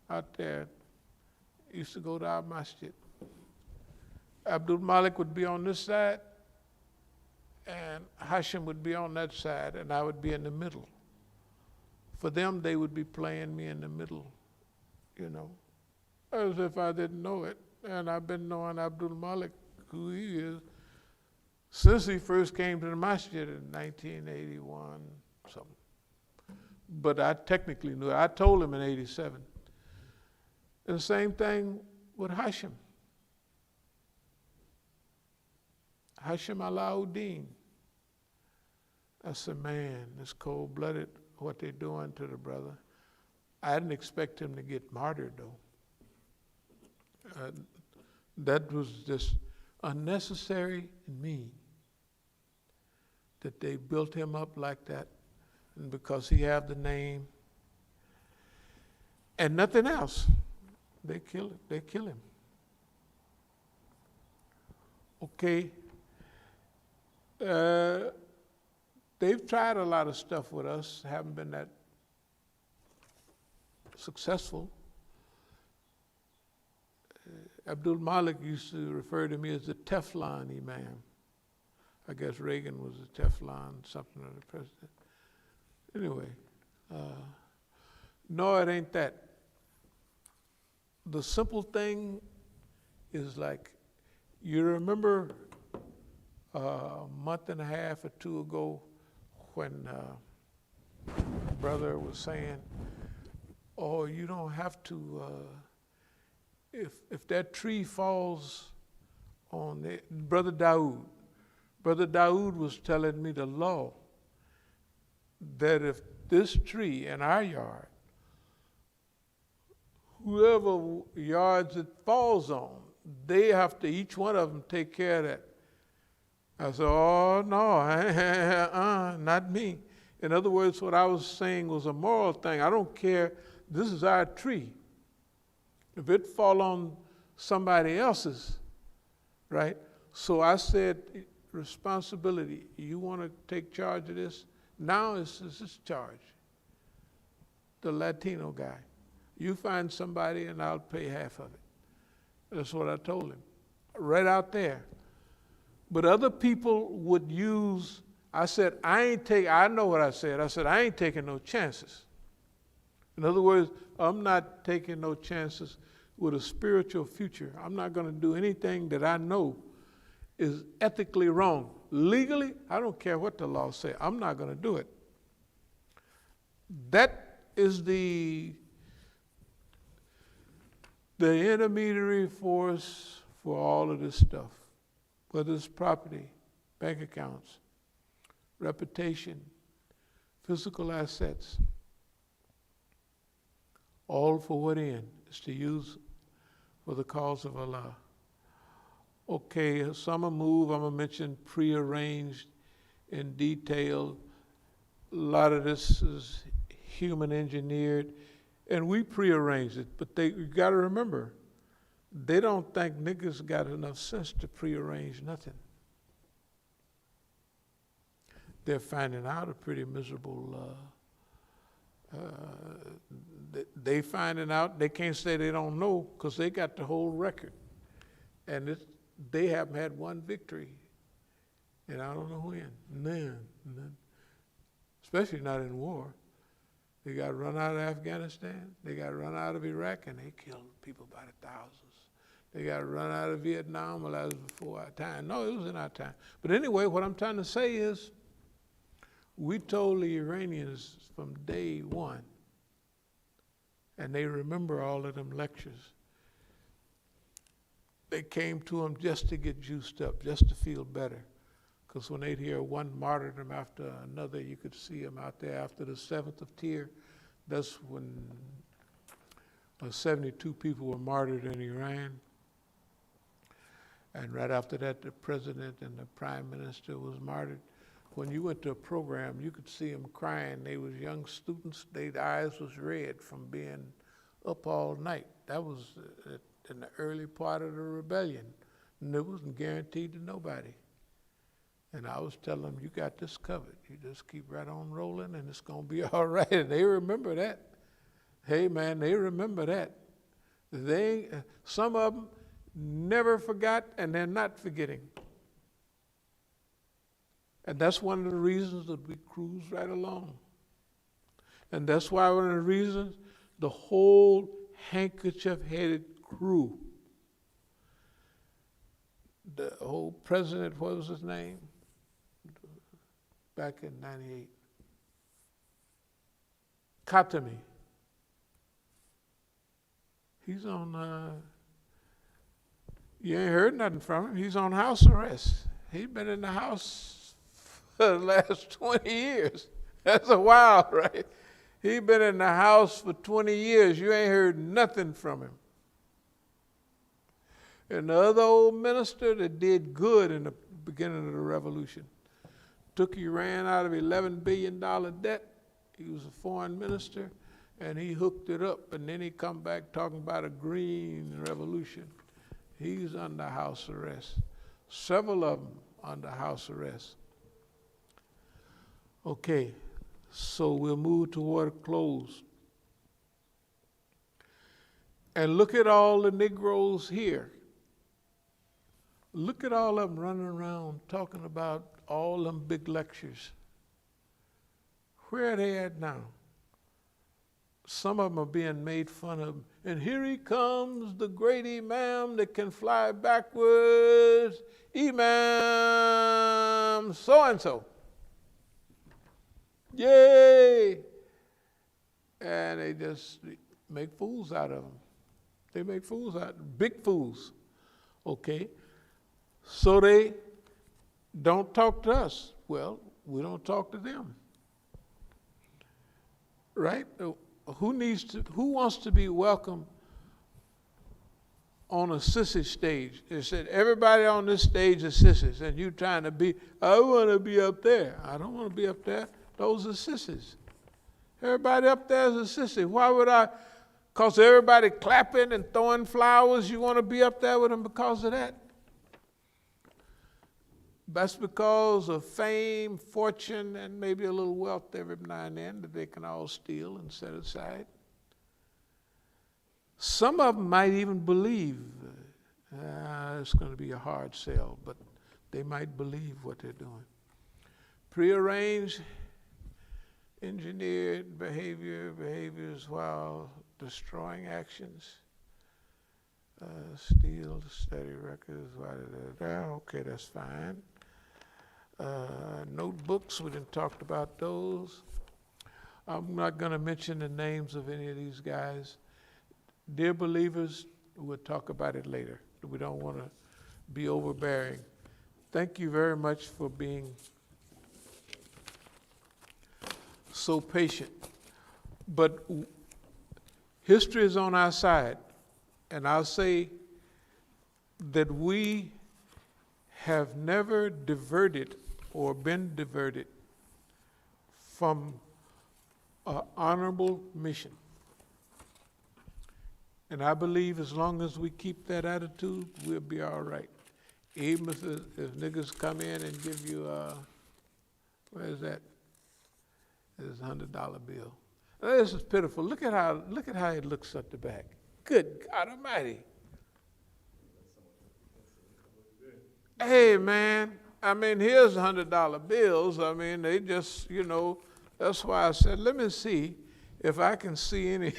out there. Used to go to our masjid. Abdul Malik would be on this side, and Hashim would be on that side, and I would be in the middle. For them, they would be playing me in the middle, as if I didn't know it. And I've been knowing Abdul Malik, who he is, since he first came to the masjid in 1981, something. But I technically knew it. I told him in 87. And the same thing with Hashim. Hashim Alauddin. I said, man, it's cold-blooded what they're doing to the brother. I didn't expect him to get martyred, though. That was just unnecessary and mean that they built him up like that, and because he had the name and nothing else, they kill him. Okay. They've tried a lot of stuff with us, haven't been that successful. Abdul Malik used to refer to me as the Teflon Imam. I guess Reagan was the Teflon something of the president. Anyway, no, it ain't that. The simple thing is like, you remember a month and a half or two ago when brother was saying, oh, you don't have to, if that tree falls on it, Brother Daoud was telling me the law that if this tree in our yard, whoever yards it falls on, they have to, each one of them, take care of that. I said, oh, no, not me. In other words, what I was saying was a moral thing. I don't care. This is our tree. If it fall on somebody else's, right? So I said, responsibility. You want to take charge of this? Now it's his charge. The Latino guy. You find somebody and I'll pay half of it. That's what I told him. Right out there. But other people would use, I said, I know what I said. I said, I ain't taking no chances. In other words, I'm not taking no chances with a spiritual future. I'm not going to do anything that I know is ethically wrong. Legally, I don't care what the law says. I'm not going to do it. That is the intermediary force for all of this stuff, whether it's property, bank accounts, reputation, physical assets, all for what end? Is to use for the cause of Allah. Okay, some move, I'm going to mention prearranged in detail. A lot of this is human engineered, and we prearranged it, but you got to remember, they don't think niggas got enough sense to prearrange nothing. They're finding out a pretty miserable, they finding out, they can't say they don't know because they got the whole record. And they haven't had one victory. And I don't know when. None. Especially not in war. They got run out of Afghanistan. They got run out of Iraq, and they killed people by the thousands. They got run out of Vietnam. Well, that was before our time. No, it was in our time. But anyway, what I'm trying to say is, we told the Iranians from day one, and they remember all of them lectures. They came to them just to get juiced up, just to feel better. Because when they'd hear one martyrdom after another, you could see them out there after the 7th of Tyr. That's when 72 people were martyred in Iran. And right after that, the president and the prime minister was martyred. When you went to a program, you could see them crying. They was young students. Their eyes was red from being up all night. That was in the early part of the rebellion. And it wasn't guaranteed to nobody. And I was telling them, you got this covered. You just keep right on rolling and it's going to be all right. And they remember that. Hey, man, they remember that. Some of them never forgot, and they're not forgetting. And that's one of the reasons that we cruise right along. And that's why one of the reasons the whole handkerchief-headed crew, the whole president, what was his name? Back in 98. Khatami. He's on, you ain't heard nothing from him. He's on house arrest. He's been in the house for the last 20 years. That's a while, right? He's been in the house for 20 years. You ain't heard nothing from him. And the other old minister that did good in the beginning of the revolution took Iran out of $11 billion debt. He was a foreign minister, and he hooked it up, and then he come back talking about a green revolution. He's under house arrest. Several of them under house arrest. Okay, so we'll move toward a close. And look at all the Negroes here. Look at all of them running around talking about all them big lectures. Where are they at now? Some of them are being made fun of. And here he comes, the great Imam that can fly backwards. Imam so-and-so. Yay! And they just make fools out of them. They make fools out of them, big fools. Okay? So they don't talk to us. Well, we don't talk to them. Right? Who wants to be welcome on a sissy stage? They said, everybody on this stage is sissies, and you trying to be, I want to be up there. I don't want to be up there. Those are sissies. Everybody up there is a sissy. Why would I? Because everybody clapping and throwing flowers, you want to be up there with them because of that? That's because of fame, fortune, and maybe a little wealth every now and then that they can all steal and set aside. Some of them might even believe it's going to be a hard sell, but they might believe what they're doing. Prearranged, engineered behaviors while destroying actions. Steal, study records, okay, that's fine. Notebooks, we done talked about those. I'm not going to mention the names of any of these guys. Dear believers, we'll talk about it later. We don't want to be overbearing. Thank you very much for being so patient. But history is on our side. And I'll say that we have never diverted or been diverted from an honorable mission. And I believe as long as we keep that attitude, we'll be all right. Even if niggas come in and give you, where is that? It's a $100 bill. This is pitiful. Look at how it looks at the back. Good God Almighty. Hey, man, I mean, here's $100 bills. I mean, they just, that's why I said, let me see if I can see any.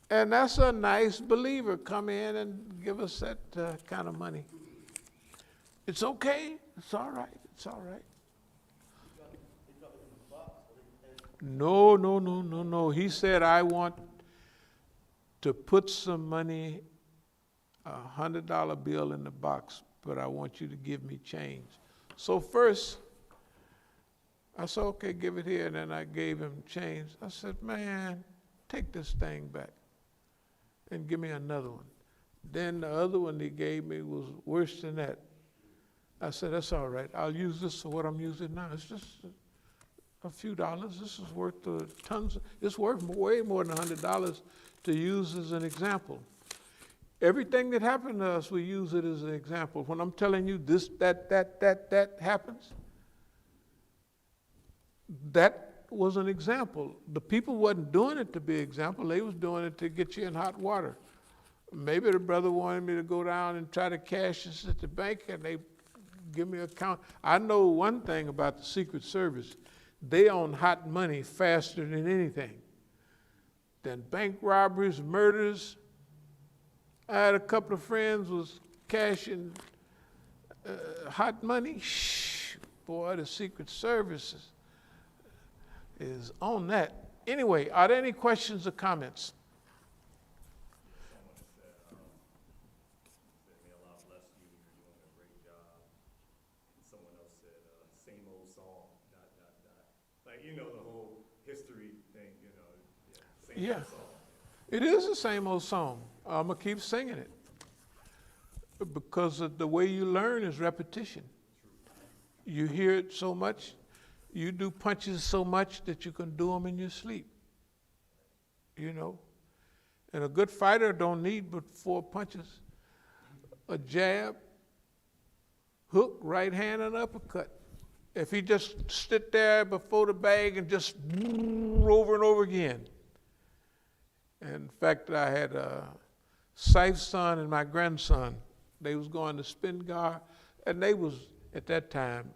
And that's a nice believer come in and give us that kind of money. It's okay. It's all right. It's all right. No. He said, I want to put some money, a $100 bill in the box, but I want you to give me change. So first, I said, okay, give it here. And then I gave him change. I said, man, take this thing back and give me another one. Then the other one he gave me was worse than that. I said, that's all right. I'll use this for what I'm using now. It's just a few dollars. This is worth tons. It's worth way more than $100 to use as an example. Everything that happened to us, we use it as an example. When I'm telling you this, that happens, that was an example. The people wasn't doing it to be an example. They was doing it to get you in hot water. Maybe the brother wanted me to go down and try to cash this at the bank, and they give me an account. I know one thing about the Secret Service. They own hot money faster than anything. Than bank robberies, murders. I had a couple of friends was cashing hot money. Shh, boy, the Secret Service is on that. Anyway, are there any questions or comments? The whole history thing, same Yeah, old song. it is the same old song. I'm going to keep singing it because of the way you learn is repetition. You hear it so much, you do punches so much that you can do them in your sleep, And a good fighter don't need but 4 punches. A jab, hook, right hand, and uppercut. If he just sit there before the bag and just over and over again. In fact, I had Sife's son and my grandson. They was going to spin guard, and they was, at that time,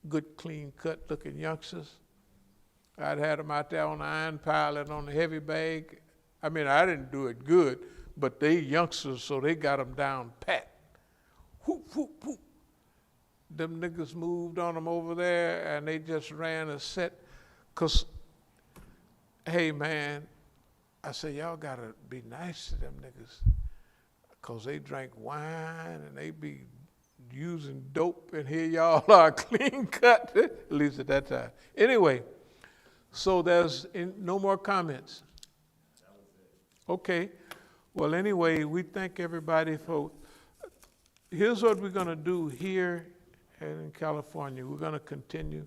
good, clean-cut looking youngsters. I'd had them out there on the iron pile and on the heavy bag. I mean, I didn't do it good, but they youngsters, so they got them down pat. Whoop, whoop, whoop. Them niggas moved on them over there, and they just ran a set. Because, hey, man, I said, y'all got to be nice to them niggas. Because they drank wine, and they be using dope, and here y'all are clean cut, at least at that time. Anyway, so there's no more comments. That was it. Okay. Well, anyway, we thank everybody for, here's what we're going to do here and in California. We're going to continue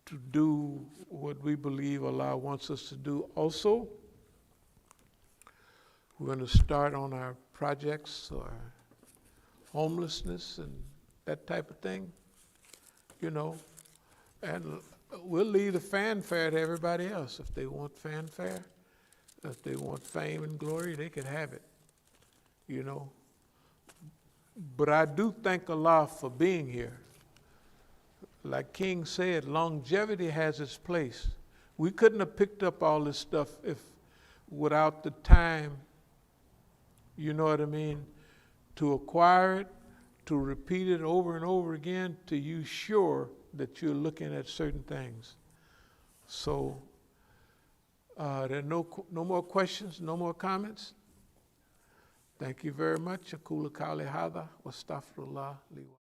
to do what we believe Allah wants us to do. Also, we're going to start on our projects or homelessness and that type of thing, you know, and we'll leave the fanfare to everybody else. If they want fanfare, if they want fame and glory, they can have it, you know. But I do thank Allah for being here. Like King said, longevity has its place. We couldn't have picked up all this stuff without the time, you know what I mean, to acquire it, to repeat it over and over again, till you're sure that you're looking at certain things. So there are no more questions, no more comments. Thank you very much. Aqulu qawli hadha wa astaghfirullah li wa